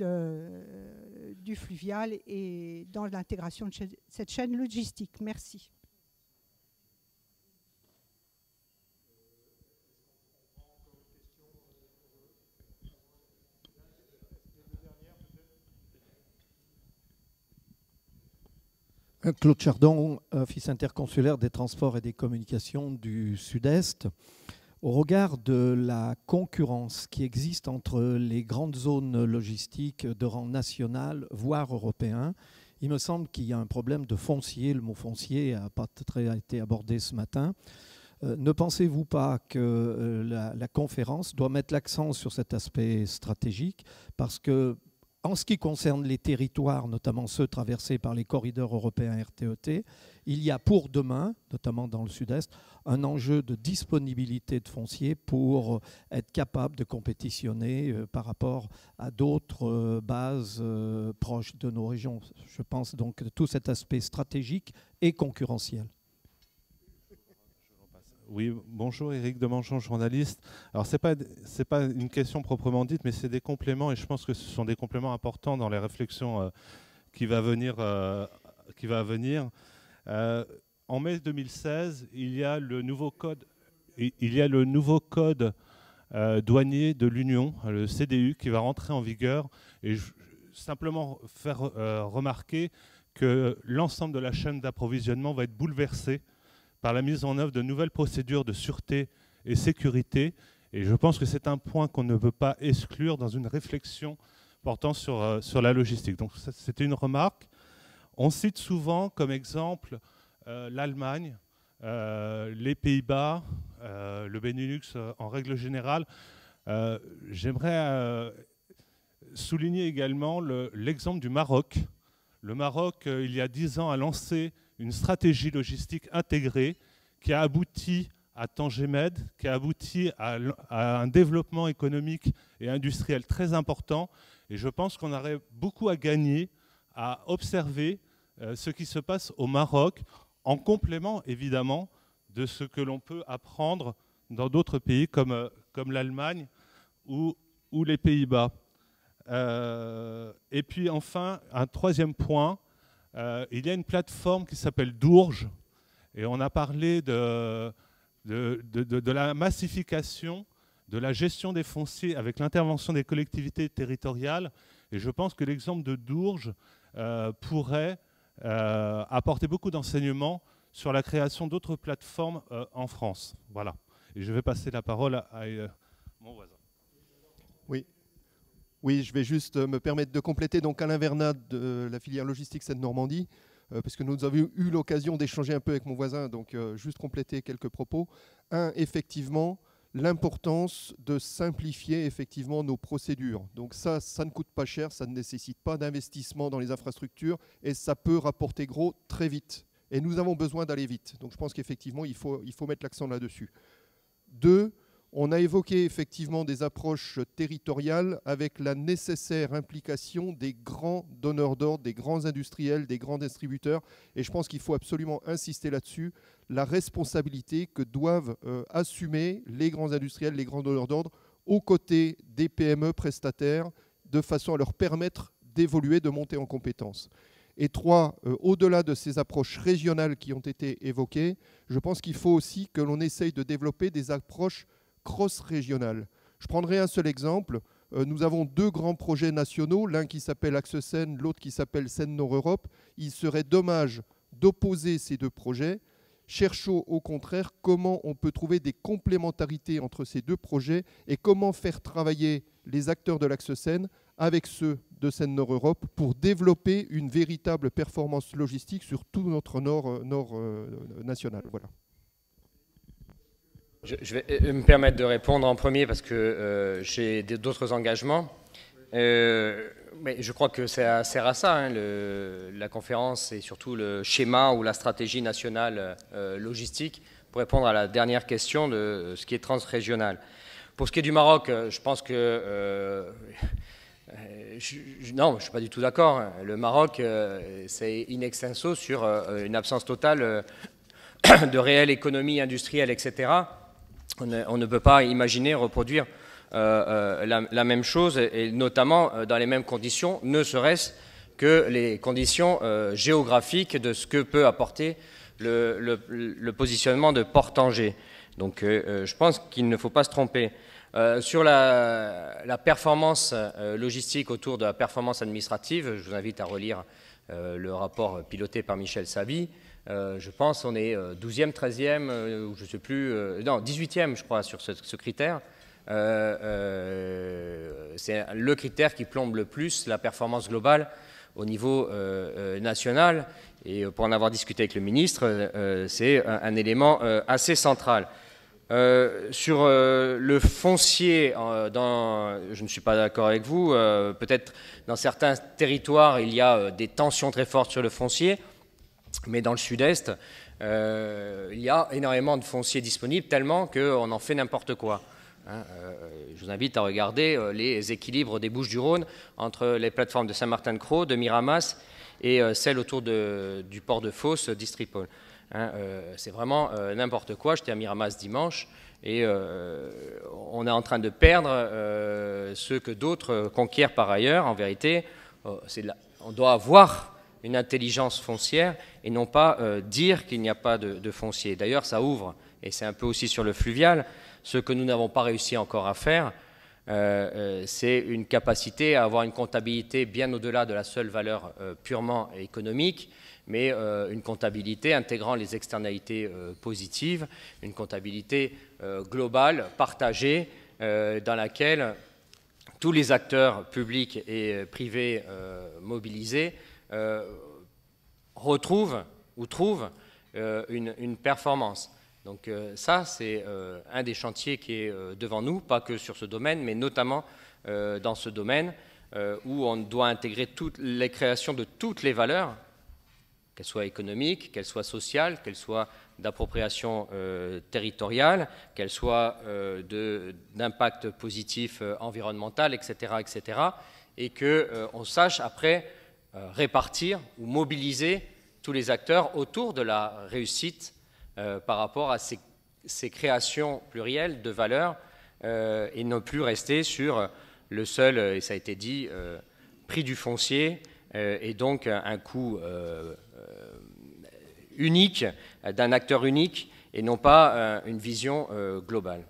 du fluvial et dans l'intégration de cette chaîne logistique? Merci. Claude Chardon, office interconsulaire des transports et des communications du Sud-Est. Au regard de la concurrence qui existe entre les grandes zones logistiques de rang national, voire européen, il me semble qu'il y a un problème de foncier. Le mot foncier n'a pas très été abordé ce matin. Ne pensez-vous pas que la conférence doit mettre l'accent sur cet aspect stratégique, parce que en ce qui concerne les territoires, notamment ceux traversés par les corridors européens RTET, il y a pour demain, notamment dans le sud-est, un enjeu de disponibilité de foncier pour être capable de compétitionner par rapport à d'autres bases proches de nos régions. Je pense donc que tout cet aspect stratégique et concurrentiel. Oui, bonjour, Éric Demanchon, journaliste. Alors, ce n'est pas une question proprement dite, mais c'est des compléments, et je pense que ce sont des compléments importants dans les réflexions qui va venir. En mai 2016, il y a le nouveau code, douanier de l'Union, le CDU, qui va rentrer en vigueur. Et simplement faire remarquer que l'ensemble de la chaîne d'approvisionnement va être bouleversé par la mise en œuvre de nouvelles procédures de sûreté et sécurité. Et je pense que c'est un point qu'on ne peut pas exclure dans une réflexion portant sur la logistique. Donc c'était une remarque. On cite souvent comme exemple l'Allemagne, les Pays-Bas, le Benelux en règle générale. J'aimerais souligner également l'exemple du Maroc. Le Maroc, il y a 10 ans, a lancé une stratégie logistique intégrée qui a abouti à Tangemed, qui a abouti à un développement économique et industriel très important. Et je pense qu'on aurait beaucoup à gagner à observer ce qui se passe au Maroc, en complément évidemment de ce que l'on peut apprendre dans d'autres pays comme l'Allemagne ou les Pays-Bas. Et puis enfin, un troisième point, il y a une plateforme qui s'appelle Dourges, et on a parlé de la massification, de la gestion des fonciers avec l'intervention des collectivités territoriales, et je pense que l'exemple de Dourges pourrait apporter beaucoup d'enseignements sur la création d'autres plateformes en France. Voilà. Et je vais passer la parole à mon voisin. Oui, je vais juste me permettre de compléter. Donc Alain Vernat de la filière logistique Seine-Normandie, parce que nous avons eu l'occasion d'échanger un peu avec mon voisin, donc juste compléter quelques propos. Effectivement, l'importance de simplifier effectivement nos procédures. Donc ça ne coûte pas cher, ça ne nécessite pas d'investissement dans les infrastructures et ça peut rapporter gros très vite. Et nous avons besoin d'aller vite. Donc je pense qu'effectivement, il faut mettre l'accent là-dessus. 2, on a évoqué effectivement des approches territoriales avec la nécessaire implication des grands donneurs d'ordre, des grands industriels, des grands distributeurs. Et je pense qu'il faut absolument insister là-dessus, la responsabilité que doivent assumer les grands industriels, les grands donneurs d'ordre, aux côtés des PME prestataires, de façon à leur permettre d'évoluer, de monter en compétences. Et 3, au-delà de ces approches régionales qui ont été évoquées, je pense qu'il faut aussi que l'on essaye de développer des approches cross-régionales. Je prendrai un seul exemple. Nous avons 2 grands projets nationaux, l'un qui s'appelle Axe Seine, l'autre qui s'appelle Seine-Nord Europe. Il serait dommage d'opposer ces 2 projets. cherchons au contraire comment on peut trouver des complémentarités entre ces deux projets et comment faire travailler les acteurs de l'axe Seine avec ceux de Seine-Nord Europe pour développer une véritable performance logistique sur tout notre nord national. Voilà. Je vais me permettre de répondre en premier parce que j'ai d'autres engagements. Mais je crois que ça sert à ça, hein, la conférence et surtout le schéma ou la stratégie nationale logistique pour répondre à la dernière question de ce qui est transrégional. Pour ce qui est du Maroc, je pense que... non, je ne suis pas du tout d'accord. Le Maroc, c'est in extenso sur une absence totale de réelle économie industrielle, etc. On ne peut pas imaginer reproduire la même chose, et notamment dans les mêmes conditions, ne serait-ce que les conditions géographiques de ce que peut apporter le positionnement de Port-Tanger. Donc je pense qu'il ne faut pas se tromper. Sur la performance logistique autour de la performance administrative, je vous invite à relire le rapport piloté par Michel Savy. Je pense qu'on est 12e, 13e, ou je ne sais plus, non, 18e, je crois, sur ce critère. C'est le critère qui plombe le plus la performance globale au niveau national. Et pour en avoir discuté avec le ministre, c'est un élément assez central. Sur le foncier, je ne suis pas d'accord avec vous. Peut-être dans certains territoires, il y a des tensions très fortes sur le foncier. Mais dans le sud-est, il y a énormément de foncier disponible, tellement qu'on en fait n'importe quoi. Je vous invite à regarder les équilibres des Bouches-du-Rhône entre les plateformes de Saint-Martin-de-Crau, de Miramas et celles autour du port de Fos, d'Istripol. C'est vraiment n'importe quoi. J'étais à Miramas dimanche et on est en train de perdre ce que d'autres conquièrent par ailleurs. En vérité, on doit avoir une intelligence foncière et non pas dire qu'il n'y a pas de foncier. D'ailleurs, ça ouvre, et c'est un peu aussi sur le fluvial, ce que nous n'avons pas réussi encore à faire, c'est une capacité à avoir une comptabilité bien au-delà de la seule valeur purement économique, mais une comptabilité intégrant les externalités positives, une comptabilité globale, partagée, dans laquelle tous les acteurs publics et privés mobilisés retrouvent ou trouvent une performance. Donc ça, c'est un des chantiers qui est devant nous, pas que sur ce domaine, mais notamment dans ce domaine où on doit intégrer toutes les créations de toutes les valeurs, qu'elles soient économiques, qu'elles soient sociales, qu'elles soient d'appropriation territoriale, qu'elles soient d'impact positif environnemental, etc., etc., et qu'on sache après répartir ou mobiliser tous les acteurs autour de la réussite par rapport à ces créations plurielles de valeurs et ne plus rester sur le seul, et ça a été dit, prix du foncier et donc un coût unique, d'un acteur unique et non pas une vision globale.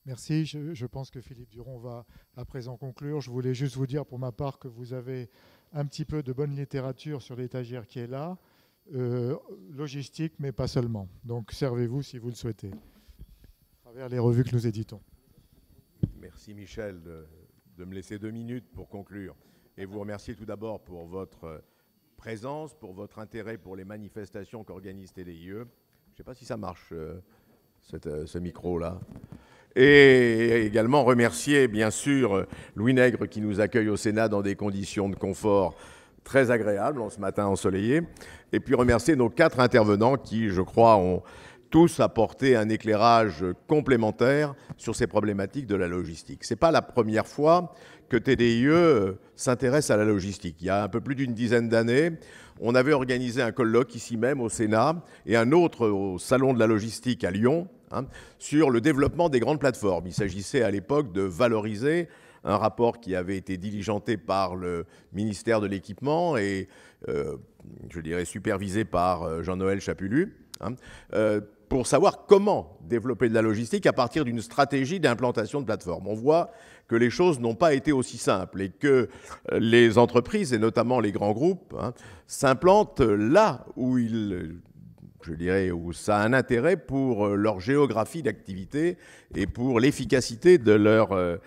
Merci. Je pense que Philippe Duron va à présent conclure. Je voulais juste vous dire pour ma part que vous avez un petit peu de bonne littérature sur l'étagère qui est là. Logistique, mais pas seulement. Donc, servez-vous si vous le souhaitez, à travers les revues que nous éditons. Merci Michel de me laisser 2 minutes pour conclure. Et vous remercier tout d'abord pour votre présence, pour votre intérêt pour les manifestations qu'organise TDIE. Je ne sais pas si ça marche, ce micro-là. Et également remercier, bien sûr, Louis Nègre qui nous accueille au Sénat dans des conditions de confort très agréable en ce matin ensoleillé, et puis remercier nos 4 intervenants qui, je crois, ont tous apporté un éclairage complémentaire sur ces problématiques de la logistique. Ce n'est pas la première fois que TDIE s'intéresse à la logistique. Il y a un peu plus d'une dizaine d'années, on avait organisé un colloque ici même au Sénat et un autre au Salon de la logistique à Lyon sur le développement des grandes plateformes. Il s'agissait à l'époque de valoriser un rapport qui avait été diligenté par le ministère de l'Équipement et, je dirais, supervisé par Jean-Noël Chapulu, pour savoir comment développer de la logistique à partir d'une stratégie d'implantation de plateformes. On voit que les choses n'ont pas été aussi simples et que les entreprises, et notamment les grands groupes, s'implantent là où ils je dirais, où ça a un intérêt pour leur géographie d'activité et pour l'efficacité de leur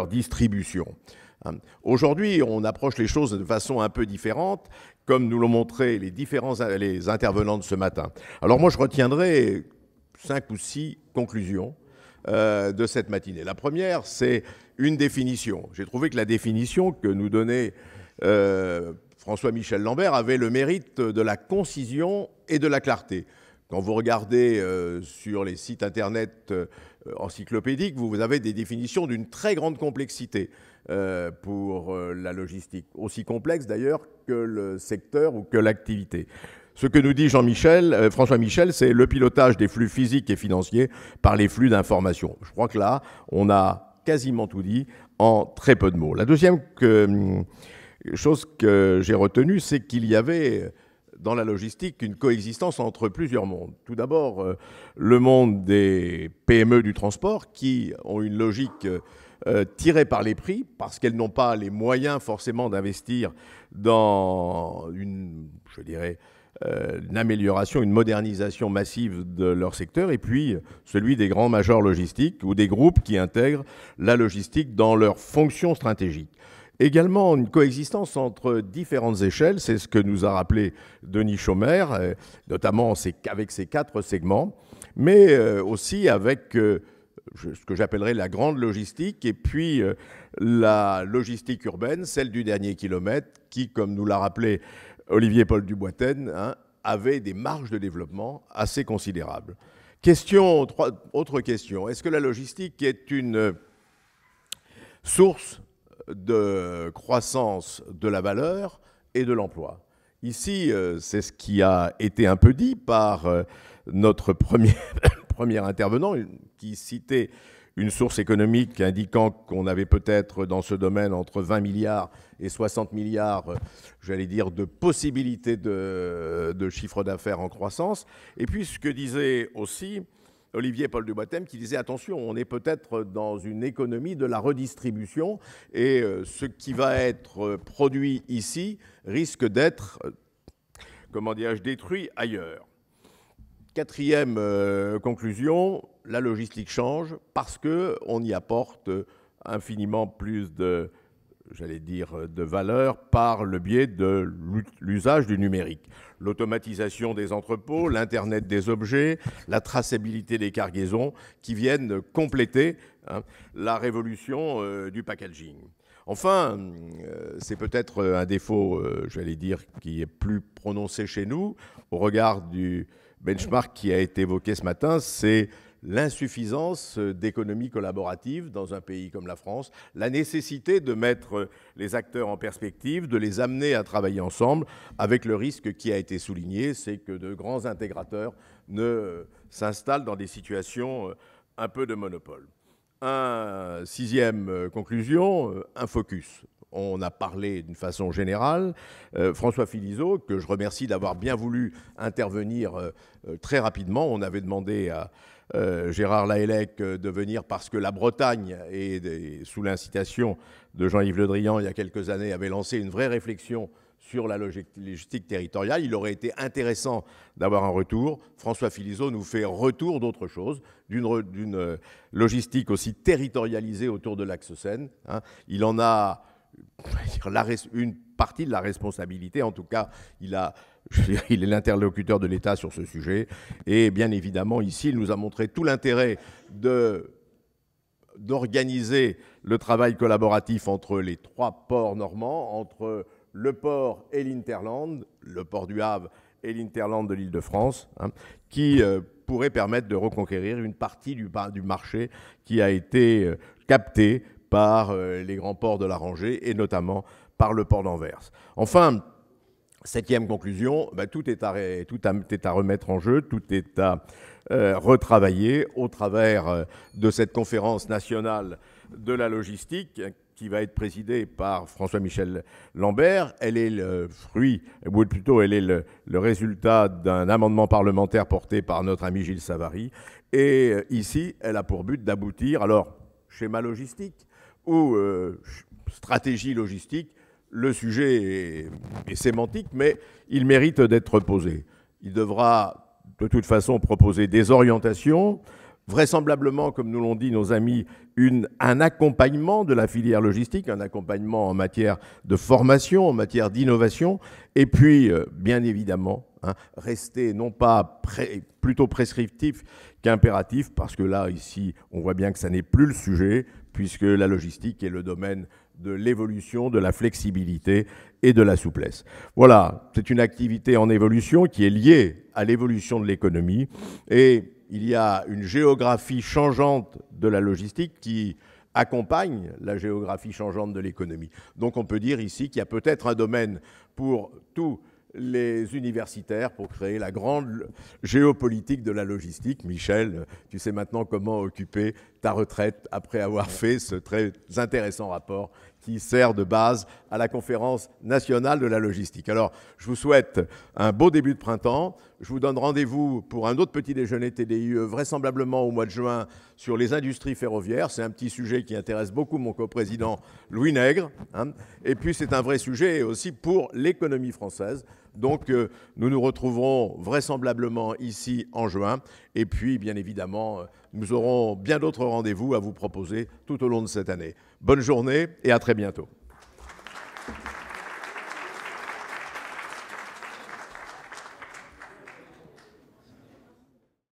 distribution. Aujourd'hui, on approche les choses de façon un peu différente, comme nous l'ont montré les intervenants de ce matin. Alors moi, je retiendrai 5 ou 6 conclusions de cette matinée. La première, c'est une définition. J'ai trouvé que la définition que nous donnait François-Michel Lambert avait le mérite de la concision et de la clarté. Quand vous regardez sur les sites internet encyclopédiques, vous avez des définitions d'une très grande complexité pour la logistique, aussi complexe d'ailleurs que le secteur ou que l'activité. Ce que nous dit François Michel, c'est le pilotage des flux physiques et financiers par les flux d'informations. Je crois que là, on a quasiment tout dit en très peu de mots. La deuxième chose que j'ai retenue, c'est qu'il y avait dans la logistique une coexistence entre plusieurs mondes. Tout d'abord, le monde des PME du transport qui ont une logique tirée par les prix parce qu'elles n'ont pas les moyens forcément d'investir dans une amélioration, une modernisation massive de leur secteur, et puis celui des grands majors logistiques ou des groupes qui intègrent la logistique dans leurs fonctions stratégiques. Également, une coexistence entre différentes échelles, c'est ce que nous a rappelé Denis Chaumer, notamment avec ses 4 segments, mais aussi avec ce que j'appellerais la grande logistique, et puis la logistique urbaine, celle du dernier kilomètre, qui, comme nous l'a rappelé Olivier-Paul Duboitaine, avait des marges de développement assez considérables. Autre question, est-ce que la logistique est une source de croissance de la valeur et de l'emploi? Ici, c'est ce qui a été un peu dit par notre premier intervenant, qui citait une source économique indiquant qu'on avait peut-être dans ce domaine entre 20 milliards et 60 milliards, j'allais dire, de possibilités de chiffre d'affaires en croissance. Et puis ce que disait aussi Olivier-Paul Duboitaine, qui disait attention, on est peut-être dans une économie de la redistribution et ce qui va être produit ici risque d'être, détruit ailleurs. Quatrième conclusion, la logistique change parce qu'on y apporte infiniment plus de valeur par le biais de l'usage du numérique. L'automatisation des entrepôts, l'Internet des objets, la traçabilité des cargaisons qui viennent compléter la révolution du packaging. Enfin, c'est peut-être un défaut, qui est plus prononcé chez nous au regard du benchmark qui a été évoqué ce matin, c'est l'insuffisance d'économie collaborative dans un pays comme la France, la nécessité de mettre les acteurs en perspective, de les amener à travailler ensemble, avec le risque qui a été souligné, c'est que de grands intégrateurs ne s'installent dans des situations un peu de monopole. Sixième conclusion, un focus. On a parlé d'une façon générale. François Philizot, que je remercie d'avoir bien voulu intervenir très rapidement. On avait demandé à Gérard Lahellec de venir parce que la Bretagne, sous l'incitation de Jean-Yves Le Drian il y a quelques années, avait lancé une vraie réflexion sur la logistique territoriale. Il aurait été intéressant d'avoir un retour. François Philizot nous fait retour d'autre chose, d'une logistique aussi territorialisée autour de l'axe Seine. Il en a une partie de la responsabilité. En tout cas, il est l'interlocuteur de l'État sur ce sujet. Et bien évidemment, ici, il nous a montré tout l'intérêt d'organiser le travail collaboratif entre les 3 ports normands, entre le port et l'Interland, le port du Havre et l'Interland de l'Île-de-France, qui pourrait permettre de reconquérir une partie du marché qui a été capté par les grands ports de la rangée et notamment par le port d'Anvers. Enfin, 7e conclusion, tout est à remettre en jeu, tout est à retravailler au travers de cette conférence nationale de la logistique qui va être présidée par François-Michel Lambert. Elle est le fruit, ou plutôt elle est le résultat d'un amendement parlementaire porté par notre ami Gilles Savary. Et ici, elle a pour but d'aboutir, alors, schéma logistique ou stratégie logistique, le sujet est sémantique, mais il mérite d'être posé. Il devra de toute façon proposer des orientations, vraisemblablement, comme nous l'ont dit nos amis, un accompagnement de la filière logistique, un accompagnement en matière de formation, en matière d'innovation, et puis, bien évidemment, rester non pas plutôt prescriptif qu'impératif, parce que là, ici, on voit bien que ça n'est plus le sujet, puisque la logistique est le domaine de l'évolution, de la flexibilité et de la souplesse. Voilà, c'est une activité en évolution qui est liée à l'évolution de l'économie, et il y a une géographie changeante de la logistique qui accompagne la géographie changeante de l'économie. Donc on peut dire ici qu'il y a peut-être un domaine pour tous les universitaires pour créer la grande géopolitique de la logistique. Michel, tu sais maintenant comment occuper ta retraite après avoir fait ce très intéressant rapport qui sert de base à la conférence nationale de la logistique. Alors, je vous souhaite un beau début de printemps. Je vous donne rendez-vous pour un autre petit déjeuner TDIE, vraisemblablement au mois de juin, sur les industries ferroviaires. C'est un petit sujet qui intéresse beaucoup mon coprésident Louis Nègre. Et puis, c'est un vrai sujet aussi pour l'économie française. Donc, nous nous retrouverons vraisemblablement ici en juin. Et puis, bien évidemment, nous aurons bien d'autres rendez-vous à vous proposer tout au long de cette année. Bonne journée et à très bientôt.